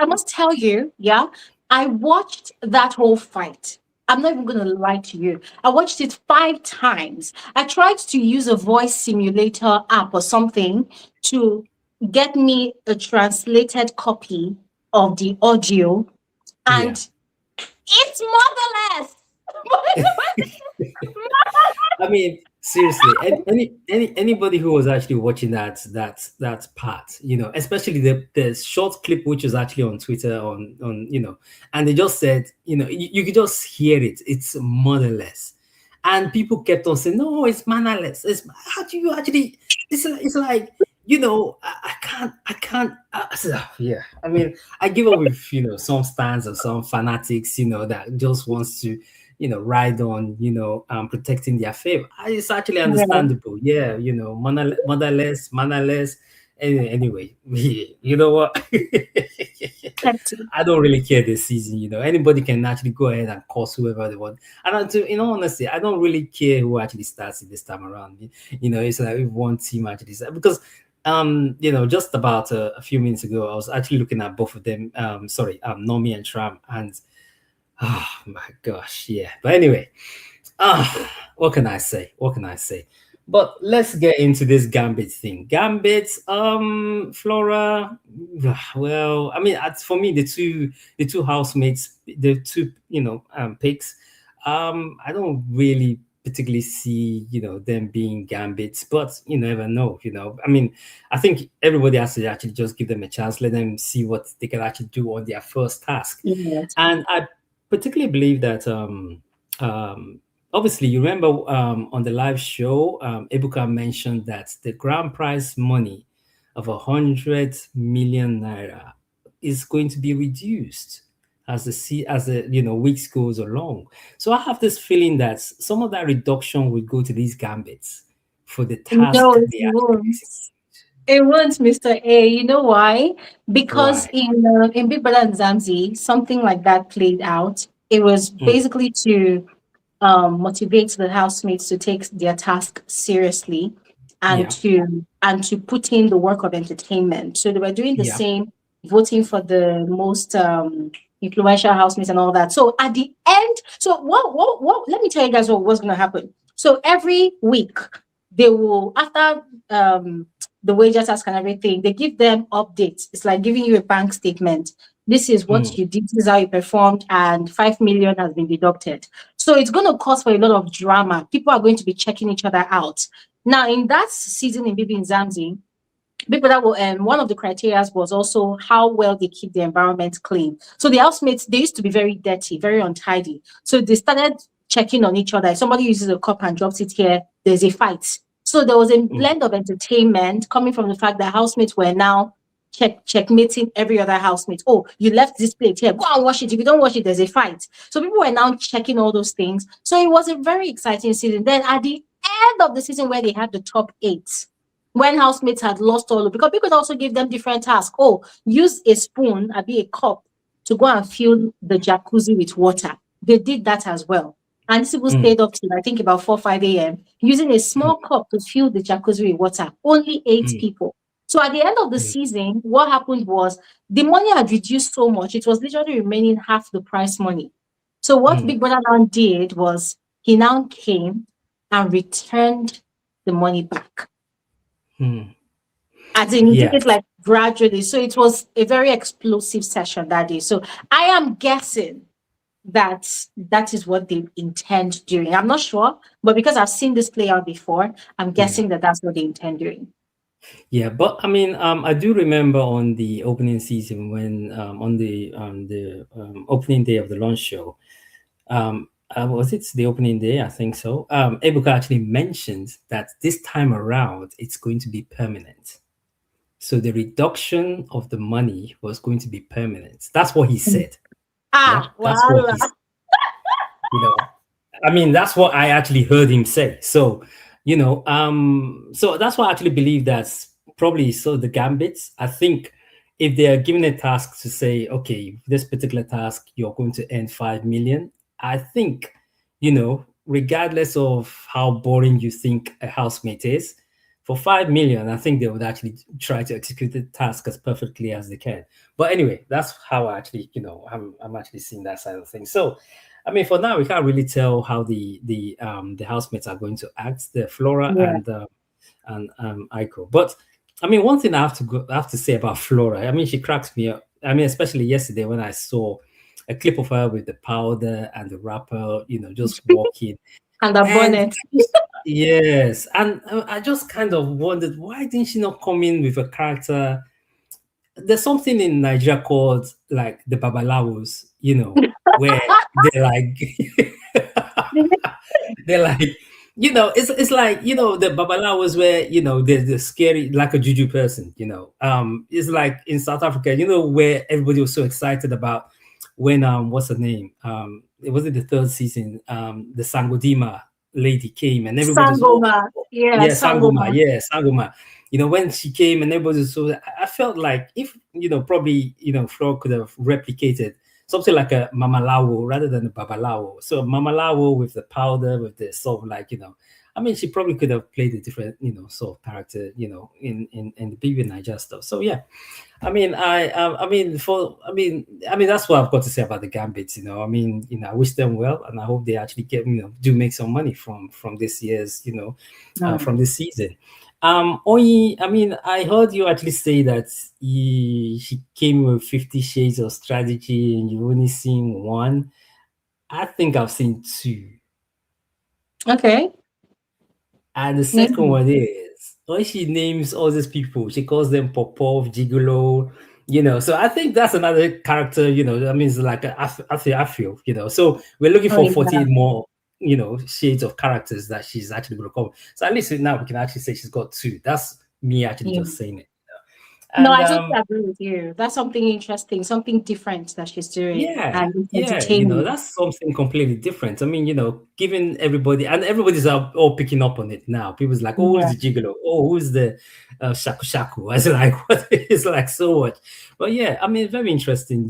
I must tell you, yeah, I watched that whole fight. I'm not even going to lie to you. I watched it 5 times. I tried to use a voice simulator app or something to get me a translated copy of the audio, Yeah. and it's motherless. Seriously, anybody who was actually watching that part, especially the short clip which was actually on Twitter on and they just said, you could just hear it. It's motherless, and people kept on saying, no, it's mannerless. How do you actually? It's like, I can't. Yeah, I give up with some stands or some fanatics, that just wants to ride on, protecting their faith. It's actually understandable. Yeah, motherless, mannerless. Anyway, you know what? I don't really care this season. Anybody can actually go ahead and curse whoever they want. And in all honesty, I don't really care who actually starts it this time around. It's like if one team actually starts, because just about a few minutes ago, I was actually looking at both of them. Nomi and Tram, and oh my gosh, yeah. But anyway, what can I say? But let's get into this Gambit thing. Gambit, Flora. Well, for me, the two housemates, the two picks. I don't really particularly see them being Gambits, but you never know. I think everybody has to actually just give them a chance, let them see what they can actually do on their first task. Yes. And I particularly believe that obviously, you remember on the live show, Ebuka mentioned that the grand prize money of 100 million naira is going to be reduced as the weeks goes along. So I have this feeling that some of that reduction will go to these gambits for the task No, it they actually won't. execute. It won't, Mr. A. You know why? Because Why? in Big Brother and Zamzi, something like that played out. It was Mm, basically to motivate the housemates to take their task seriously and yeah, to put in the work of entertainment. So they were doing the yeah. same, voting for the most influential housemates and all that. So at the end, so what let me tell you guys what was gonna happen. So every week they will, after the wager task and everything, they give them updates. It's like giving you a bank statement. This is what Mm, you did, this is how you performed, and 5 million has been deducted. So it's going to cause for a lot of drama. People are going to be checking each other out. Now, in that season in Bibi and Zamzi, Big Brother one of the criteria was also how well they keep the environment clean. So the housemates, they used to be very dirty, very untidy. So they started checking on each other. If somebody uses a cup and drops it here, there's a fight. So there was a mm, blend of entertainment coming from the fact that housemates were now checkmating every other housemate. Oh, you left this plate here. Go and wash it. If you don't wash it, there's a fight. So people were now checking all those things. So it was a very exciting season. Then at the end of the season, where they had the top 8, when housemates had lost all of, because people also give them different tasks. Oh, use a spoon, be a cup, to go and fill the jacuzzi with water. They did that as well. And these people mm, stayed up till I think about 4, 5 a.m. using a mm, small cup to fill the jacuzzi with water. Only 8 mm, people. So at the end of the mm, season, what happened was the money had reduced so much, it was literally remaining half the prize money. So what mm, Big Brother now did was he now came and returned the money back. mm. As in, he did Yeah. it like gradually. So it was a very explosive session that day. So I am guessing that that is what they intend doing. I'm not sure, but because I've seen this play out before, I'm Yeah. guessing that that's what they intend doing. Yeah, but I mean, I do remember on the opening season when on the opening day of the launch show, was it the opening day? I think so. Ebuka actually mentioned that this time around it's going to be permanent. So the reduction of the money was going to be permanent. That's what he said. Yeah, that's what Voila. he, I mean, that's what I actually heard him say. So, so that's why I actually believe that's probably so the gambits. I think if they are given a task to say, okay, this particular task, you're going to earn 5 million, I think, regardless of how boring you think a housemate is, for 5 million, I think they would actually try to execute the task as perfectly as they can. But anyway, that's how I actually, I'm actually seeing that side of things. So, I mean, for now, we can't really tell how the housemates are going to act, the Flora Yeah. and Aiko. But I mean, one thing I have to say about Flora, I mean, she cracks me up. I mean, especially yesterday when I saw a clip of her with the powder and the wrapper, just walking. And the bonnet. Yes, and I just kind of wondered, why didn't she not come in with a character? There's something in Nigeria called like the Babalawos, where they're like they're like, it's like, the Babalawos where, there's the scary, like a juju person, it's like in South Africa, where everybody was so excited about when what's her name? It wasn't the third season, the Sangodima lady came and everybody was, Sangoma. Yeah, Sangoma, Sangoma. yeah, Sangoma. When she came and everybody was so, I felt like if, probably, Flo could have replicated something like a Mamalawo rather than a Babalawo. So Mamalawo with the powder, with the sort of like, I mean, she probably could have played a different, sort of character, in the Big Brother Naija stuff. So yeah, I mean, I mean, that's what I've got to say about the Gambits. I mean, I wish them well, and I hope they actually get, do make some money from this year's, from this season. Oyi, I mean, I heard you actually say that she came with 50 Shades of Strategy, and you've only seen one. I think I've seen 2. Okay. And the second one is when she names all these people, she calls them Popov, Gigolo, So I think that's another character, that means like I feel, So we're looking for 48 more, shades of characters that she's actually going to cover. So at least now we can actually say she's got 2. That's me actually just saying it. No, And I totally agree with you. That's something interesting, something different that she's doing, yeah, and it's yeah, entertaining. that's something completely different. I mean, giving everybody, and everybody's all picking up on it now. People's like, oh, who's Yeah. the gigolo? Oh, who's the shaku shaku? I was like, what? It's like so much. But yeah, I mean, very interesting,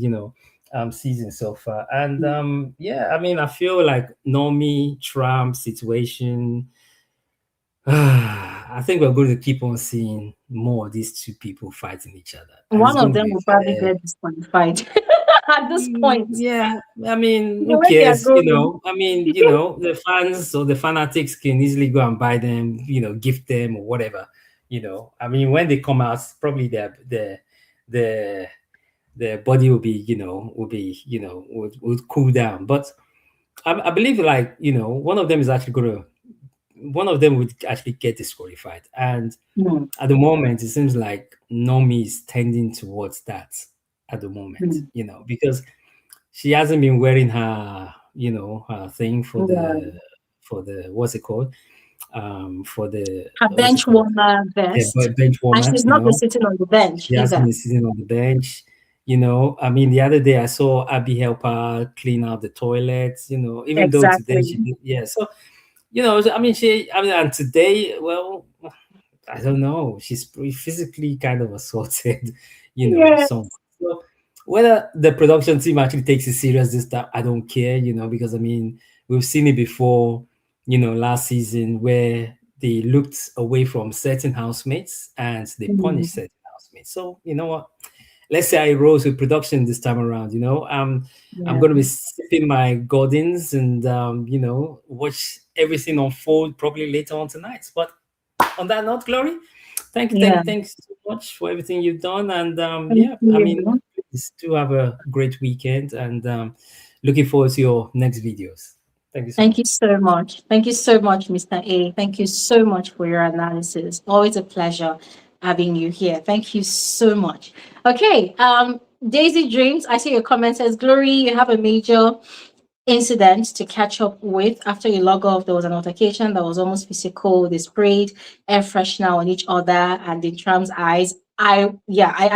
season so far. And yeah, I mean, I feel like Nomi Trump situation. I think we're going to keep on seeing more of these two people fighting each other, and it's One of going to them be will probably very. get disqualified at this point. Yeah, I mean, The who way they are cares? going. I mean, the fans or the fanatics can easily go and buy them, gift them or whatever. I mean, when they come out, probably their their body will be, would cool down. But I believe, like, one of them is actually one of them would actually get disqualified. And Mm, at the moment, it seems like Nomi is tending towards that at the moment, mm. because she hasn't been wearing her, her thing Yeah. for the what's it called? For the Her what's it bench called? warmer Yeah, vest, bench and warmer. she's not been sitting on the bench She hasn't either. been sitting on the bench. I mean, the other day I saw Abby help her clean out the toilets. Even though today Exactly. she did, yeah. So, I mean, and today, well, I don't know. She's physically kind of assaulted, Yes. someone. So whether the production team actually takes it serious this time, I don't care, because I mean, we've seen it before, last season where they looked away from certain housemates and they Mm, punished certain housemates. So you know what? Let's say I rose with production this time around. I'm yeah. going to be sipping my Gordons and watch everything unfold probably later on tonight. But on that note, Glory, Yeah. thanks so much for everything you've done. And Thank yeah, I mean, you. please do have a great weekend, and looking forward to your next videos. Thank you so Thank you much. so much. Thank you so much, Mr. A. Thank you so much for your analysis. Always a pleasure having you here. Thank you so much. Okay, Daisy Dreams, I see your comment says, Glory, you have a major incident to catch up with. After you log off, there was an altercation that was almost physical. They sprayed air freshener on each other and in Tram's eyes. I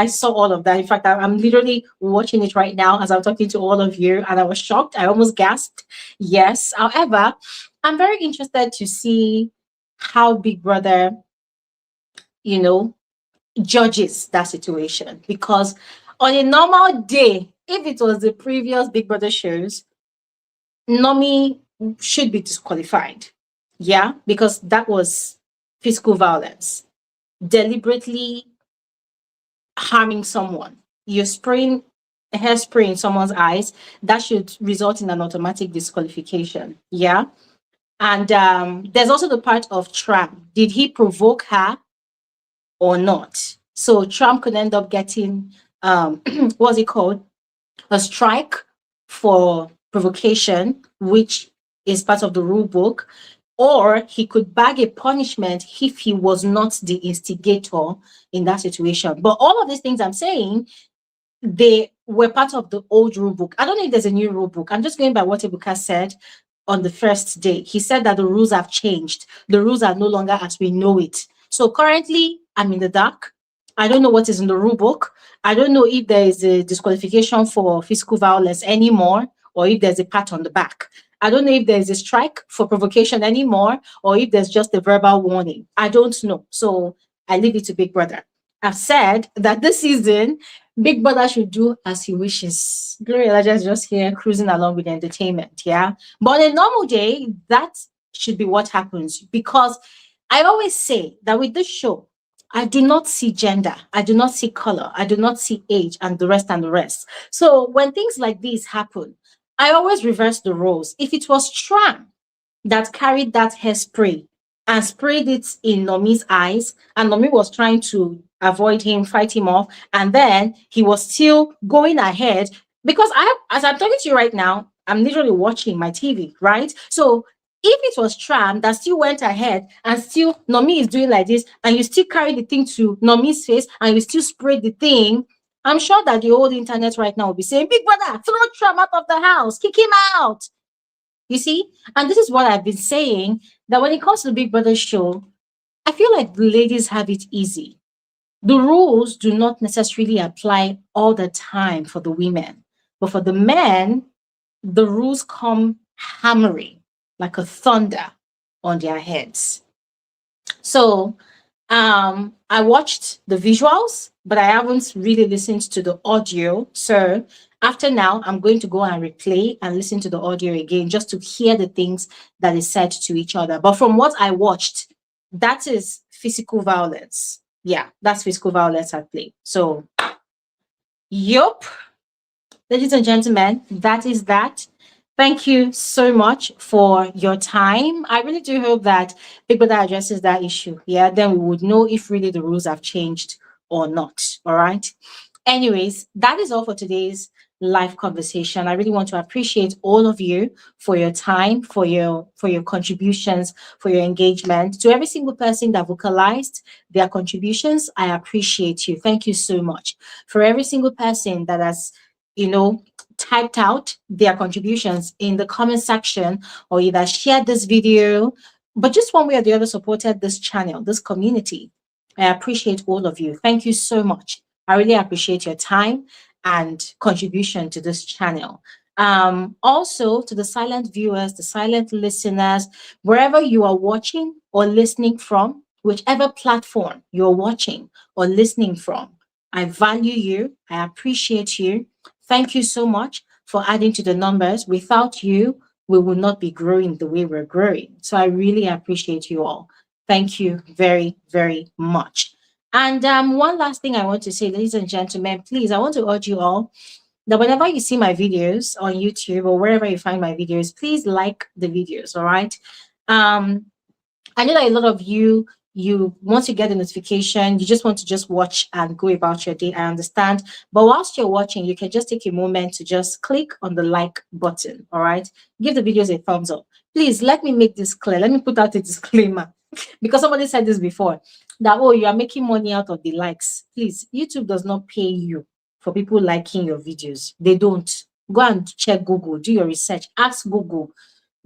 saw all of that. In fact, I'm literally watching it right now as I'm talking to all of you, and I was shocked. I almost gasped. Yes. However, I'm very interested to see how Big Brother, you know, judges that situation, because on a normal day, if it was the previous Big Brother shows, Nomi should be disqualified. Yeah, because that was physical violence, deliberately harming someone. You're spraying hairspray in someone's eyes, that should result in an automatic disqualification. Yeah. And there's also the part of Tram. Did he provoke her or not? So Trump could end up getting what's it called? A strike for provocation, which is part of the rule book, or he could bag a punishment if he was not the instigator in that situation. But all of these things I'm saying, they were part of the old rule book. I don't know if there's a new rule book. I'm just going by what Ebuka said on the first day. He said that the rules have changed. The rules are no longer as we know it. So currently, I'm in the dark. I don't know what is in the rule book. I don't know if there is a disqualification for physical violence anymore, or if there's a pat on the back. I don't know if there's a strike for provocation anymore, or if there's just a verbal warning. I don't know. So I leave it to Big Brother. I've said that this season, Big Brother should do as he wishes. Gloria Elijah is just here cruising along with the entertainment, yeah? But on a normal day, that should be what happens, because I always say that with this show, I do not see gender, I do not see color, I do not see age, and the rest and the rest. So when things like this happen, I always reverse the roles. If it was Tram that carried that hairspray and sprayed it in Nomi's eyes, and Nomi was trying to avoid him, fight him off, and then he was still going ahead, because as I'm talking to you right now, I'm literally watching my TV, right? So if it was Tram that still went ahead and still Nomi is doing like this, and you still carry the thing to Nomi's face and you still spray the thing, I'm sure that the old internet right now will be saying, Big Brother, throw Tram out of the house, kick him out. You see? And this is what I've been saying, that when it comes to the Big Brother show, I feel like the ladies have it easy. The rules do not necessarily apply all the time for the women, but for the men, the rules come hammering like a thunder on their heads. So I watched the visuals, but I haven't really listened to the audio. So after now, I'm going to go and replay and listen to the audio again just to hear the things that is said to each other. But from what I watched, that is physical violence. Yeah, that's physical violence at play. So, yup, ladies and gentlemen, that is that. Thank you so much for your time. I really do hope that Big Brother addresses that issue. Yeah, then we would know if really the rules have changed or not. All right. Anyways, that is all for today's live conversation. I really want to appreciate all of you for your time, for your contributions, for your engagement. To every single person that vocalized their contributions, I appreciate you. Thank you so much. For every single person that has, typed out their contributions in the comment section or either shared this video, but just one way or the other supported this channel, this community. I appreciate all of you. Thank you so much. I really appreciate your time and contribution to this channel. Also to the silent viewers, the silent listeners, wherever you are watching or listening from, whichever platform you're watching or listening from, I value you. I appreciate you. Thank you so much for adding to the numbers. Without you, we will not be growing the way we're growing. So I really appreciate you all. Thank you very, very much. And one last thing I want to say, ladies and gentlemen, please, I want to urge you all that whenever you see my videos on YouTube or wherever you find my videos, please like the videos, all right? I know that a lot of you once you get the notification, you just want to just watch and go about your day. I understand. But whilst you're watching, you can just take a moment to just click on the like button. All right. Give the videos a thumbs up. Please let me make this clear. Let me put out a disclaimer because somebody said this before that, oh, you are making money out of the likes. Please, YouTube does not pay you for people liking your videos. They don't. Go and check Google, do your research, ask Google,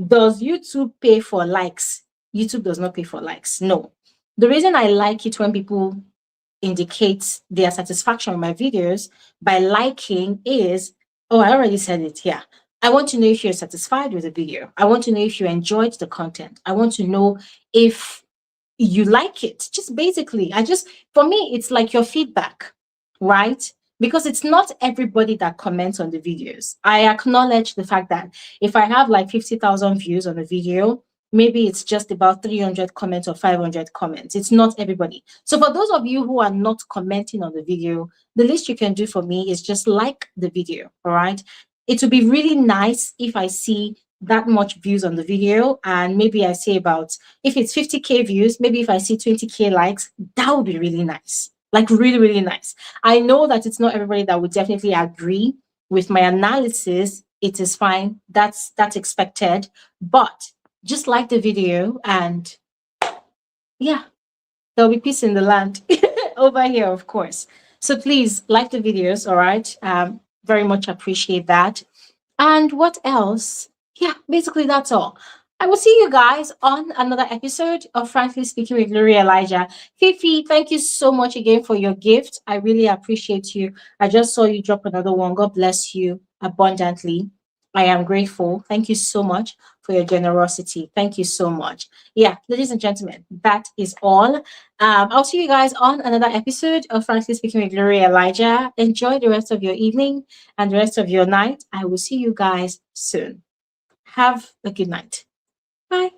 does YouTube pay for likes? YouTube does not pay for likes. No. The reason I like it when people indicate their satisfaction with my videos by liking is, oh, I already said it here. I want to know if you're satisfied with the video. I want to know if you enjoyed the content. I want to know if you like it. Just basically, for me, it's like your feedback, right? Because it's not everybody that comments on the videos. I acknowledge the fact that if I have like 50,000 views on a video, maybe it's just about 300 comments or 500 comments. It's not everybody. So for those of you who are not commenting on the video, the least you can do for me is just like the video, all right? It would be really nice if I see that much views on the video and maybe I say about, if it's 50K views, maybe if I see 20K likes, that would be really nice. Like really, really nice. I know that it's not everybody that would definitely agree with my analysis. It is fine. That's expected. But just like the video and yeah, there'll be peace in the land over here, of course. So please like the videos, all right? Very much appreciate that. And what else? Yeah, basically that's all. I will see you guys on another episode of Frankly Speaking with Gloria Elijah. Fifi, thank you so much again for your gift. I really appreciate you. I just saw you drop another one. God bless you abundantly. I am grateful. Thank you so much for your generosity. Thank you so much. Yeah, ladies and gentlemen, that is all. I'll see you guys on another episode of Frankly Speaking with Gloria Elijah. Enjoy the rest of your evening and the rest of your night. I will see you guys soon. Have a good night. Bye.